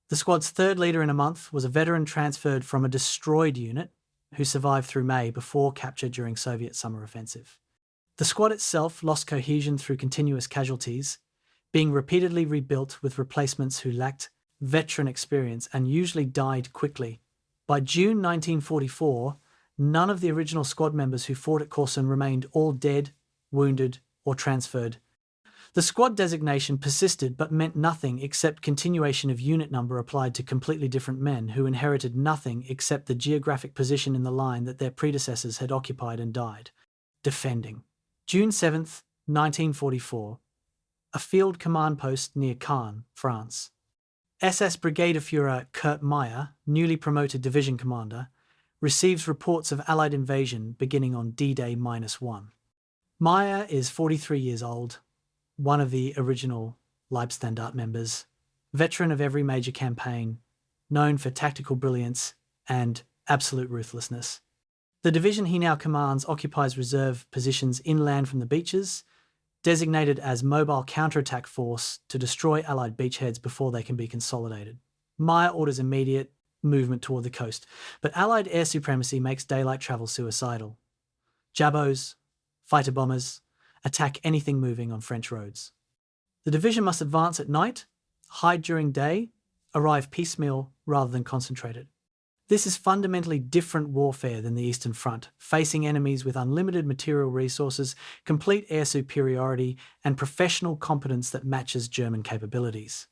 The squad's third leader in a month was a veteran transferred from a destroyed unit who survived through May before capture during Soviet summer offensive. The squad itself lost cohesion through continuous casualties, being repeatedly rebuilt with replacements who lacked veteran experience and usually died quickly. By June 1944, none of the original squad members who fought at Korsun remained, all dead, wounded, or transferred. The squad designation persisted but meant nothing except continuation of unit number applied to completely different men who inherited nothing except the geographic position in the line that their predecessors had occupied and died defending. June 7, 1944. A field command post near Caen, France. SS Brigade Führer Kurt Meyer, newly promoted division commander, receives reports of Allied invasion beginning on D-Day -1. Meyer is 43 years old, one of the original Leibstandarte members, veteran of every major campaign, known for tactical brilliance and absolute ruthlessness. The division he now commands occupies reserve positions inland from the beaches, designated as Mobile Counterattack Force to destroy Allied beachheads before they can be consolidated. Meyer orders immediate movement toward the coast, but Allied air supremacy makes daylight travel suicidal. Jabos, fighter bombers, attack anything moving on French roads. The division must advance at night, hide during day, arrive piecemeal rather than concentrated. This is fundamentally different warfare than the Eastern Front, facing enemies with unlimited material resources, complete air superiority, and professional competence that matches German capabilities.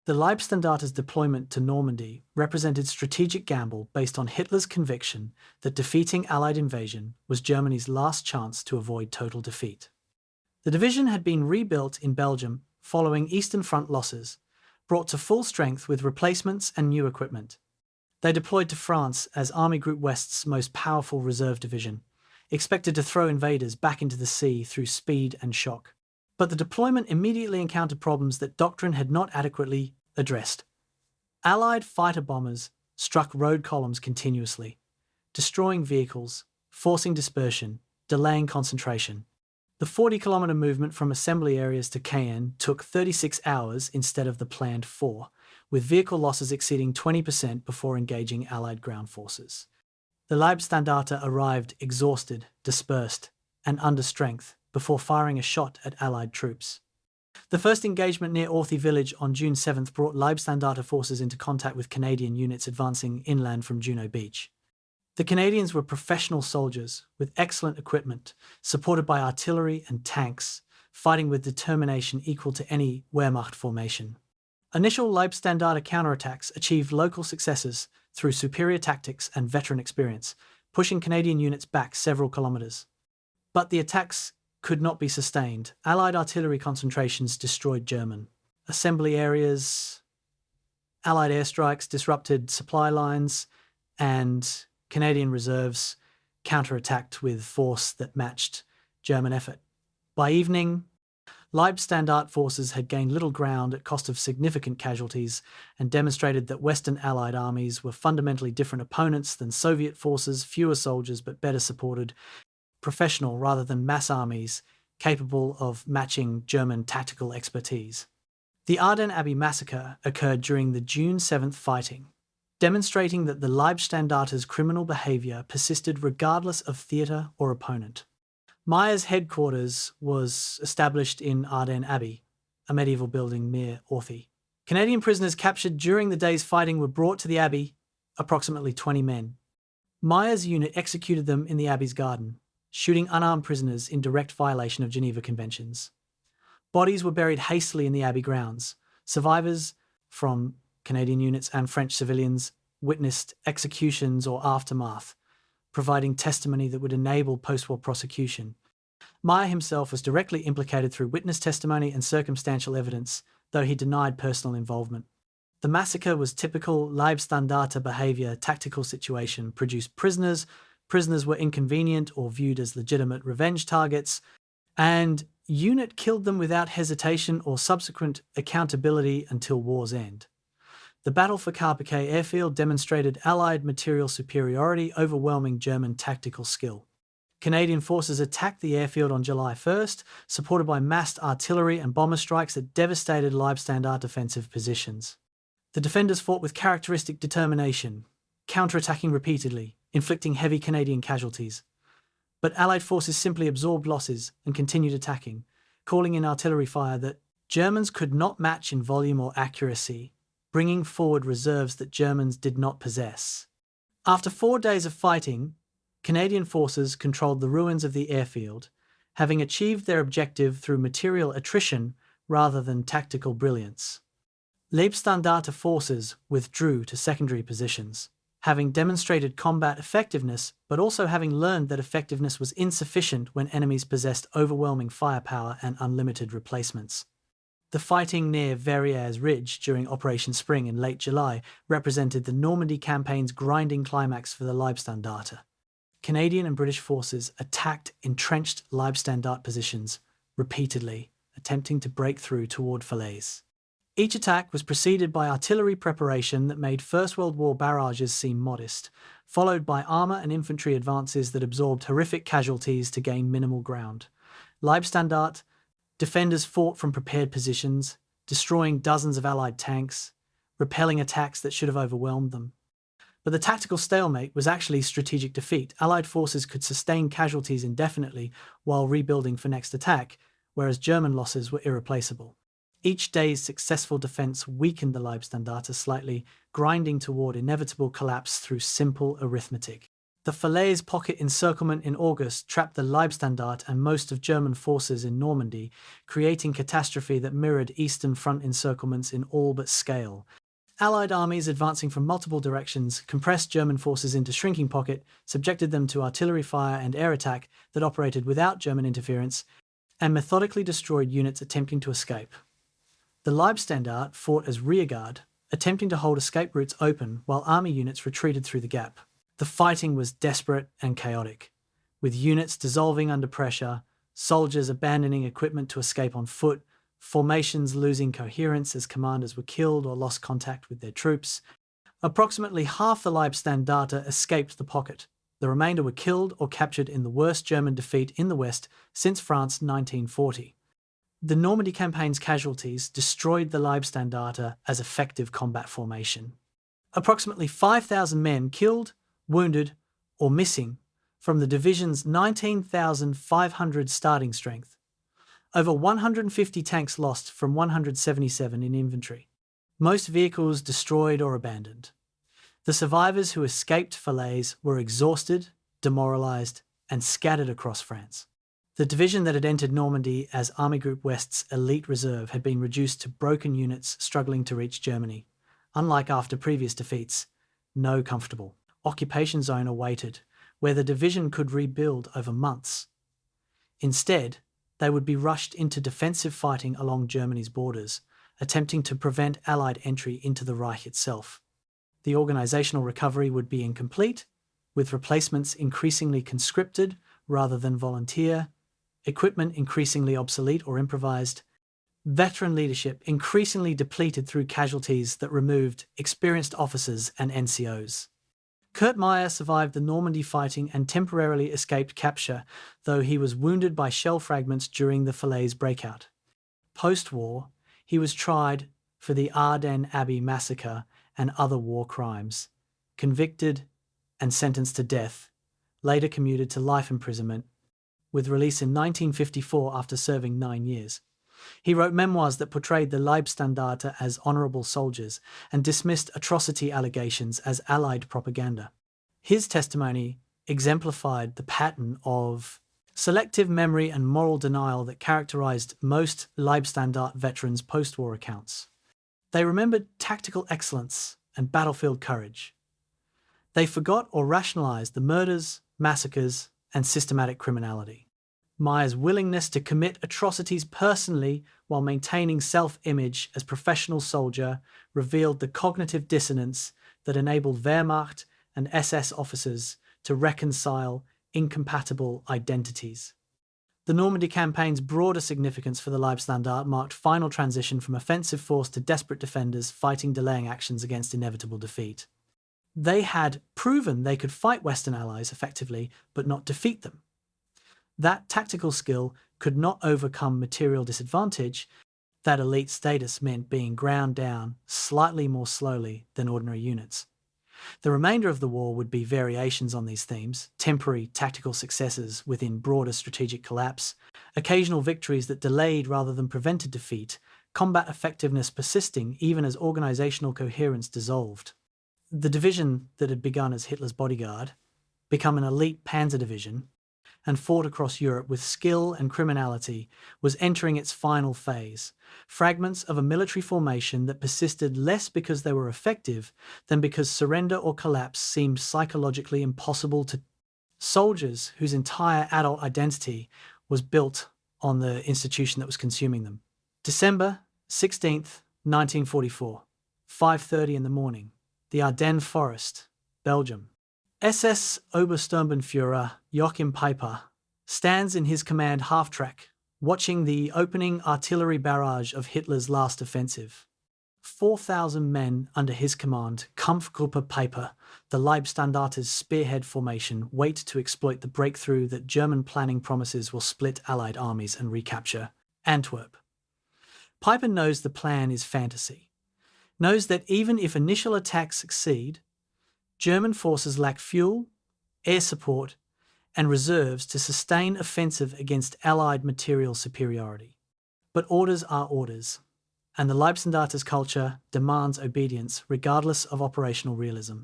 The Leibstandarte's deployment to Normandy represented strategic gamble based on Hitler's conviction that defeating Allied invasion was Germany's last chance to avoid total defeat. The division had been rebuilt in Belgium following Eastern Front losses, brought to full strength with replacements and new equipment. They deployed to France as Army Group West's most powerful reserve division, expected to throw invaders back into the sea through speed and shock. But the deployment immediately encountered problems that doctrine had not adequately addressed. Allied fighter bombers struck road columns continuously, destroying vehicles, forcing dispersion, delaying concentration. The 40-kilometre movement from assembly areas to Caen took 36 hours instead of the planned 4, with vehicle losses exceeding 20% before engaging Allied ground forces. The Leibstandarte arrived exhausted, dispersed, and under strength before firing a shot at Allied troops. The first engagement near Orthy village on June 7th brought Leibstandarte forces into contact with Canadian units advancing inland from Juno Beach. The Canadians were professional soldiers with excellent equipment, supported by artillery and tanks, fighting with determination equal to any Wehrmacht formation. Initial Leibstandarte counterattacks achieved local successes through superior tactics and veteran experience, pushing Canadian units back several kilometres. But the attacks could not be sustained. Allied artillery concentrations destroyed German assembly areas, Allied airstrikes disrupted supply lines, and Canadian reserves counterattacked with force that matched German effort. By evening, Leibstandarte forces had gained little ground at cost of significant casualties and demonstrated that Western Allied armies were fundamentally different opponents than Soviet forces, fewer soldiers but better supported, professional rather than mass armies capable of matching German tactical expertise. The Ardennes Abbey massacre occurred during the June 7th fighting, demonstrating that the Leibstandarte's criminal behaviour persisted regardless of theatre or opponent. Meyer's headquarters was established in Ardennes Abbey, a medieval building near Orthy. Canadian prisoners captured during the day's fighting were brought to the Abbey, approximately 20 men. Meyer's unit executed them in the Abbey's garden, shooting unarmed prisoners in direct violation of Geneva Conventions. Bodies were buried hastily in the Abbey grounds. Survivors from Canadian units and French civilians witnessed executions or aftermath, providing testimony that would enable post-war prosecution. Meyer himself was directly implicated through witness testimony and circumstantial evidence, though he denied personal involvement. The massacre was typical Leibstandarte behaviour. Tactical situation produced prisoners. Prisoners were inconvenient or viewed as legitimate revenge targets, and unit killed them without hesitation or subsequent accountability until war's end. The battle for Kharkov airfield demonstrated Allied material superiority, overwhelming German tactical skill. Canadian forces attacked the airfield on July 1st, supported by massed artillery and bomber strikes that devastated Leibstandarte offensive positions. The defenders fought with characteristic determination, counterattacking repeatedly, inflicting heavy Canadian casualties. But Allied forces simply absorbed losses and continued attacking, calling in artillery fire that Germans could not match in volume or accuracy, bringing forward reserves that Germans did not possess. After 4 days of fighting, Canadian forces controlled the ruins of the airfield, having achieved their objective through material attrition rather than tactical brilliance. Leibstandarte forces withdrew to secondary positions, having demonstrated combat effectiveness, but also having learned that effectiveness was insufficient when enemies possessed overwhelming firepower and unlimited replacements. The fighting near Verrières Ridge during Operation Spring in late July represented the Normandy campaign's grinding climax for the Leibstandarte. Canadian and British forces attacked entrenched Leibstandarte positions repeatedly, attempting to break through toward Falaise. Each attack was preceded by artillery preparation that made First World War barrages seem modest, followed by armour and infantry advances that absorbed horrific casualties to gain minimal ground. Leibstandarte defenders fought from prepared positions, destroying dozens of Allied tanks, repelling attacks that should have overwhelmed them. But the tactical stalemate was actually strategic defeat. Allied forces could sustain casualties indefinitely while rebuilding for next attack, whereas German losses were irreplaceable. Each day's successful defence weakened the Leibstandarte slightly, grinding toward inevitable collapse through simple arithmetic. The Falaise pocket encirclement in August trapped the Leibstandarte and most of German forces in Normandy, creating catastrophe that mirrored Eastern Front encirclements in all but scale. Allied armies advancing from multiple directions compressed German forces into shrinking pocket, subjected them to artillery fire and air attack that operated without German interference, and methodically destroyed units attempting to escape. The Leibstandarte fought as rearguard, attempting to hold escape routes open while army units retreated through the gap. The fighting was desperate and chaotic, with units dissolving under pressure, soldiers abandoning equipment to escape on foot, formations losing coherence as commanders were killed or lost contact with their troops. Approximately half the Leibstandarte escaped the pocket. The remainder were killed or captured in the worst German defeat in the West since France 1940. The Normandy campaign's casualties destroyed the Leibstandarte as effective combat formation. Approximately 5,000 men killed, wounded, or missing from the division's 19,500 starting strength. Over 150 tanks lost from 177 in infantry. Most vehicles destroyed or abandoned. The survivors who escaped Falaise were exhausted, demoralised, and scattered across France. The division that had entered Normandy as Army Group West's elite reserve had been reduced to broken units struggling to reach Germany. Unlike after previous defeats, no comfortable occupation zone awaited, where the division could rebuild over months. Instead, they would be rushed into defensive fighting along Germany's borders, attempting to prevent Allied entry into the Reich itself. The organisational recovery would be incomplete, with replacements increasingly conscripted rather than volunteer, equipment increasingly obsolete or improvised, veteran leadership increasingly depleted through casualties that removed experienced officers and NCOs. Kurt Meyer survived the Normandy fighting and temporarily escaped capture, though he was wounded by shell fragments during the Falaise breakout. Post-war, he was tried for the Ardennes Abbey massacre and other war crimes, convicted and sentenced to death, later commuted to life imprisonment, with release in 1954 after serving 9 years. He wrote memoirs that portrayed the Leibstandarte as honourable soldiers and dismissed atrocity allegations as Allied propaganda. His testimony exemplified the pattern of selective memory and moral denial that characterised most Leibstandarte veterans' post-war accounts. They remembered tactical excellence and battlefield courage. They forgot or rationalised the murders, massacres, and systematic criminality. Meyer's willingness to commit atrocities personally while maintaining self-image as professional soldier revealed the cognitive dissonance that enabled Wehrmacht and SS officers to reconcile incompatible identities. The Normandy campaign's broader significance for the Leibstandarte marked final transition from offensive force to desperate defenders fighting delaying actions against inevitable defeat. They had proven they could fight Western allies effectively, but not defeat them. That tactical skill could not overcome material disadvantage. That elite status meant being ground down slightly more slowly than ordinary units. The remainder of the war would be variations on these themes, temporary tactical successes within broader strategic collapse, occasional victories that delayed rather than prevented defeat, combat effectiveness persisting even as organisational coherence dissolved. The division that had begun as Hitler's bodyguard, become an elite panzer division, and fought across Europe with skill and criminality, was entering its final phase, fragments of a military formation that persisted less because they were effective than because surrender or collapse seemed psychologically impossible to soldiers whose entire adult identity was built on the institution that was consuming them. December 16th, 1944, 5:30 in the morning, the Ardennes Forest, Belgium. SS Obersturmbannführer Joachim Peiper stands in his command half-track, watching the opening artillery barrage of Hitler's last offensive. 4,000 men under his command, Kampfgruppe Peiper, the Leibstandarte's spearhead formation, wait to exploit the breakthrough that German planning promises will split Allied armies and recapture Antwerp. Peiper knows the plan is fantasy, knows that even if initial attacks succeed, German forces lack fuel, air support, and reserves to sustain offensive against Allied material superiority. But orders are orders, and the Leibstandarte's culture demands obedience regardless of operational realism.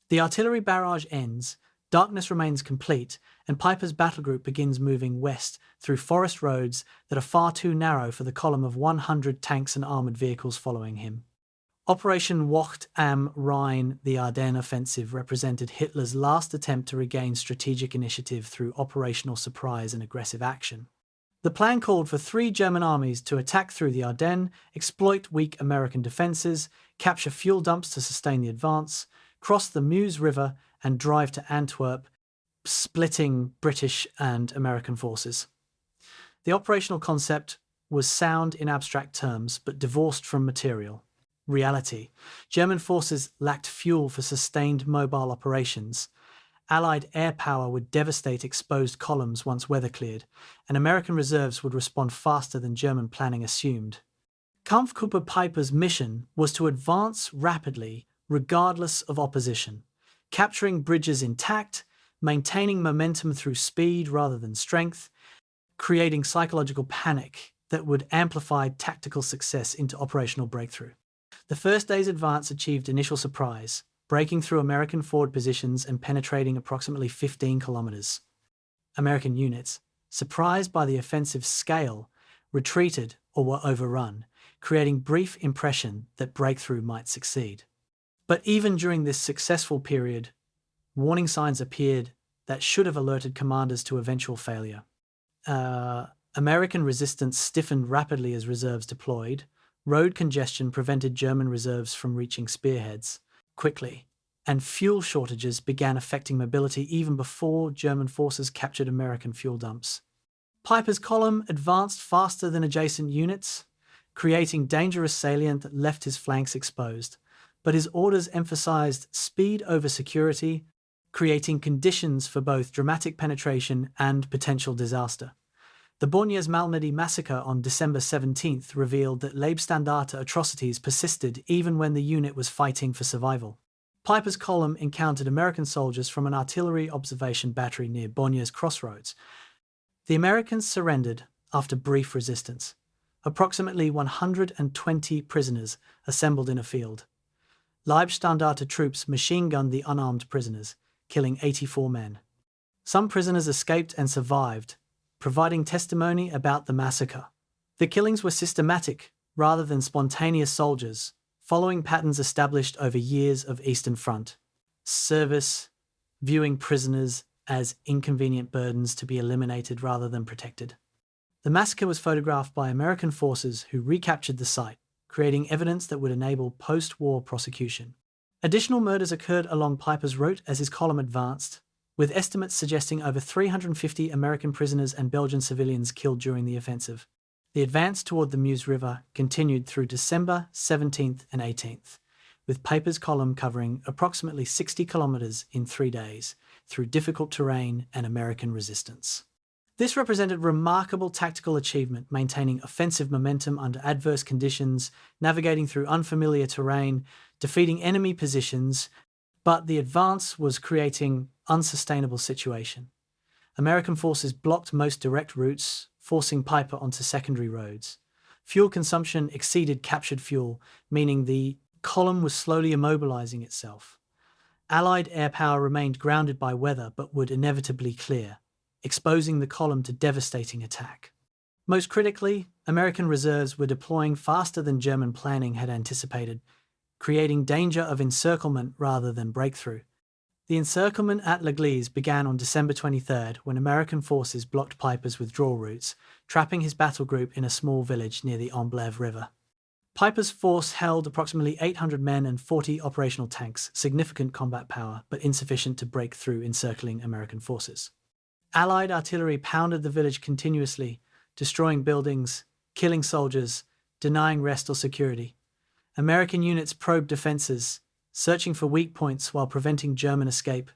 The artillery barrage ends, darkness remains complete, and Peiper's battle group begins moving west through forest roads that are far too narrow for the column of 100 tanks and armoured vehicles following him. Operation Wacht am Rhein, the Ardennes Offensive, represented Hitler's last attempt to regain strategic initiative through operational surprise and aggressive action. The plan called for 3 German armies to attack through the Ardennes, exploit weak American defences, capture fuel dumps to sustain the advance, cross the Meuse River and drive to Antwerp, splitting British and American forces. The operational concept was sound in abstract terms, but divorced from material. Reality. German forces lacked fuel for sustained mobile operations. Allied air power would devastate exposed columns once weather cleared, and American reserves would respond faster than German planning assumed. Kampfgruppe Peiper's mission was to advance rapidly, regardless of opposition, capturing bridges intact, maintaining momentum through speed rather than strength, creating psychological panic that would amplify tactical success into operational breakthrough. The first day's advance achieved initial surprise, breaking through American forward positions and penetrating approximately 15 kilometers. American units, surprised by the offensive's scale, retreated or were overrun, creating brief impression that breakthrough might succeed. But even during this successful period, warning signs appeared that should have alerted commanders to eventual failure. American resistance stiffened rapidly as reserves deployed. Road congestion prevented German reserves from reaching spearheads quickly, and fuel shortages began affecting mobility even before German forces captured American fuel dumps. Peiper's column advanced faster than adjacent units, creating dangerous salient that left his flanks exposed, but his orders emphasized speed over security, creating conditions for both dramatic penetration and potential disaster. The Bagnères-Malmedy massacre on December 17th revealed that Leibstandarte atrocities persisted even when the unit was fighting for survival. Peiper's column encountered American soldiers from an artillery observation battery near Bagnères Crossroads. The Americans surrendered after brief resistance. approximately 120 prisoners assembled in a field. Leibstandarte troops machine-gunned the unarmed prisoners, killing 84 men. Some prisoners escaped and survived, providing testimony about the massacre. The killings were systematic, rather than spontaneous soldiers, following patterns established over years of Eastern Front service, viewing prisoners as inconvenient burdens to be eliminated rather than protected. The massacre was photographed by American forces who recaptured the site, creating evidence that would enable post-war prosecution. Additional murders occurred along Piper's route as his column advanced, with estimates suggesting over 350 American prisoners and Belgian civilians killed during the offensive. The advance toward the Meuse River continued through December 17th and 18th, with Piper's column covering approximately 60 kilometers in 3 days through difficult terrain and American resistance. This represented remarkable tactical achievement, maintaining offensive momentum under adverse conditions, navigating through unfamiliar terrain, defeating enemy positions, but the advance was creating unsustainable situation. American forces blocked most direct routes, forcing Piper onto secondary roads. Fuel consumption exceeded captured fuel, meaning the column was slowly immobilizing itself. Allied air power remained grounded by weather but would inevitably clear, exposing the column to devastating attack. Most critically, American reserves were deploying faster than German planning had anticipated, creating danger of encirclement rather than breakthrough. The encirclement at L'Église began on December 23rd when American forces blocked Piper's withdrawal routes, trapping his battle group in a small village near the Amblève River. Piper's force held approximately 800 men and 40 operational tanks, significant combat power, but insufficient to break through encircling American forces. Allied artillery pounded the village continuously, destroying buildings, killing soldiers, denying rest or security. American units probed defenses, searching for weak points while preventing German escape.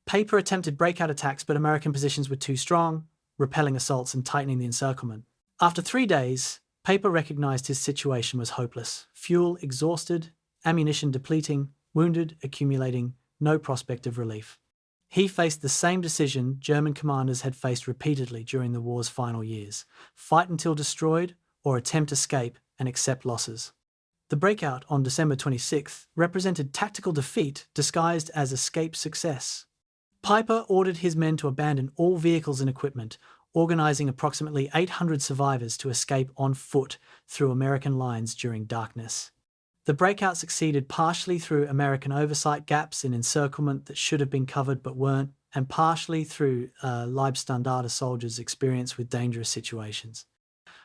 Piper attempted breakout attacks, but American positions were too strong, repelling assaults and tightening the encirclement. After 3 days, Piper recognized his situation was hopeless. Fuel exhausted, ammunition depleting, wounded accumulating, no prospect of relief. He faced the same decision German commanders had faced repeatedly during the war's final years: fight until destroyed or attempt escape and accept losses. The breakout on December 26th represented tactical defeat disguised as escape success. Piper ordered his men to abandon all vehicles and equipment, organizing approximately 800 survivors to escape on foot through American lines during darkness. The breakout succeeded partially through American oversight, gaps in encirclement that should have been covered but weren't, and partially through Leibstandarte soldiers' experience with dangerous situations.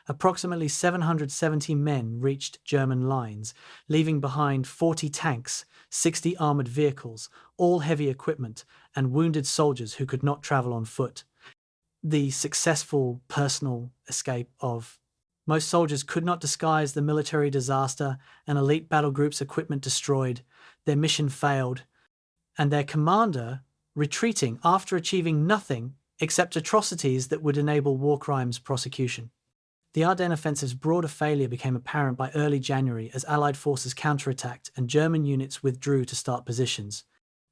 Approximately 770 men reached German lines, leaving behind 40 tanks, 60 armored vehicles, all heavy equipment, and wounded soldiers who could not travel on foot. The successful personal escape of most soldiers could not disguise the military disaster, and elite battle groups' equipment destroyed, their mission failed, and their commander retreating after achieving nothing except atrocities that would enable war crimes prosecution. The Ardennes Offensive's broader failure became apparent by early January as Allied forces counterattacked and German units withdrew to start positions.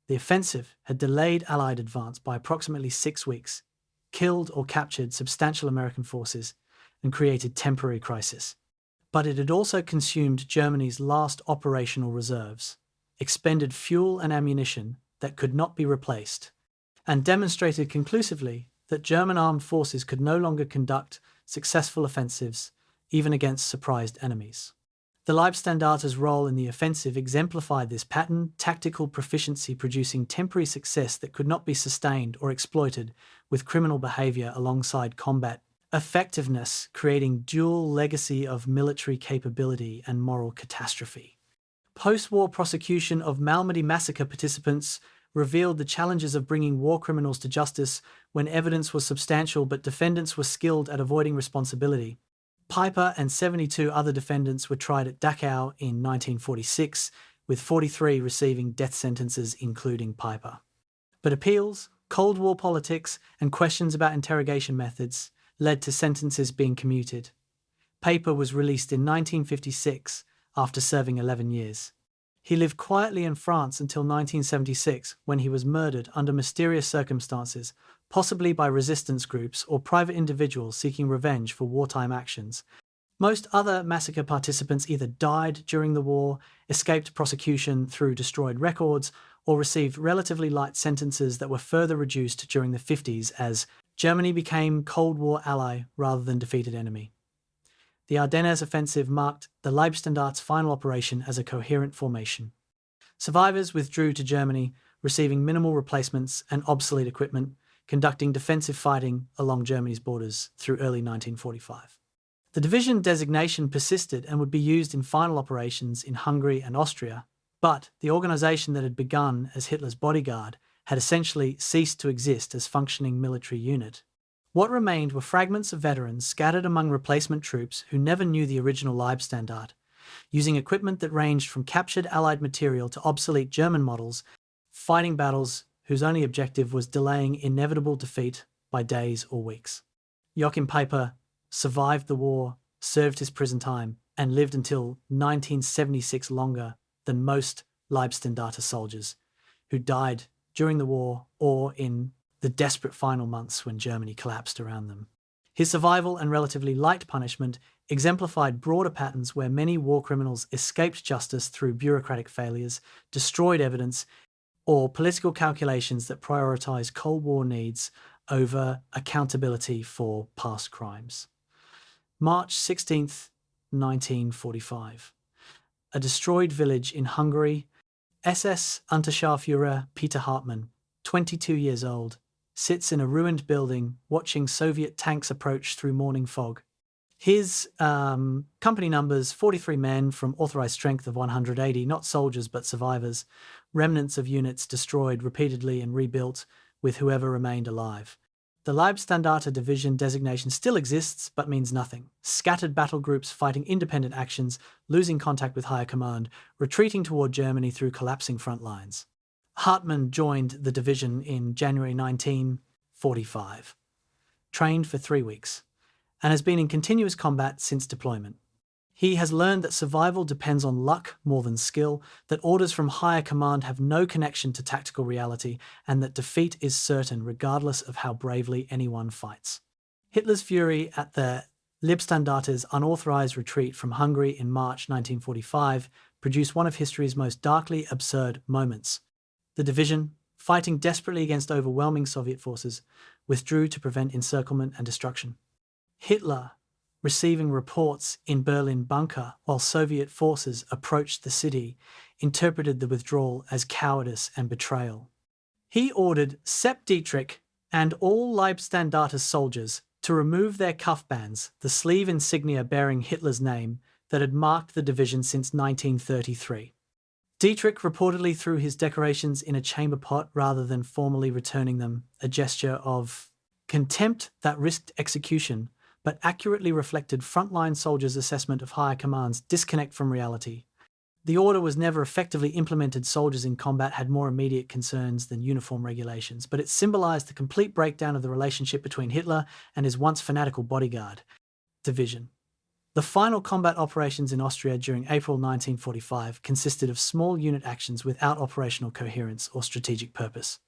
The offensive had delayed Allied advance by approximately 6 weeks, killed or captured substantial American forces, and created temporary crisis. But it had also consumed Germany's last operational reserves, expended fuel and ammunition that could not be replaced, and demonstrated conclusively that German armed forces could no longer conduct successful offensives, even against surprised enemies. The Leibstandarte's role in the offensive exemplified this pattern, tactical proficiency producing temporary success that could not be sustained or exploited, with criminal behavior alongside combat effectiveness, creating dual legacy of military capability and moral catastrophe. Post-war prosecution of Malmedy massacre participants revealed the challenges of bringing war criminals to justice when evidence was substantial but defendants were skilled at avoiding responsibility. Piper and 72 other defendants were tried at Dachau in 1946, with 43 receiving death sentences including Piper. But appeals, Cold War politics, and questions about interrogation methods led to sentences being commuted. Piper was released in 1956 after serving 11 years. He lived quietly in France until 1976, when he was murdered under mysterious circumstances, possibly by resistance groups or private individuals seeking revenge for wartime actions. Most other massacre participants either died during the war, escaped prosecution through destroyed records, or received relatively light sentences that were further reduced during the 50s as Germany became Cold War ally rather than defeated enemy. The Ardennes Offensive marked the Leibstandarte's final operation as a coherent formation. Survivors withdrew to Germany, receiving minimal replacements and obsolete equipment, conducting defensive fighting along Germany's borders through early 1945. The division designation persisted and would be used in final operations in Hungary and Austria, but the organisation that had begun as Hitler's bodyguard had essentially ceased to exist as functioning military unit. What remained were fragments of veterans scattered among replacement troops who never knew the original Leibstandarte, using equipment that ranged from captured Allied material to obsolete German models, fighting battles whose only objective was delaying inevitable defeat by days or weeks. Joachim Peiper survived the war, served his prison time, and lived until 1976 longer than most Leibstandarte soldiers who died during the war or in the desperate final months when Germany collapsed around them. His survival and relatively light punishment exemplified broader patterns where many war criminals escaped justice through bureaucratic failures, destroyed evidence, or political calculations that prioritized Cold War needs over accountability for past crimes. March 16th, 1945. A destroyed village in Hungary, SS Unterscharführer Peter Hartmann, 22 years old, sits in a ruined building watching Soviet tanks approach through morning fog. His company numbers 43 men from authorized strength of 180, not soldiers but survivors, remnants of units destroyed repeatedly and rebuilt with whoever remained alive. The Leibstandarte division designation still exists but means nothing. Scattered battle groups fighting independent actions, losing contact with higher command, retreating toward Germany through collapsing front lines. Hartmann joined the division in January 1945, trained for 3 weeks, and has been in continuous combat since deployment. He has learned that survival depends on luck more than skill, that orders from higher command have no connection to tactical reality, and that defeat is certain regardless of how bravely anyone fights. Hitler's fury at the Leibstandarte's unauthorized retreat from Hungary in March 1945 produced one of history's most darkly absurd moments. The division, fighting desperately against overwhelming Soviet forces, withdrew to prevent encirclement and destruction. Hitler, receiving reports in Berlin bunker while Soviet forces approached the city, interpreted the withdrawal as cowardice and betrayal. He ordered Sepp Dietrich and all Leibstandarte soldiers to remove their cuff bands, the sleeve insignia bearing Hitler's name that had marked the division since 1933. Dietrich reportedly threw his decorations in a chamber pot rather than formally returning them, a gesture of contempt that risked execution, but accurately reflected frontline soldiers' assessment of higher command's disconnect from reality. The order was never effectively implemented. Soldiers in combat had more immediate concerns than uniform regulations, but it symbolized the complete breakdown of the relationship between Hitler and his once fanatical bodyguard division. The final combat operations in Austria during April 1945 consisted of small unit actions without operational coherence or strategic purpose.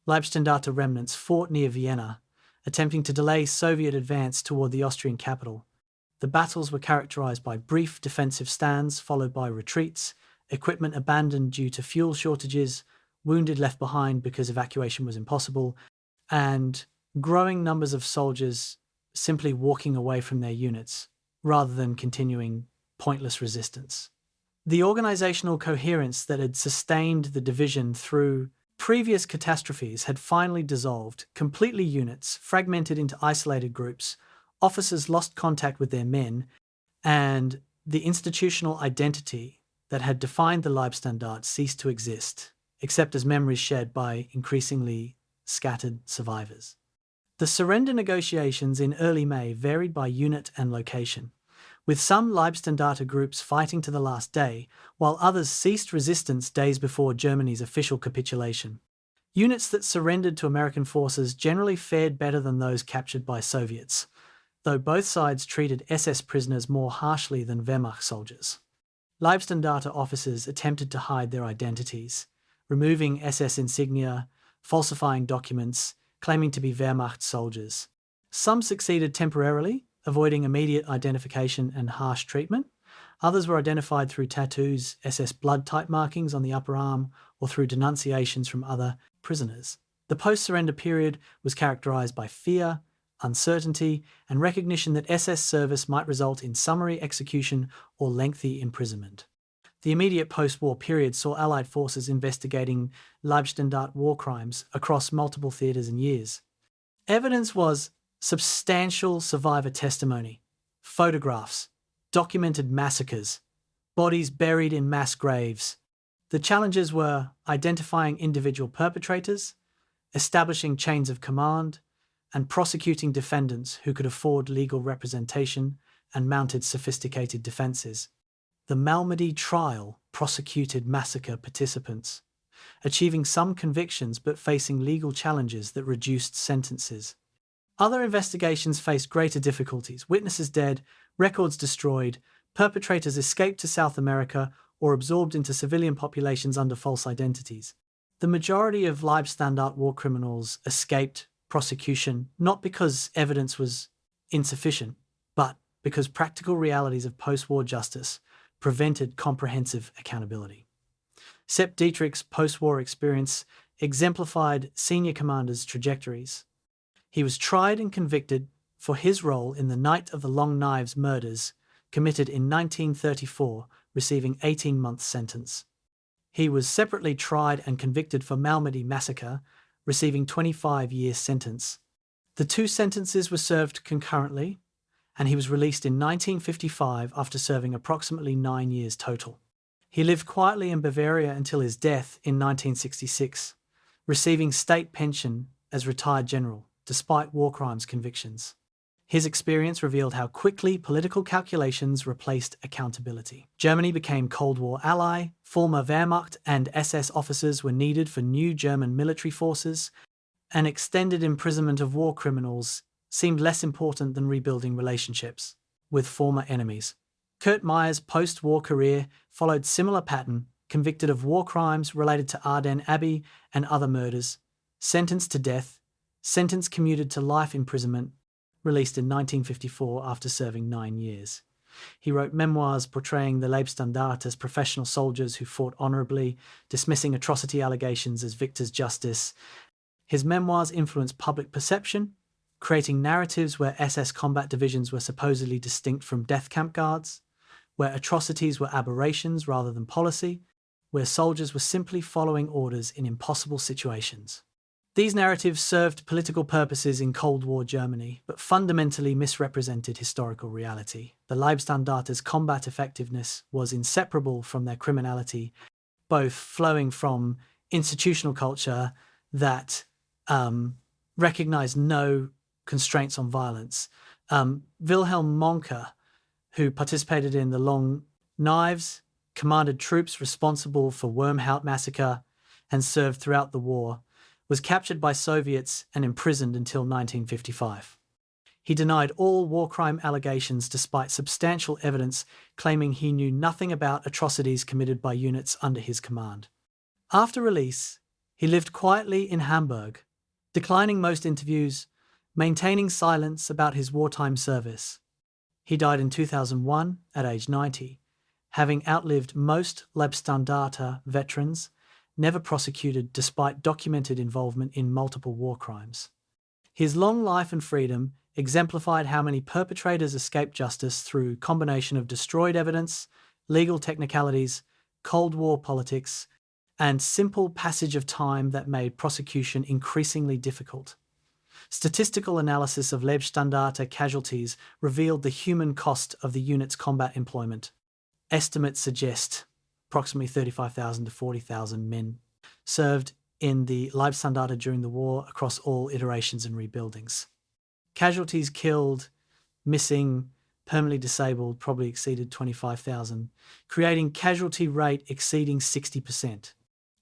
Leibstandarte remnants fought near Vienna, attempting to delay Soviet advance toward the Austrian capital. The battles were characterized by brief defensive stands followed by retreats, equipment abandoned due to fuel shortages, wounded left behind because evacuation was impossible, and growing numbers of soldiers simply walking away from their units rather than continuing pointless resistance. The organizational coherence that had sustained the division through previous catastrophes had finally dissolved. Completely units fragmented into isolated groups, officers lost contact with their men, and the institutional identity that had defined the Leibstandarte ceased to exist, except as memories shared by increasingly scattered survivors. The surrender negotiations in early May varied by unit and location, with some Leibstandarte groups fighting to the last day, while others ceased resistance days before Germany's official capitulation. Units that surrendered to American forces generally fared better than those captured by Soviets, though both sides treated SS prisoners more harshly than Wehrmacht soldiers. Leibstandarte officers attempted to hide their identities, removing SS insignia, falsifying documents, claiming to be Wehrmacht soldiers. Some succeeded temporarily, avoiding immediate identification and harsh treatment. Others were identified through tattoos, SS blood type markings on the upper arm, or through denunciations from other prisoners. The post-surrender period was characterized by fear, uncertainty, and recognition that SS service might result in summary execution or lengthy imprisonment. The immediate post-war period saw Allied forces investigating Leibstandarte war crimes across multiple theatres and years. Evidence was substantial survivor testimony, photographs, documented massacres, bodies buried in mass graves. The challenges were identifying individual perpetrators, establishing chains of command, and prosecuting defendants who could afford legal representation and mounted sophisticated defences. The Malmedy trial prosecuted massacre participants, achieving some convictions but facing legal challenges that reduced sentences. Other investigations faced greater difficulties: witnesses dead, records destroyed, perpetrators escaped to South America or absorbed into civilian populations under false identities. The majority of Leibstandarte war criminals escaped prosecution not because evidence was insufficient, but because practical realities of post-war justice prevented comprehensive accountability. Sepp Dietrich's post-war experience exemplified senior commanders' trajectories. He was tried and convicted for his role in the Night of the Long Knives murders committed in 1934, receiving 18-month sentence. He was separately tried and convicted for Malmedy massacre, receiving 25-year sentence. The two sentences were served concurrently, and he was released in 1955 after serving approximately 9 years total. He lived quietly in Bavaria until his death in 1966, receiving state pension as retired general, despite war crimes convictions. His experience revealed how quickly political calculations replaced accountability. Germany became Cold War ally, former Wehrmacht and SS officers were needed for new German military forces, and extended imprisonment of war criminals seemed less important than rebuilding relationships with former enemies. Kurt Meyer's post-war career followed similar pattern, convicted of war crimes related to Ardennes Abbey and other murders, sentenced to death, sentence commuted to life imprisonment, released in 1954 after serving 9 years. He wrote memoirs portraying the Leibstandarte as professional soldiers who fought honourably, dismissing atrocity allegations as victors' justice. His memoirs influenced public perception, creating narratives where SS combat divisions were supposedly distinct from death camp guards, where atrocities were aberrations rather than policy, where soldiers were simply following orders in impossible situations. These narratives served political purposes in Cold War Germany, but fundamentally misrepresented historical reality. The Leibstandarte's combat effectiveness was inseparable from their criminality, both flowing from institutional culture that recognized no constraints on violence. Wilhelm Mohnke, who participated in the Long Knives, commanded troops responsible for Wormhoudt massacre, and served throughout the war, was captured by Soviets and imprisoned until 1955. He denied all war crime allegations despite substantial evidence claiming he knew nothing about atrocities committed by units under his command. After release, he lived quietly in Hamburg, declining most interviews, maintaining silence about his wartime service. He died in 2001 at age 90, having outlived most Leibstandarte veterans, never prosecuted despite documented involvement in multiple war crimes. His long life and freedom exemplified how many perpetrators escaped justice through combination of destroyed evidence, legal technicalities, Cold War politics, and simple passage of time that made prosecution increasingly difficult. Statistical analysis of Leibstandarte casualties revealed the human cost of the unit's combat employment. Estimates suggest approximately 35,000 to 40,000 men served in the Leibstandarte during the war across all iterations and rebuildings. Casualties killed, missing, permanently disabled probably exceeded 25,000, creating casualty rate exceeding 60%.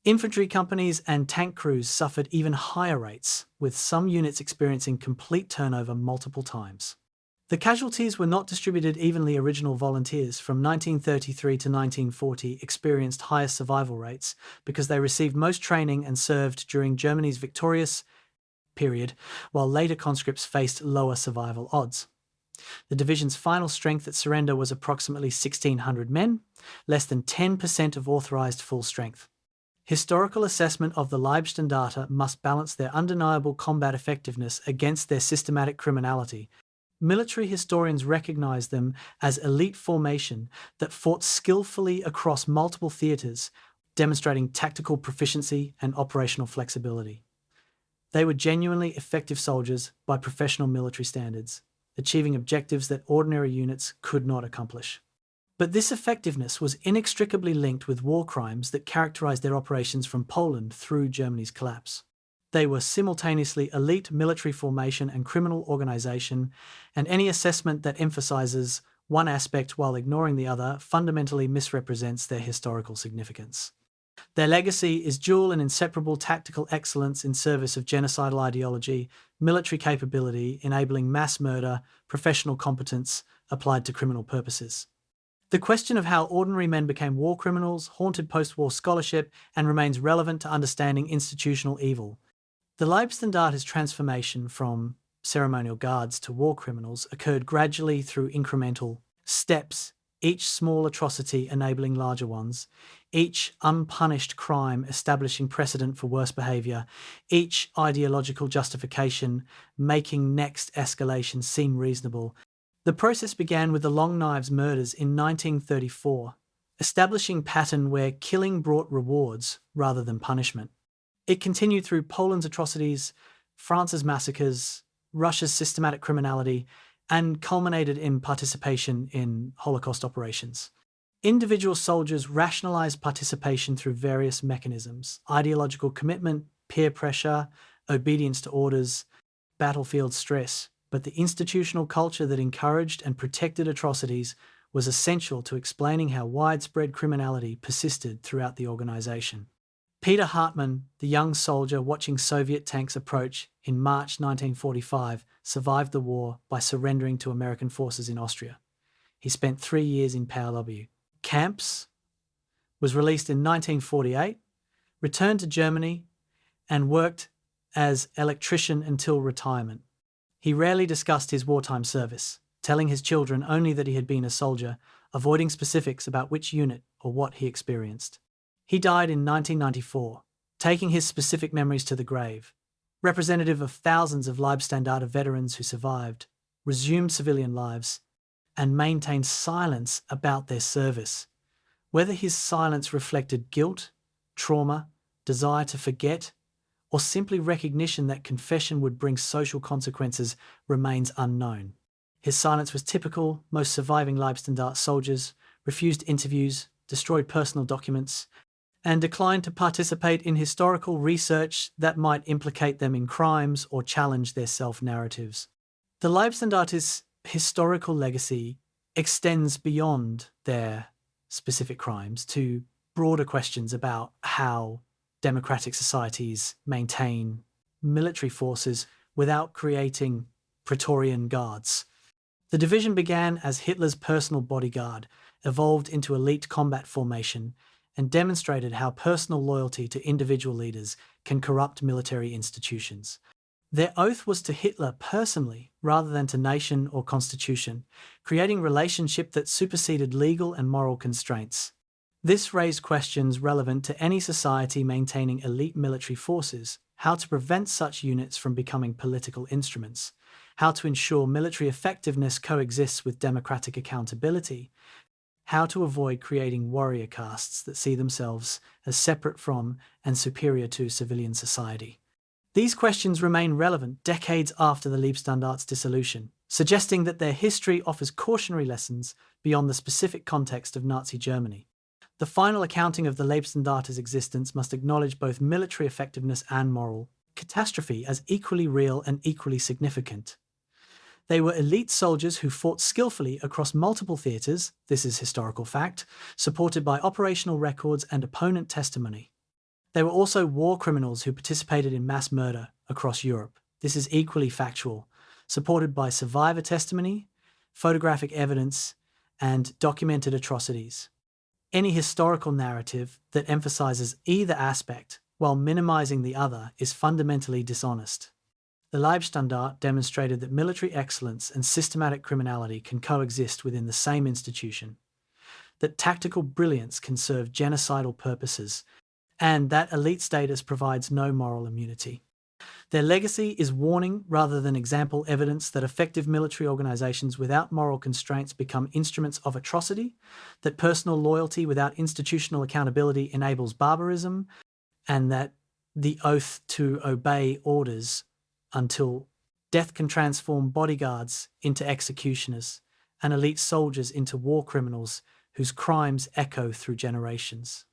Infantry companies and tank crews suffered even higher rates, with some units experiencing complete turnover multiple times. The casualties were not distributed evenly. Original volunteers from 1933 to 1940 experienced higher survival rates because they received most training and served during Germany's victorious period, while later conscripts faced lower survival odds. The division's final strength at surrender was approximately 1,600 men, less than 10% of authorized full strength. Historical assessment of the Leibstandarte must balance their undeniable combat effectiveness against their systematic criminality. Military historians recognize them as elite formation that fought skillfully across multiple theatres, demonstrating tactical proficiency and operational flexibility. They were genuinely effective soldiers by professional military standards, achieving objectives that ordinary units could not accomplish. But this effectiveness was inextricably linked with war crimes that characterized their operations from Poland through Germany's collapse. They were simultaneously elite military formation and criminal organization, and any assessment that emphasizes one aspect while ignoring the other fundamentally misrepresents their historical significance. Their legacy is dual and inseparable tactical excellence in service of genocidal ideology, military capability enabling mass murder, professional competence applied to criminal purposes. The question of how ordinary men became war criminals haunted post-war scholarship and remains relevant to understanding institutional evil. The Leibstandarte's transformation from ceremonial guards to war criminals occurred gradually through incremental steps, each small atrocity enabling larger ones, each unpunished crime establishing precedent for worse behaviour, each ideological justification making next escalation seem reasonable. The process began with the Long Knives murders in 1934, establishing pattern where killing brought rewards rather than punishment. It continued through Poland's atrocities, France's massacres, Russia's systematic criminality, and culminated in participation in Holocaust operations. Individual soldiers rationalized participation through various mechanisms: ideological commitment, peer pressure, obedience to orders, battlefield stress. But the institutional culture that encouraged and protected atrocities was essential to explaining how widespread criminality persisted throughout the organization. Peter Hartmann, the young soldier watching Soviet tanks approach in March 1945, survived the war by surrendering to American forces in Austria. He spent 3 years in POW camps, was released in 1948, returned to Germany, and worked as electrician until retirement. He rarely discussed his wartime service, telling his children only that he had been a soldier, avoiding specifics about which unit or what he experienced. He died in 1994, taking his specific memories to the grave. Representative of thousands of Leibstandarte veterans who survived, resumed civilian lives, and maintained silence about their service. Whether his silence reflected guilt, trauma, desire to forget, or simply recognition that confession would bring social consequences remains unknown. His silence was typical. Most surviving Leibstandarte soldiers refused interviews, destroyed personal documents, and declined to participate in historical research that might implicate them in crimes or challenge their self-narratives. The Leibstandarte's historical legacy extends beyond their specific crimes to broader questions about how democratic societies maintain military forces without creating Praetorian guards. The division began as Hitler's personal bodyguard, evolved into elite combat formation, and demonstrated how personal loyalty to individual leaders can corrupt military institutions. Their oath was to Hitler personally rather than to nation or constitution, creating relationship that superseded legal and moral constraints. This raised questions relevant to any society maintaining elite military forces: how to prevent such units from becoming political instruments, how to ensure military effectiveness coexists with democratic accountability, how to avoid creating warrior castes that see themselves as separate from and superior to civilian society. These questions remain relevant decades after the Leibstandarte's dissolution, suggesting that their history offers cautionary lessons beyond the specific context of Nazi Germany. The final accounting of the Leibstandarte's existence must acknowledge both military effectiveness and moral catastrophe as equally real and equally significant. They were elite soldiers who fought skillfully across multiple theatres, this is historical fact, supported by operational records and opponent testimony. They were also war criminals who participated in mass murder across Europe, this is equally factual, supported by survivor testimony, photographic evidence, and documented atrocities. Any historical narrative that emphasises either aspect while minimising the other is fundamentally dishonest. The Leibstandarte demonstrated that military excellence and systematic criminality can coexist within the same institution, that tactical brilliance can serve genocidal purposes, and that elite status provides no moral immunity. Their legacy is warning rather than example evidence that effective military organizations without moral constraints become instruments of atrocity, that personal loyalty without institutional accountability enables barbarism, and that the oath to obey orders until death can transform bodyguards into executioners and elite soldiers into war criminals whose crimes echo through generations.